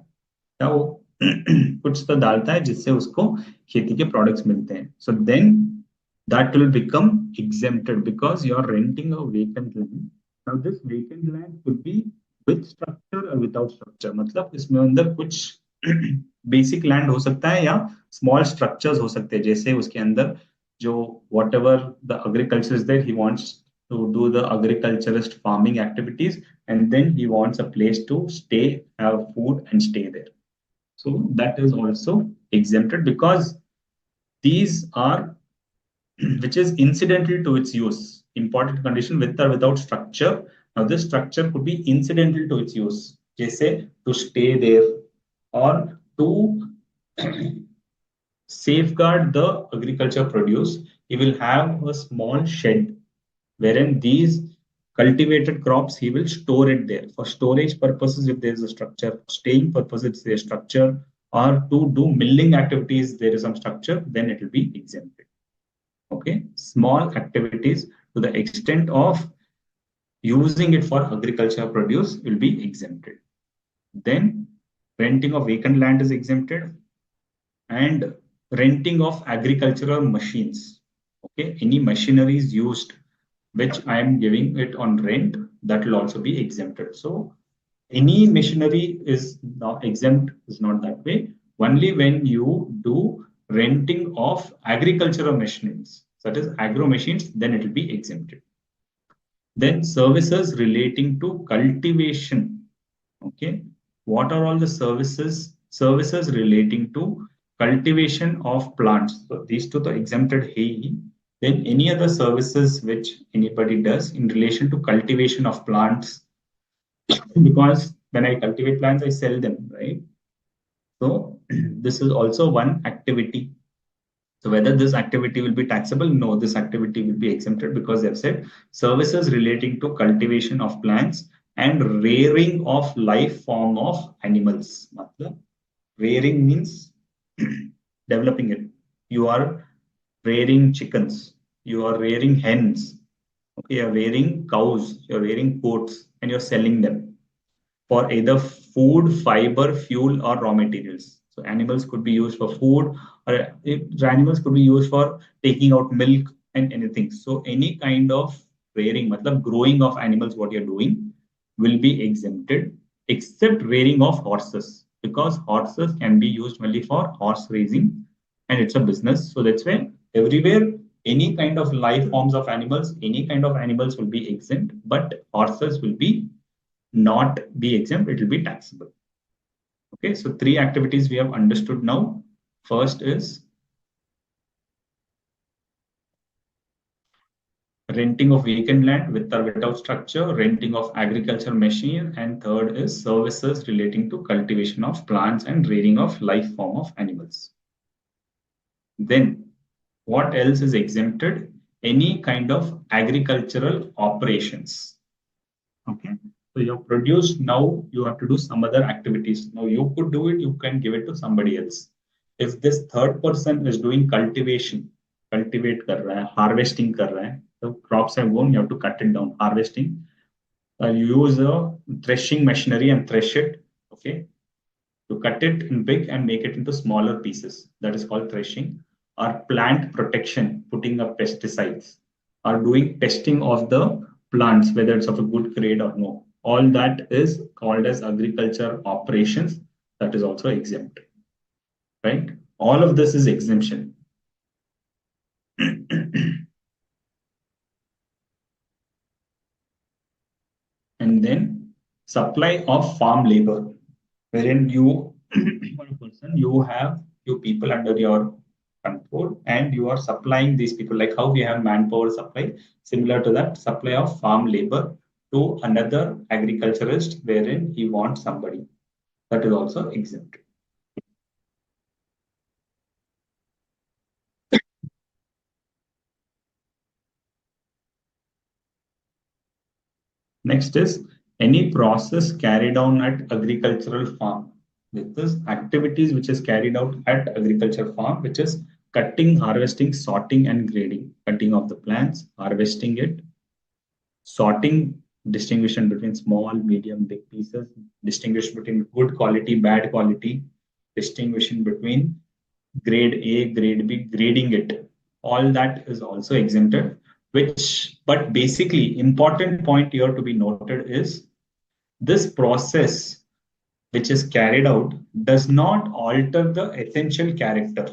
क्या वो कुछ तो डालता है जिससे उसको खेती के प्रोडक्ट्स मिलते हैं. So then that will become exempted because you are renting a vacant land. Now this vacant land could be with structure or without structure. मतलब इसमें अंदर कुछ बेसिक लैंड हो सकता है या स्मॉल स्ट्रक्चर्स हो सकते हैं, जैसे उसके अंदर जो whatever the agriculture is there, he wants to do the agriculturist farming activities, and then he wants a place to stay, have food and stay there. So that is also exempted because these are which is incidental to its use. Important condition, with or without structure. Now this structure could be incidental to its use, जैसे to stay there or to safeguard the agriculture produce. He will have a small shed wherein these cultivated crops, he will store it there for storage purposes if there is a structure, staying purposes there is a structure, or to do milling activities there is some structure, then it will be exempted. Okay, small activities to the extent of using it for agricultural produce will be exempted. Then renting of vacant land is exempted, and renting of agricultural machines. Okay, any machineries used which I am giving it on rent, that will also be exempted. So any machinery is not exempt, is not that way. Only when you do renting of agricultural machines, such as agro machines, then it will be exempted. Then services relating to cultivation. Okay, what are all the services? Services relating to cultivation of plants. So these two are exempted here. Then any other services which anybody does in relation to cultivation of plants, because when I cultivate plants, I sell them, right? So this is also one activity. So whether this activity will be taxable, no, this activity will be exempted because they've said services relating to cultivation of plants and rearing of life form of animals. Matlab, rearing means developing it. You are rearing chickens, you are rearing hens, okay, you're rearing cows, you're rearing goats, and you're selling them for either food, fiber, fuel, or raw materials. So animals could be used for food, or animals could be used for taking out milk and anything. So any kind of rearing, matlab growing of animals, what you're doing will be exempted, except rearing of horses, because horses can be used only for horse raising, and it's a business. So that's why everywhere any kind of life forms of animals, any kind of animals will be exempt, but horses will be not be exempt, it will be taxable. Okay, so three activities we have understood now. First is renting of vacant land with or without structure, renting of agricultural machine, and third is services relating to cultivation of plants and rearing of life form of animals. Then what else is exempted? Any kind of agricultural operations. Okay. So you have produced, now you have to do some other activities. Now you could do it, you can give it to somebody else. If this third person is doing cultivation, cultivate kar raha hai, harvesting kar raha hai, the crops have grown, you have to cut it down. Harvesting, you use a threshing machinery and thresh it. Okay. To cut it in big and make it into smaller pieces. That is called threshing. Or plant protection, putting up pesticides, or doing testing of the plants, whether it's of a good grade or no. All that is called as agriculture operations. That is also exempt, right? All of this is exemption. And then supply of farm labor, wherein you, one person, you have few people under your control and you are supplying these people, like how we have manpower supply, similar to that supply of farm labor to another agriculturist, wherein he wants somebody, that is also exempt. Next is any process carried on at agricultural farm. This is activities which is carried out at agriculture farm, which is cutting, harvesting, sorting, and grading. Cutting of the plants, harvesting it, sorting, distinguishing between small, medium, big pieces, distinguish between good quality, bad quality, distinguishing between grade A, grade B, grading it. All that is also exempted, which, but basically, important point here to be noted is this process which is carried out does not alter the essential character.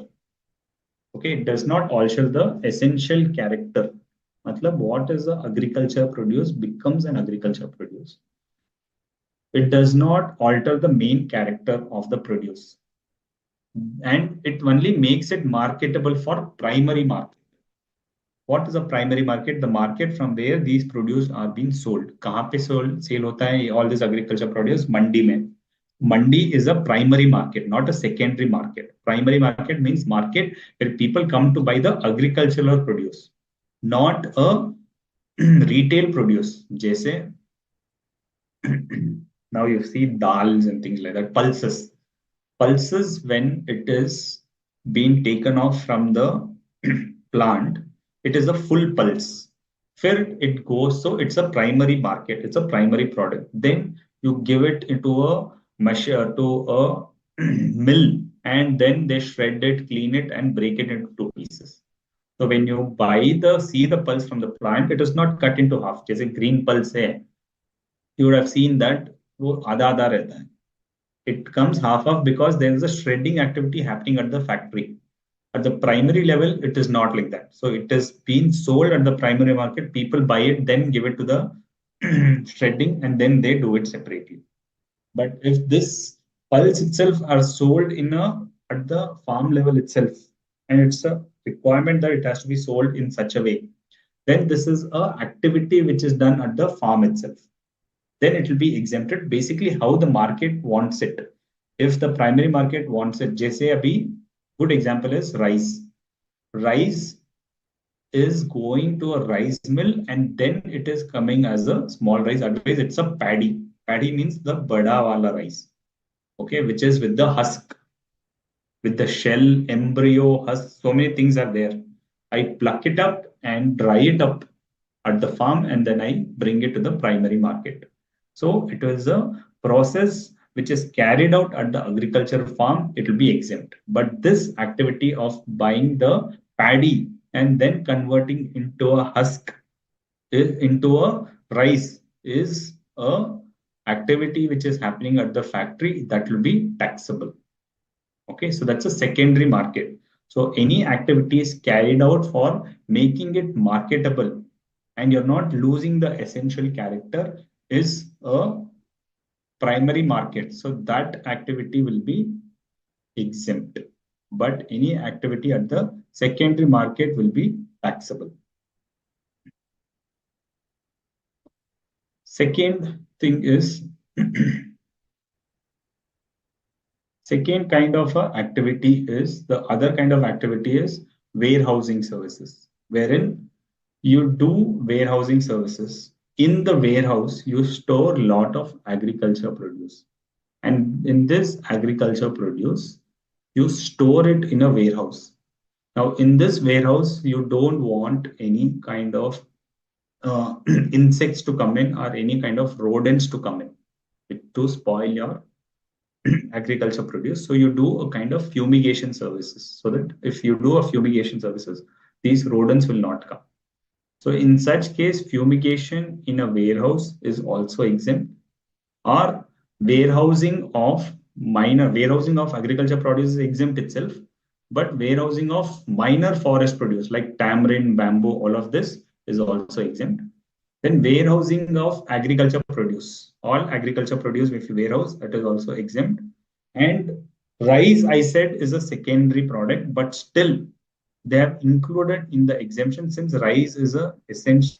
Okay, it does not alter the essential character. Matlab, what is the agriculture produce becomes an agriculture produce. It does not alter the main character of the produce. And it only makes it marketable for primary market. What is a primary market? The market from where these produce are being sold. कहाँ पे sold sale होता है all this agriculture produce? मंडी में. Mandi is a primary market, not a secondary market. Primary market means market where people come to buy the agricultural produce, not a retail produce. जैसे now you see dals and things like that. Pulses. Pulses, when it is being taken off from the plant, it is a full pulse. Fir it goes, so it's a primary market, it's a primary product. Then you give it into a measure to a mill, and then they shred it, clean it, and break it into two pieces. So when you see the pulse from the plant, it is not cut into half. जैसे green pulse है, you would have seen that वो आधा आधा रहता है. It comes half of because there is a shredding activity happening at the factory. At the primary level, it is not like that. So it is being sold at the primary market. People buy it, then give it to the shredding, and then they do it separately. But if this pulse itself are sold at the farm level itself, and it's a requirement that it has to be sold in such a way, then this is a activity which is done at the farm itself. Then it will be exempted. Basically, how the market wants it. If the primary market wants it, जैसे अभी good example is rice. Rice is going to a rice mill, and then it is coming as a small rice. Otherwise, it's a paddy. Paddy means the bada wala rice, okay, which is with the husk, with the shell, embryo, husk. So many things are there. I pluck it up and dry it up at the farm, and then I bring it to the primary market. So it is a process which is carried out at the agriculture farm. It will be exempt. But this activity of buying the paddy and then converting into a husk, into a rice, is a activity which is happening at the factory, that will be taxable. Okay, so that's a secondary market. So any activities carried out for making it marketable and you're not losing the essential character is a primary market. So that activity will be exempt. But any activity at the secondary market will be taxable. Second thing is second kind of activity is the other kind of activity is warehousing services, wherein you do warehousing services. In the warehouse, you store a lot of agriculture produce. And in this agriculture produce, you store it in a warehouse. Now, in this warehouse, you don't want any kind of insects to come in or any kind of rodents to come in to spoil your agriculture produce. So you do a kind of fumigation services, so that if you do a fumigation services, these rodents will not come. So in such case, fumigation in a warehouse is also exempt, or warehousing of agriculture produce is exempt itself, but warehousing of minor forest produce like tamarind, bamboo, all of this is also exempt. Then warehousing of agriculture produce, all agriculture produce if you warehouse, that is also exempt. And rice, I said, is a secondary product, but still they have included in the exemption since rice is a essential,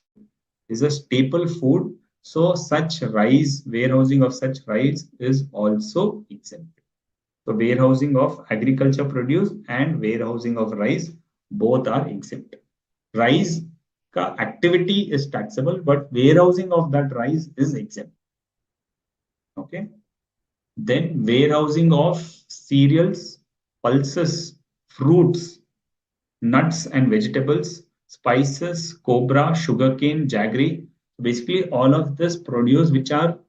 is a staple food. So such rice, warehousing of such rice is also exempt. So warehousing of agriculture produce and warehousing of rice, both are exempt. Rice ka activity is taxable, but warehousing of that rice is exempt. Okay. Then warehousing of cereals, pulses, fruits, nuts and vegetables, spices, cobra, sugarcane, jaggery. Basically, all of this produce which are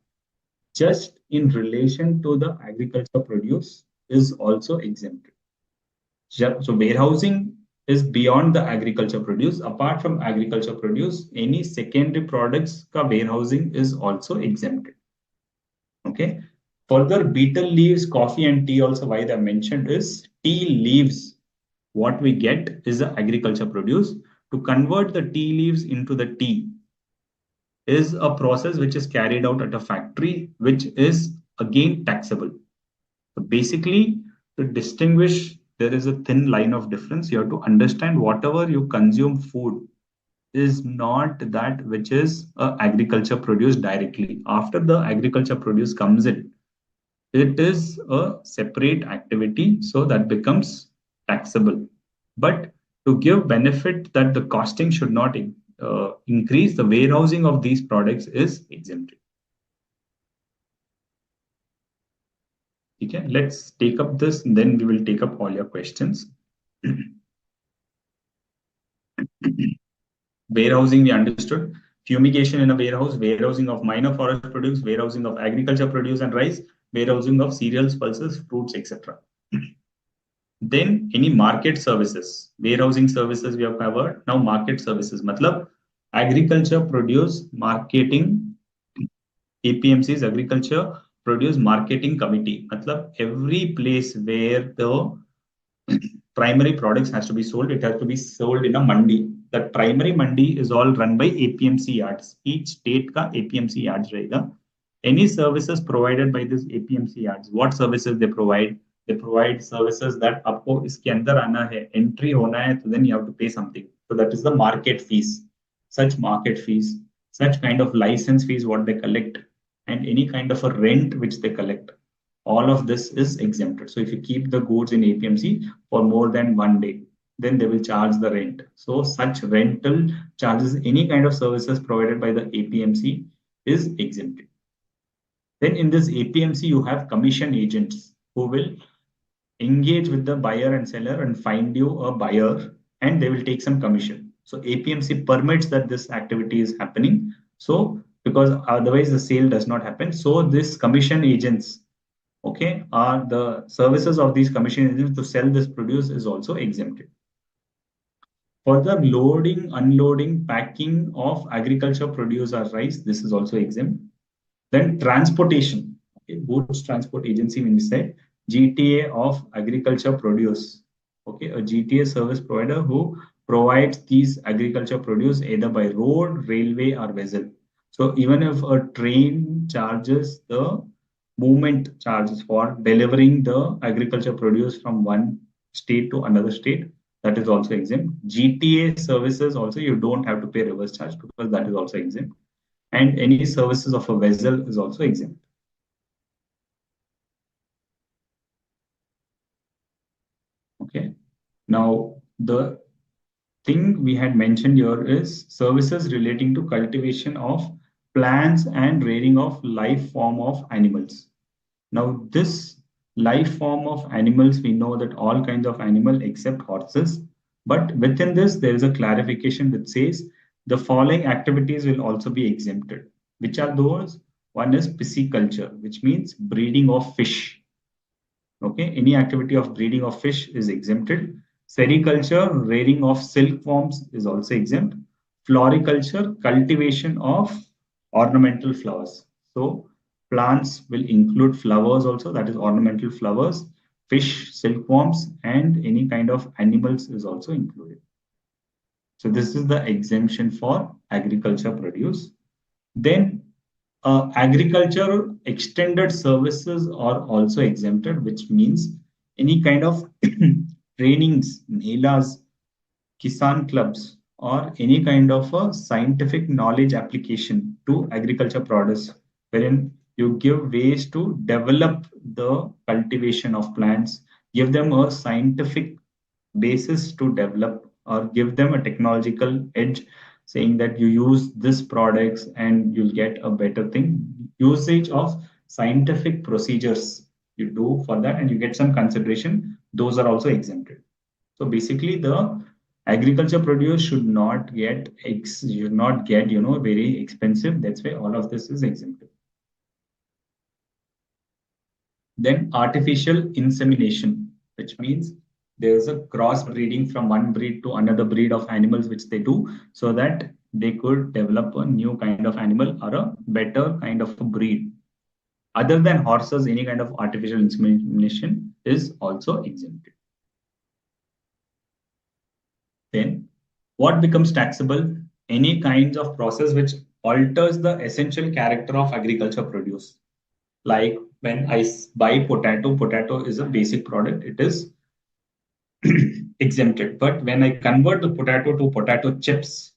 just in relation to the agriculture produce is also exempted. So warehousing is beyond the agriculture produce. Apart from agriculture produce, any secondary products ka warehousing is also exempted. Okay. Further, betel leaves, coffee and tea also why they mentioned is tea leaves. What we get is the agriculture produce. To convert the tea leaves into the tea is a process which is carried out at a factory, which is again taxable. So basically, to distinguish, there is a thin line of difference. You have to understand whatever you consume food is not that which is agriculture produce directly. After the agriculture produce comes in, it is a separate activity, so that becomes taxable. But to give benefit that the costing should not increase, the warehousing of these products is exempted. Okay, let's take up this, and then we will take up all your questions. Warehousing, we understood. Fumigation in a warehouse, warehousing of minor forest produce, warehousing of agriculture produce and rice, warehousing of cereals, pulses, fruits, etc. Then any market services, warehousing services we have covered. Now market services, matlab agriculture produce marketing, APMC is agriculture produce marketing committee. Matlab every place where the primary products has to be sold, it has to be sold in a mandi. The primary mandi is all run by APMC yards. Each state ka APMC yards रहेगा. Any services provided by this APMC yards, what services they provide? They provide services that आपको इसके अंदर आना है, entry होना है, so then you have to pay something. So that is the market fees. Such market fees, such kind of license fees, what they collect, and any kind of a rent which they collect, all of this is exempted. So if you keep the goods in APMC for more than 1 day, then they will charge the rent. So such rental charges, any kind of services provided by the APMC is exempted. Then in this APMC, you have commission agents who will engage with the buyer and seller and find you a buyer, and they will take some commission. So APMC permits that this activity is happening. So because otherwise the sale does not happen. So this commission agents, okay, are the services of these commission agents to sell this produce is also exempted. Further, loading, unloading, packing of agriculture produce or rice, this is also exempt. Then transportation, okay, goods transport agency, when we said GTA of agriculture produce, okay, a GTA service provider who provides these agriculture produce either by road, railway, or vessel. So even if a train charges the movement charges for delivering the agriculture produce from one state to another state, that is also exempt. GTA services also, you don't have to pay reverse charge because that is also exempt. And any services of a vessel is also exempt. Okay. Now, the thing we had mentioned here is services relating to cultivation of plants and rearing of life form of animals. Now, this life form of animals, we know that all kinds of animal except horses. But within this, there is a clarification that says the following activities will also be exempted. Which are those? One is pisciculture, which means breeding of fish. Okay, any activity of breeding of fish is exempted. Sericulture, rearing of silkworms is also exempt. Floriculture, cultivation of ornamental flowers. So plants will include flowers also, that is ornamental flowers, fish, silkworms, and any kind of animals is also included. So this is the exemption for agriculture produce. Then agriculture extended services are also exempted, which means any kind of trainings, melas, Kisan clubs, or any kind of a scientific knowledge application to agriculture products, wherein you give ways to develop the cultivation of plants, give them a scientific basis to develop, or give them a technological edge, saying that you use this products and you'll get a better thing. Usage of scientific procedures you do for that, and you get some consideration. Those are also exempted. So basically, the agriculture produce should not get very expensive. That's why all of this is exempted. Then artificial insemination, which means there's a cross breeding from one breed to another breed of animals, which they do so that they could develop a new kind of animal or a better kind of a breed. Other than horses, any kind of artificial insemination is also exempted. Then what becomes taxable? Any kinds of process which alters the essential character of agriculture produce. Like when I buy potato, potato is a basic product, it is exempted. But when I convert the potato to potato chips,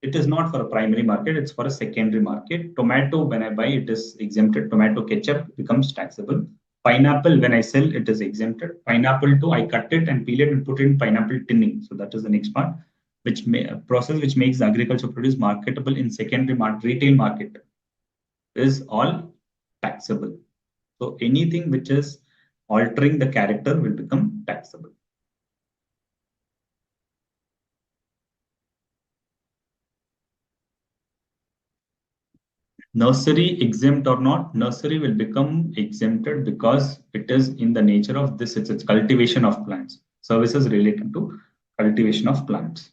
it is not for a primary market, it's for a secondary market. Tomato, when I buy, it is exempted. Tomato ketchup becomes taxable. Pineapple, when I sell, it is exempted. Pineapple too, I cut it and peel it and put it in pineapple tinning. So that is the next part, which process which makes the agriculture produce marketable in secondary market, retail market, is all taxable. So anything which is altering the character will become taxable. Nursery exempt or not, nursery will become exempted because it is in the nature of this, it's cultivation of plants, services related to cultivation of plants.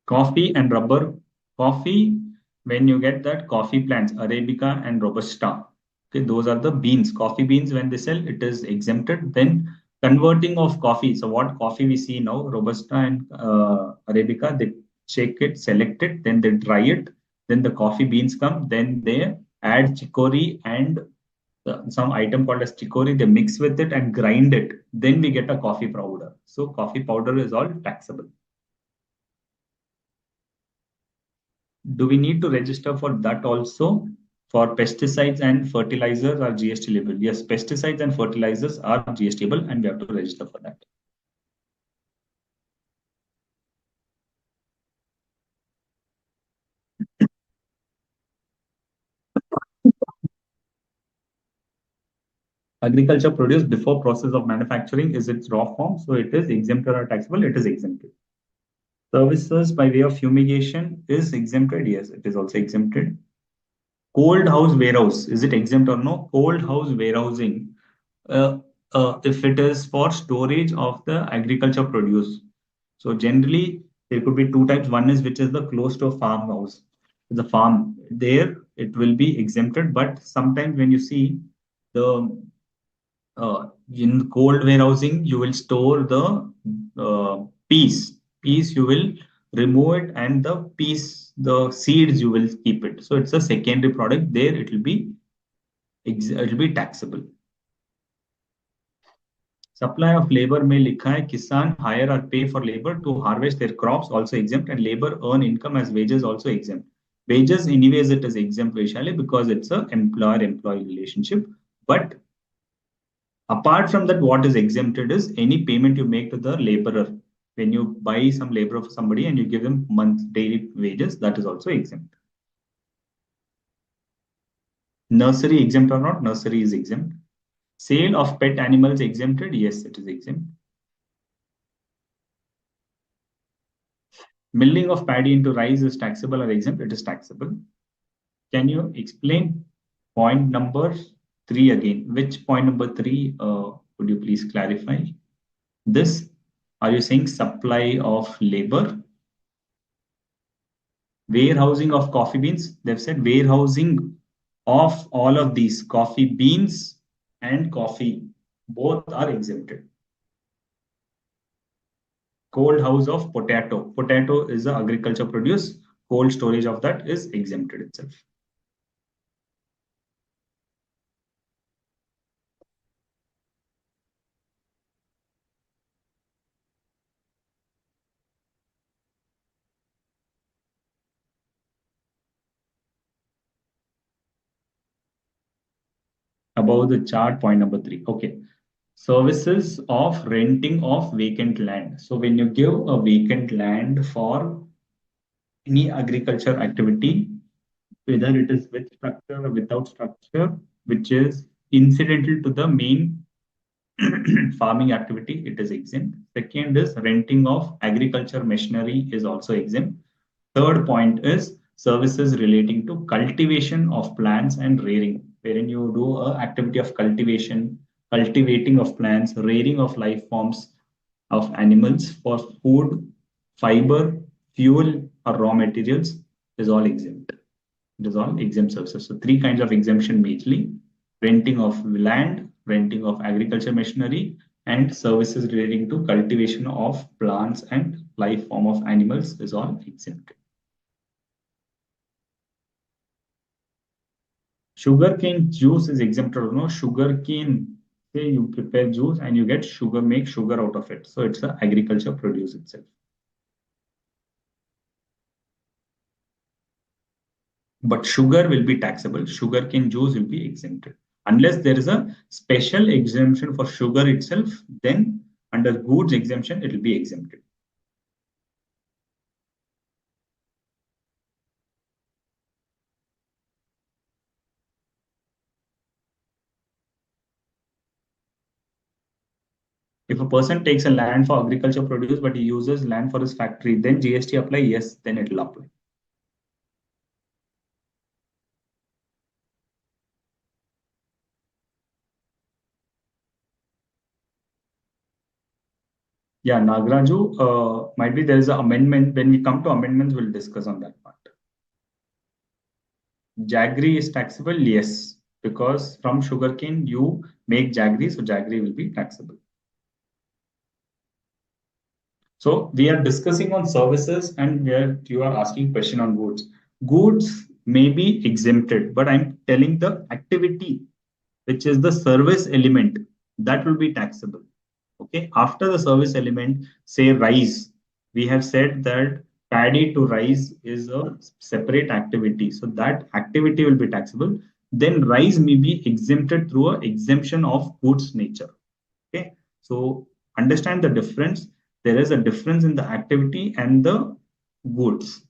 Coffee and rubber. Coffee, when you get that coffee plants, Arabica and Robusta, okay, those are the beans. Coffee beans, when they sell, it is exempted. Then converting of coffee. So what coffee we see now, Robusta and Arabica, they shake it, select it, then they dry it. Then the coffee beans come. Then they add chicory and some item called as chicory. They mix with it and grind it. Then we get a coffee powder. So coffee powder is all taxable. Do we need to register for that also? For pesticides and fertilizers are GST label. Yes, pesticides and fertilizers are GSTable and we have to register for that. Agriculture produce before process of manufacturing is its raw form, so it is exempted or taxable, it is exempted. Services by way of fumigation is exempted, yes, it is also exempted. Cold house warehouse, is it exempt or no? Cold house warehousing, uh, if it is for storage of the agriculture produce. So generally, there could be two types. One is which is the close to a farmhouse. The farm there, it will be exempted. But sometimes when you see the in cold warehousing, you will store the peas. Peas you will remove it, and the peas, the seeds you will keep it. So it's a secondary product. There it will be taxable. Supply of labor में लिखा है किसान hire or pay for labor to harvest their crops also exempt and labor earn income as wages also exempt. Wages anyways it is exempt Vaishali because it's a employer-employee relationship. But apart from that, what is exempted is any payment you make to the laborer. When you buy some labor of somebody and you give them daily wages, that is also exempt. Nursery exempt or not? Nursery is exempt. Sale of pet animals exempted? Yes, it is exempt. Milling of paddy into rice is taxable or exempt? It is taxable. Can you explain point number 3 again? Which point number 3 would you please clarify? This, are you saying supply of labor? Warehousing of coffee beans? They've said warehousing of all of these coffee beans and coffee. Both are exempted. Cold house of potato. Potato is the agriculture produce. Cold storage of that is exempted itself. Above the chart, point number 3. Okay. Services of renting of vacant land. So when you give a vacant land for any agriculture activity, whether it is with structure or without structure, which is incidental to the main farming activity, it is exempt. Second is renting of agriculture machinery is also exempt. Third point is services relating to cultivation of plants and rearing, wherein you do a activity of cultivation, cultivating of plants, rearing of life forms of animals for food, fiber, fuel, or raw materials is all exempt. It is all exempt services. So three kinds of exemption majorly: renting of land, renting of agriculture machinery, and services relating to cultivation of plants and life form of animals is all exempt. Sugarcane juice is exempted or no? Sugarcane, say you prepare juice and you get sugar, make sugar out of it. So it's the agriculture produce itself. But sugar will be taxable. Sugarcane juice will be exempted. Unless there is a special exemption for sugar itself, then under goods exemption, it will be exempted. If a person takes a land for agriculture produce, but he uses land for his factory, then GST apply? Yes, then it will apply. Yeah, Nagraju, might be there is an amendment. When we come to amendments, we'll discuss on that part. Jaggery is taxable? Yes, because from sugarcane you make jaggery, so jaggery will be taxable. So we are discussing on services and where you are asking question on goods. Goods may be exempted, but I'm telling the activity, which is the service element, that will be taxable. Okay. After the service element, say rice, we have said that paddy to rice is a separate activity. So that activity will be taxable. Then rice may be exempted through a exemption of goods nature. Okay. So understand the difference. There is a difference in the activity and the goods.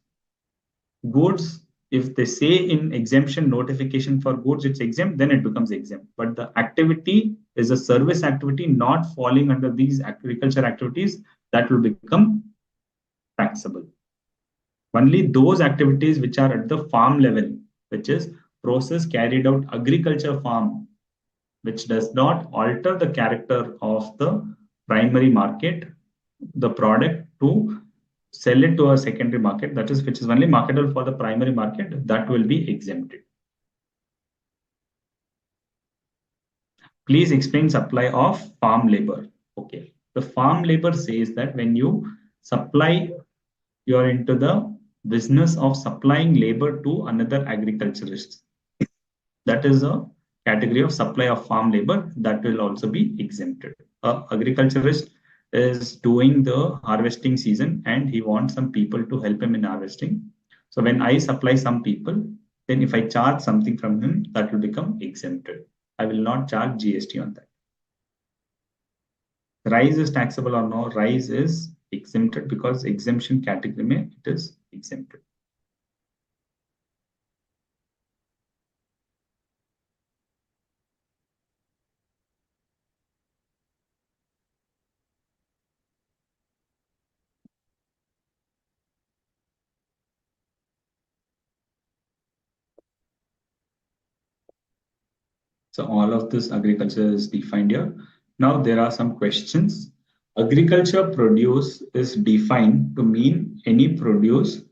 Goods, if they say in exemption notification for goods, it's exempt, then it becomes exempt. But the activity is a service activity not falling under these agriculture activities, that will become taxable. Only those activities which are at the farm level, which is process carried out agriculture farm, which does not alter the character of the primary market, the product to sell it to a secondary market, that is, which is only marketable for the primary market, that will be exempted. Please explain supply of farm labor. Okay. The farm labor says that when you supply, you are into the business of supplying labor to another agriculturist. That is a category of supply of farm labor that will also be exempted. Agriculturist is doing the harvesting season and he wants some people to help him in harvesting. So when I supply some people, then if I charge something from him, that will become exempted. I will not charge GST on that. Rice is taxable or no? Rice is exempted because exemption category it is exempted. So all of this agriculture is defined here. Now there are some questions. Agriculture produce is defined to mean any produce.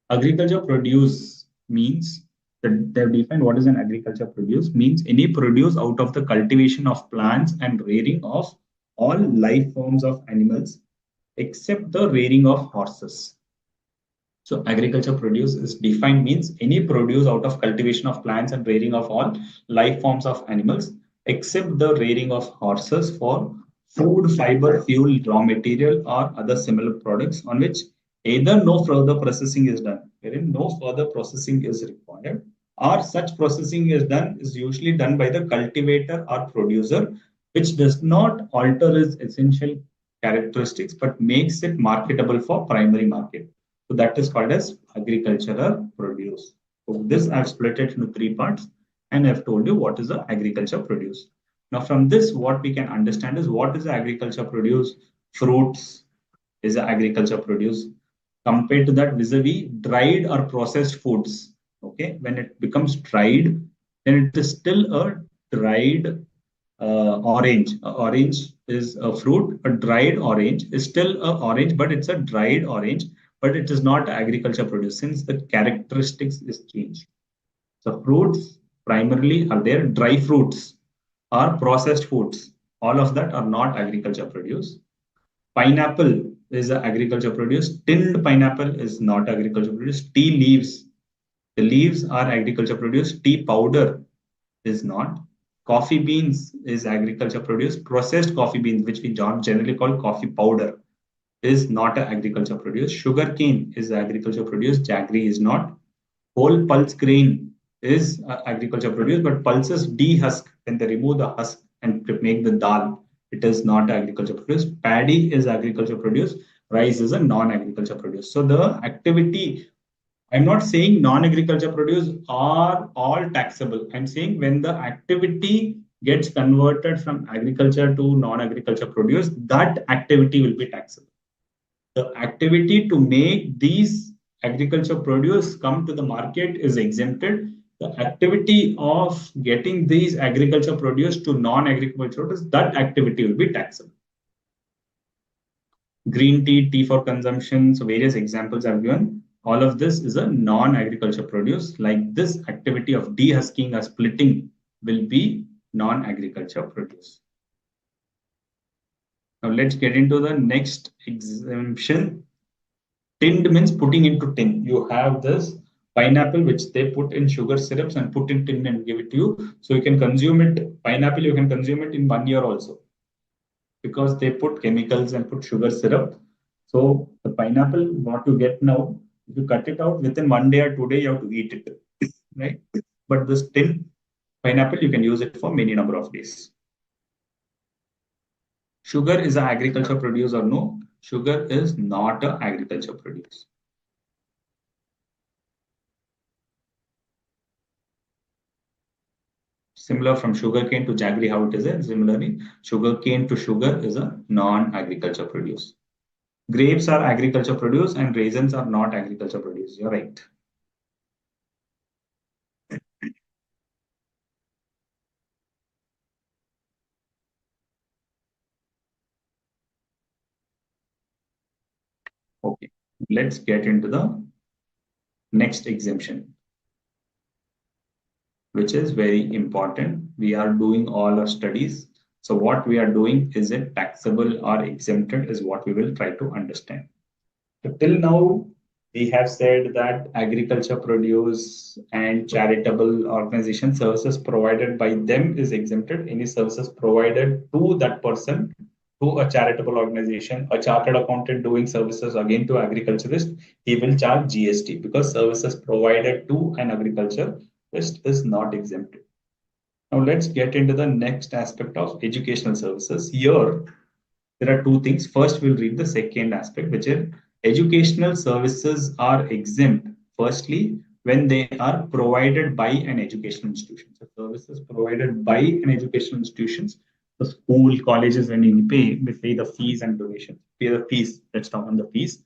Agriculture produce means that they've defined what is an agriculture produce means any produce out of the cultivation of plants and rearing of all life forms of animals except the rearing of horses. So agriculture produce is defined means any produce out of cultivation of plants and rearing of all life forms of animals, except the rearing of horses for food, fiber, fuel, raw material, or other similar products on which either no further processing is done, wherein no further processing is required, or such processing is usually done by the cultivator or producer, which does not alter its essential characteristics but makes it marketable for primary market. So that is called as agricultural produce. So this I've split it into three parts and I've told you what is the agriculture produce. Now from this, what we can understand is what is the agriculture produce. Fruits is the agriculture produce. Compared to that, vis-a-vis dried or processed foods. Okay, when it becomes dried, then it is still a dried orange. Orange is a fruit. A dried orange is still a orange, but it's a dried orange, but it is not agriculture produce since the characteristics is changed. So fruits primarily are there. Dry fruits or processed foods. All of that are not agriculture produce. Pineapple is agriculture produce. Tinned pineapple is not agriculture produce. Tea leaves. The leaves are agriculture produce. Tea powder is not. Coffee beans is agriculture produce. Processed coffee beans, which we generally call coffee powder, is not an agriculture produce. Sugarcane is agriculture produce. Jaggery is not. Whole pulse grain is agriculture produce, but pulses dehusk when they remove the husk and to make the dal. It is not agriculture produce. Paddy is agriculture produce. Rice is a non-agriculture produce. So the activity I'm not saying non-agriculture produce are all taxable. I'm saying when the activity gets converted from agriculture to non-agriculture produce, that activity will be taxable. The activity to make these agriculture produce come to the market is exempted. The activity of getting these agriculture produce to non-agriculture produce, that activity will be taxable. Green tea, tea for consumption, so various examples I've given. All of this is a non-agriculture produce. Like this activity of dehusking or splitting will be non-agriculture produce. Now let's get into the next exemption. Tinned means putting into tin. You have this pineapple which they put in sugar syrups and put in tin and give it to you. So you can consume it. Pineapple, you can consume it in 1 year also because they put chemicals and put sugar syrup. So the pineapple, what you get now, if you cut it out within 1 day or 2 days, you have to eat it, right? But this tin pineapple, you can use it for many number of days. Sugar is an agriculture produce or no? Sugar is not an agriculture produce. Similar from sugarcane to jaggery, how it is. Similarly, sugarcane to sugar is a non-agriculture produce. Grapes are agriculture produce and raisins are not agriculture produce. You're right. Okay, let's get into the next exemption, which is very important. We are doing all our studies. So what we are doing, is it taxable or exempted, is what we will try to understand. So till now, we have said that agriculture produce and charitable organization services provided by them is exempted. Any services provided to that person, to a charitable organization, a chartered accountant doing services again to agriculturist, he will charge GST because services provided to an agriculturist is not exempted. Now let's get into the next aspect of educational services. Here, there are two things. First, we'll read the second aspect, which is educational services are exempt. Firstly, when they are provided by an educational institution. So services provided by an educational institutions, the school, colleges, when we pay the fees and donations. Pay the fees. Let's talk on the fees.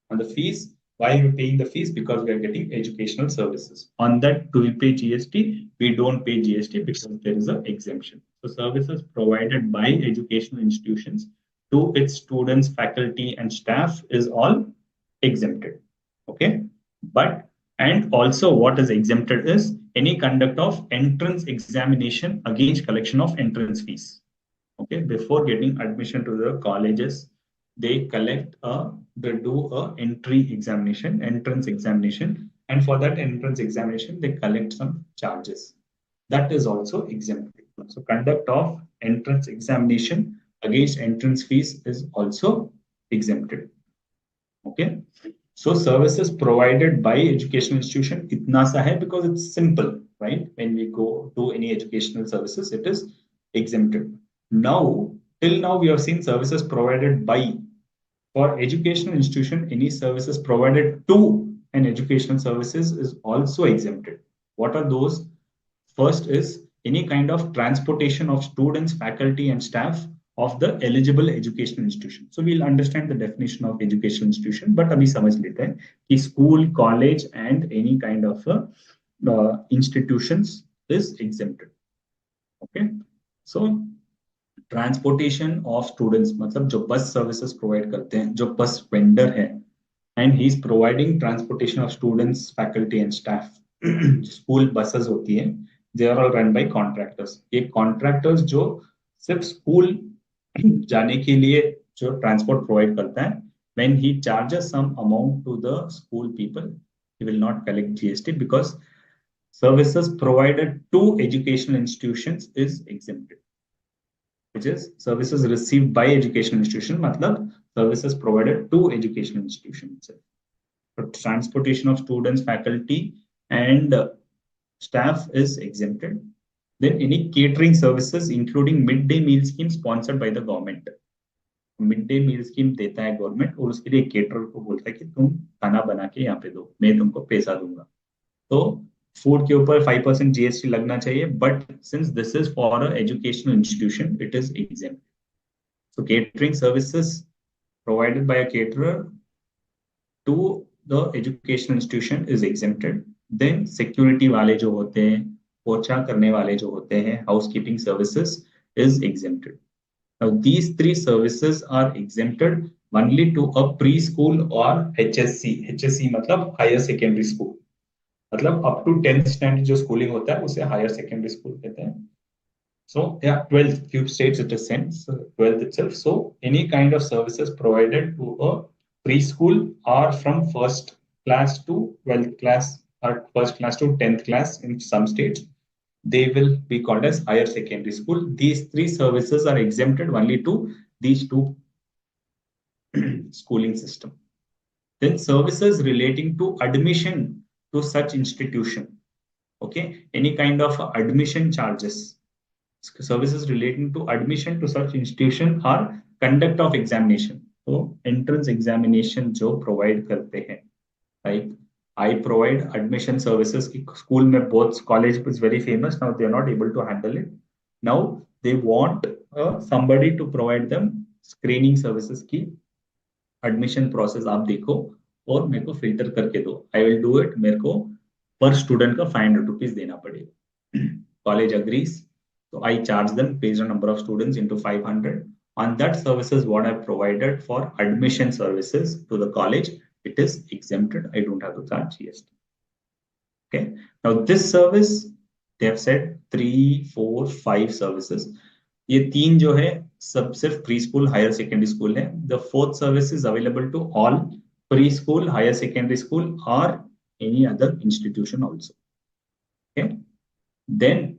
On the fees, why are we paying the fees? Because we are getting educational services. On that, do we pay GST? We don't pay GST because there is an exemption. So services provided by educational institutions to its students, faculty, and staff is all exempted. Okay. But, and also what is exempted is any conduct of entrance examination against collection of entrance fees. Okay. Before getting admission to the colleges, they they do a entrance examination. And for that entrance examination, they collect some charges. That is also exempted. So conduct of entrance examination against entrance fees is also exempted. Okay. So services provided by educational institution, itna sa hai because it's simple, right? When we go to any educational services, it is exempted. Now, till now, we have seen services provided by. For educational institution, any services provided to an educational services is also exempted. What are those? First is any kind of transportation of students, faculty, and staff of the eligible educational institution. So we'll understand the definition of educational institution, but abhi samajh lete hain ki school, college, and any kind of institutions is exempted. Okay. So transportation of students मतलब जो bus services provide करते हैं, जो bus vendor है and he is providing transportation of students, faculty and staff. School buses होती है, they are all run by contractors. ये contractors जो सिर्फ स्कूल जाने के लिए जो ट्रांसपोर्ट प्रोवाइड करता है, when he charges some amount to the school people, he will not collect GST because services provided to educational institutions is exempted. Which is services received by educational institution, matlab services provided to educational institution itself. So transportation of students, faculty, and staff is exempted. Then any catering services, including midday meal scheme sponsored by the government. Mid day meal scheme देता है government और उसके लिए caterer को बोलता है कि तुम खाना बना के यहाँ पे दो, मैं तुमको पैसा दूंगा। तो फूड के ऊपर 5% जीएसटी लगना चाहिए, but since this is for a educational institution it is exempt. So catering services provided by a caterer to the educational institution is exempted. Then security वाले जो होते हैं, पोछा करने वाले जो होते हैं, housekeeping services is exempted. Now these three services are exempted only to a preschool or HSC. HSC मतलब higher secondary school, मतलब up to 10th standard जो schooling होता है उसे higher secondary school कहते हैं. So yeah, 12th few states it is sent, so 12th itself. So any kind of services provided to a preschool or from first class to 12th class or first class to 10th class in some states, they will be called as higher secondary school. These three services are exempted only to these two schooling system. Then services relating to admission to such institution. Okay, any kind of admission charges, services relating to admission to such institution or conduct of examination. So entrance examination जो provide करते हैं, like I provide admission services. School में both college is very famous now, they are not able to handle it. Now they want somebody to provide them screening services की admission process आप देखो और मेरे को filter करके दो. I will do it. मेरे को per student का 500 rupees देना पड़ेगा. College agrees. So I charge them based on number of students into 500. On that services, what I provided for admission services to the college, it is exempted. I don't have to charge GST. Okay. Now this service, they have said 3, 4, 5 services. ये तीन जो है सब सिर्फ pre school higher secondary school है. The fourth service is available to all pre school higher secondary school और any other institution also. Okay. Then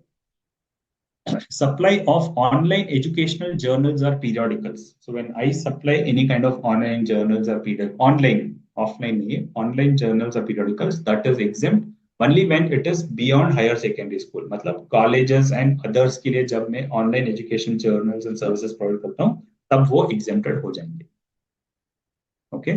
supply of online educational journals or periodicals. So when I supply any kind of online journals or online, offline नहीं, online journals or periodicals, that is exempt only when it is beyond higher secondary school. मतलब colleges and others के लिए जब मैं online education journals and services provide करता हूँ तब वो exempted हो जाएंगे. Okay.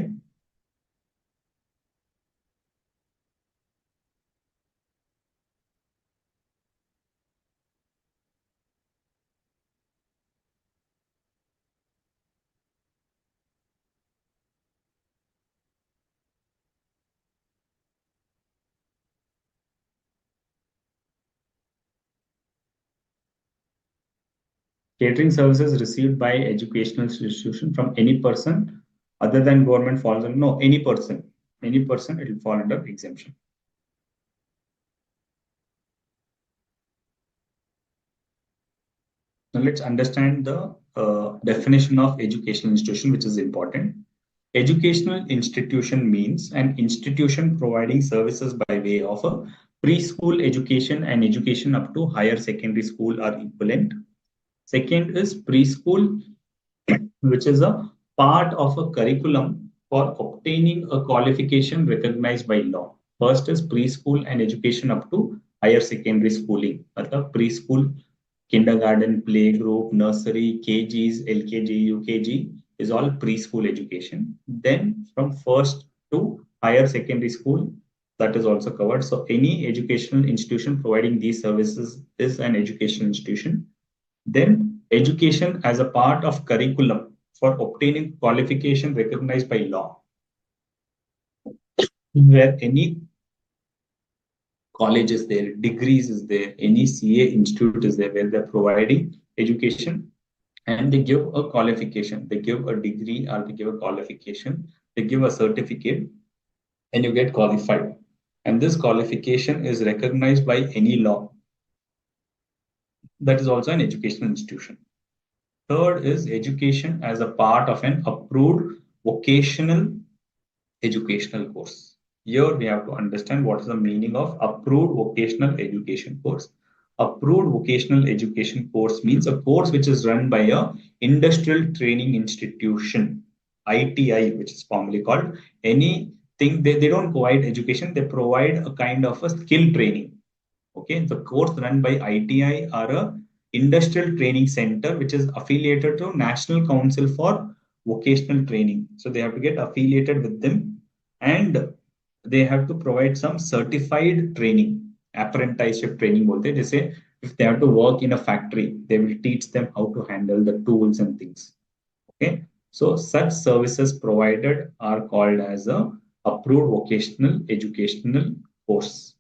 Catering services received by educational institution from any person other than government falls under, no, any person it will fall under exemption. Now let's understand the definition of educational institution, which is important. Educational institution means an institution providing services by way of a preschool education and education up to higher secondary school or equivalent. Second is preschool, which is a part of a curriculum for obtaining a qualification recognized by law. First is preschool and education up to higher secondary schooling. मतलब preschool, kindergarten, playgroup, nursery, KGs, LKG, UKG is all preschool education. Then from first to higher secondary school, that is also covered. So any educational institution providing these services is an educational institution. Then education as a part of curriculum for obtaining qualification recognized by law, where any college is there, degrees is there, any CA institute is there, where they're providing education and they give a qualification, they give a degree or they give a qualification, they give a certificate and you get qualified. And this qualification is recognized by any law. That is also an educational institution. Third is education as a part of an approved vocational educational course. Here we have to understand what is the meaning of approved vocational education course. Approved vocational education course means a course which is run by a industrial training institution, ITI, which is formally called. Anything, they don't provide education, they provide a kind of a skill training. Okay, the course run by ITI or a industrial training center which is affiliated to National Council for Vocational Training. So they have to get affiliated with them and they have to provide some certified training, apprenticeship training bolte hain. Jaise if they have to work in a factory, they will teach them how to handle the tools and things. Okay, so such services provided are called as a approved vocational educational course,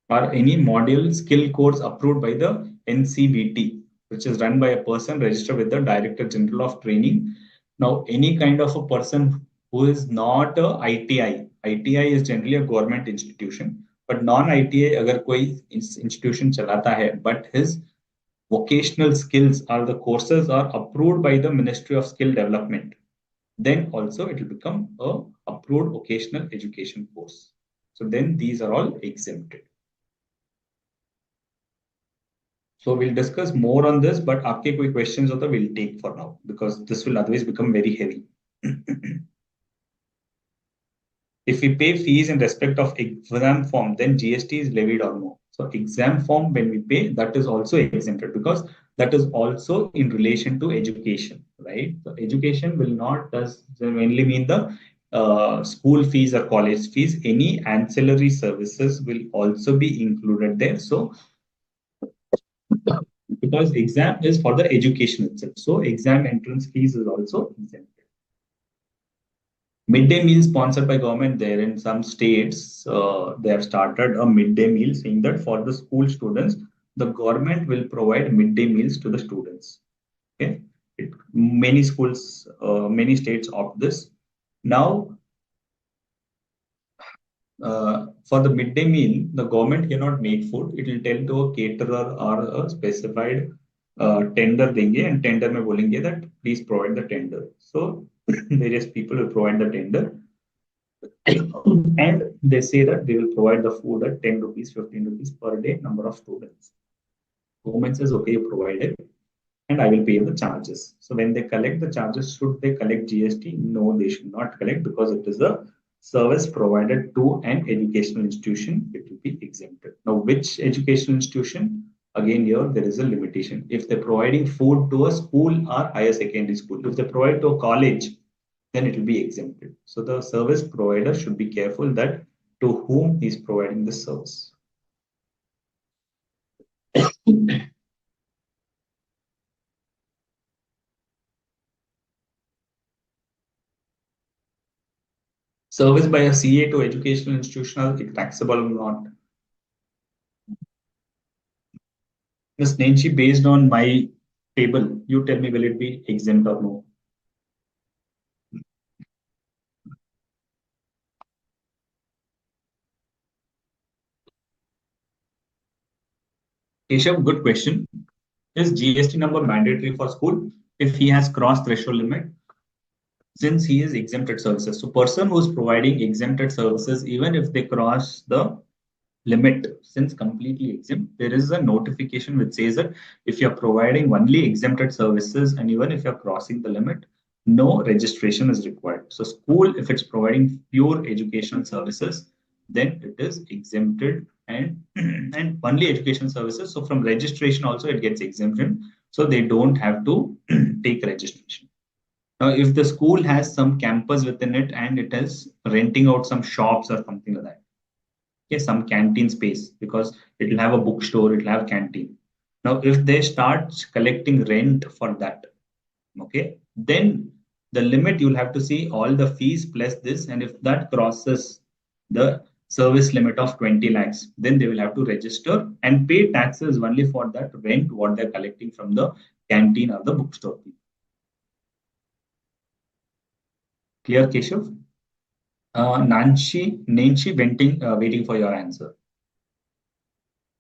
or any module skill course approved by the NCVT, which is run by a person registered with the Director General of Training. Now, any kind of a person who is not a ITI, ITI is generally a government institution, but non-ITI अगर कोई institution चलाता है, but his vocational skills or the courses are approved by the Ministry of Skill Development, then also it will become a approved vocational education course. So then these are all exempted. So we'll discuss more on this, but आपके कोई questions हो तो we'll take for now because this will otherwise become very heavy. If we pay fees in respect of exam form, then GST is levied or no. So exam form, when we pay, that is also exempted because that is also in relation to education, right? So education will not does mainly mean the school fees or college fees. Any ancillary services will also be included there. So because exam is for the education itself, so exam entrance fees is also exempted. Midday meal sponsored by government. There in some states, they have started a midday meal, saying that for the school students, the government will provide midday meals to the students. Okay, many schools, many states opt this. Now, for the midday meal, the government cannot make food. It will tell to a caterer or a specified tender देंगे, and tender में बोलेंगे that please provide the tender. So various people will provide the tender, and they say that they will provide the food at 10 rupees, 15 rupees per day, number of students. Government says, okay, you provide it, and I will pay the charges. So when they collect the charges, should they collect GST? No, they should not collect because it is a service provided to an educational institution. It will be exempted. Now, which educational institution? Again, here there is a limitation. If they're providing food to a school or higher secondary school, if they provide to a college, then it will be exempted. So the service provider should be careful that to whom he is providing the service. Service by a CA to educational institutional, is taxable or not? Ms. Nenshi, based on my table, you tell me, will it be exempt or no? Keshav, good question. Is GST number mandatory for school if he has crossed threshold limit? Since he is exempted services. So person who is providing exempted services, even if they cross the limit, since completely exempt, there is a notification which says that if you're providing only exempted services and even if you're crossing the limit, no registration is required. So school, if it's providing pure educational services, then it is exempted, and and only educational services. So from registration also it gets exemption. So they don't have to take registration. Now, if the school has some campus within it and it is renting out some shops or something like that, okay, some canteen space, because it will have a bookstore, it will have canteen. Now, if they start collecting rent for that, okay, then the limit you'll have to see all the fees plus this, and if that crosses the service limit of 20 lakhs, then they will have to register and pay taxes only for that rent what they're collecting from the canteen or the bookstore. Clear, Keshav? Nancy waiting for your answer.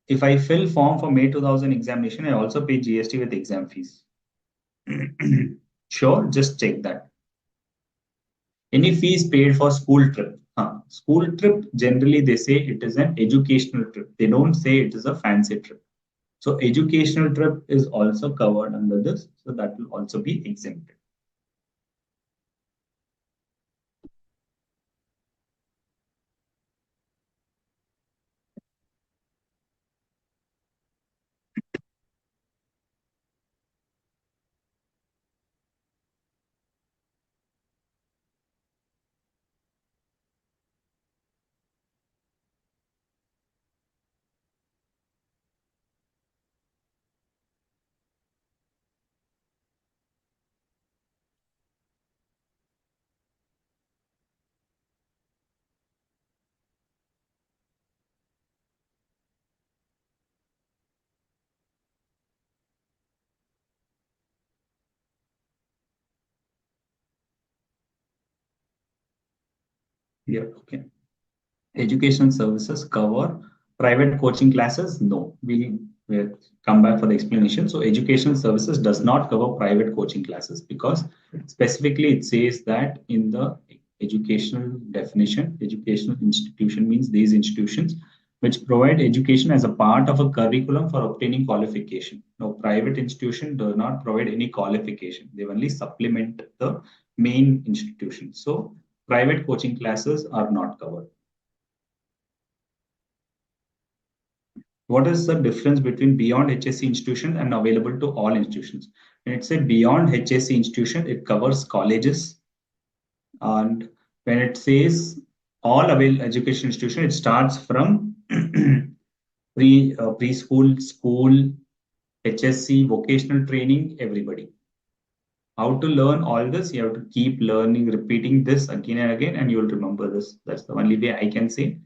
If I fill form for May 2000 examination, I also pay GST with exam fees. Sure, just check that. Any fees paid for school trip? School trip, generally they say it is an educational trip. They don't say it is a fancy trip. So educational trip is also covered under this. So that will also be exempted. Yeah, okay. Educational services cover private coaching classes? No, we'll come back for the explanation. So educational services does not cover private coaching classes because specifically it says that in the educational definition, educational institution means these institutions which provide education as a part of a curriculum for obtaining qualification. No, private institution does not provide any qualification. They only supplement the main institution. So private coaching classes are not covered. What is the difference between beyond HSC institution and available to all institutions? When it's a beyond HSC institution, it covers colleges. And when it says all available education institution, it starts from preschool, school, HSC, vocational training, everybody. How to learn all this? You have to keep learning, repeating this again and again, and you will remember this. That's the only way I can say,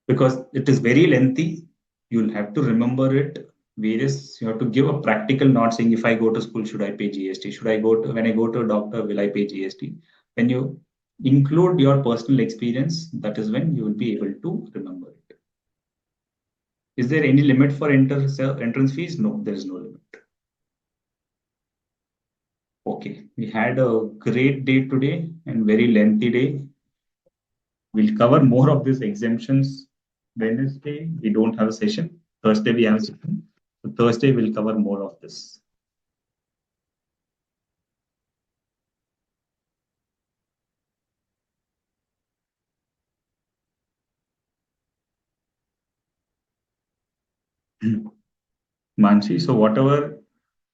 because it is very lengthy. You'll have to remember it. Various, you have to give a practical, not saying if I go to school, should I pay GST? Should I go to, when I go to a doctor, will I pay GST? When you include your personal experience, that is when you will be able to remember it. Is there any limit for entrance fees? No, there is no limit. Okay, we had a great day today and very lengthy day. We'll cover more of these exemptions. Wednesday, we don't have a session. Thursday, we have a session. So Thursday, we'll cover more of this. Mansi, so whatever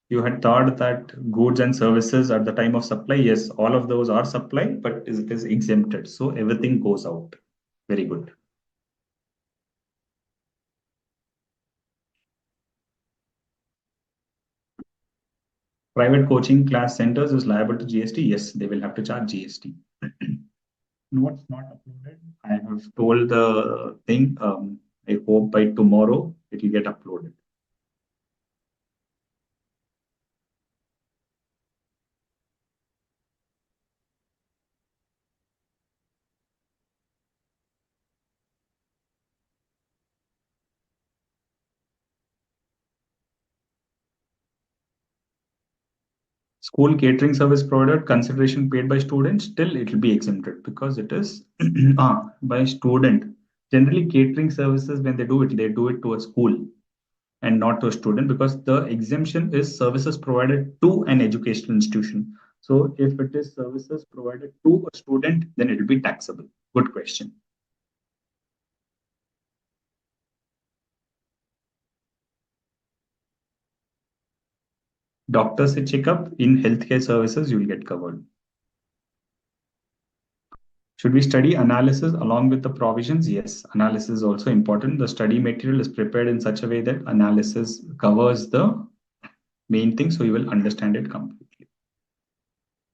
you had thought that goods and services at the time of supply, yes, all of those are supply, but it is exempted. So everything goes out. Very good. Private coaching class centers is liable to GST. Yes, they will have to charge GST. What's not uploaded? I have told the thing. I hope by tomorrow it will get uploaded. School catering service provided, consideration paid by students, still it will be exempted because it is by student. Generally, catering services, when they do it to a school and not to a student, because the exemption is services provided to an educational institution. So if it is services provided to a student, then it will be taxable. Good question. Doctors checkup in healthcare services, you will get covered. Should we study analysis along with the provisions? Yes, analysis is also important. The study material is prepared in such a way that analysis covers the main thing, so you will understand it completely.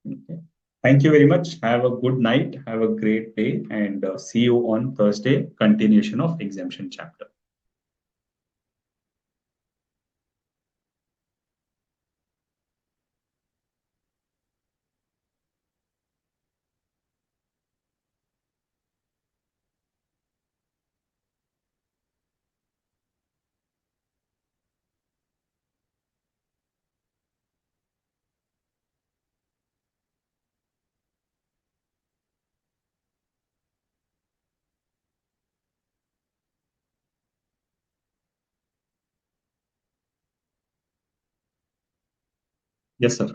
Okay. Thank you very much. Have a good night. Have a great day, and see you on Thursday, continuation of exemption chapter. Yes, sir.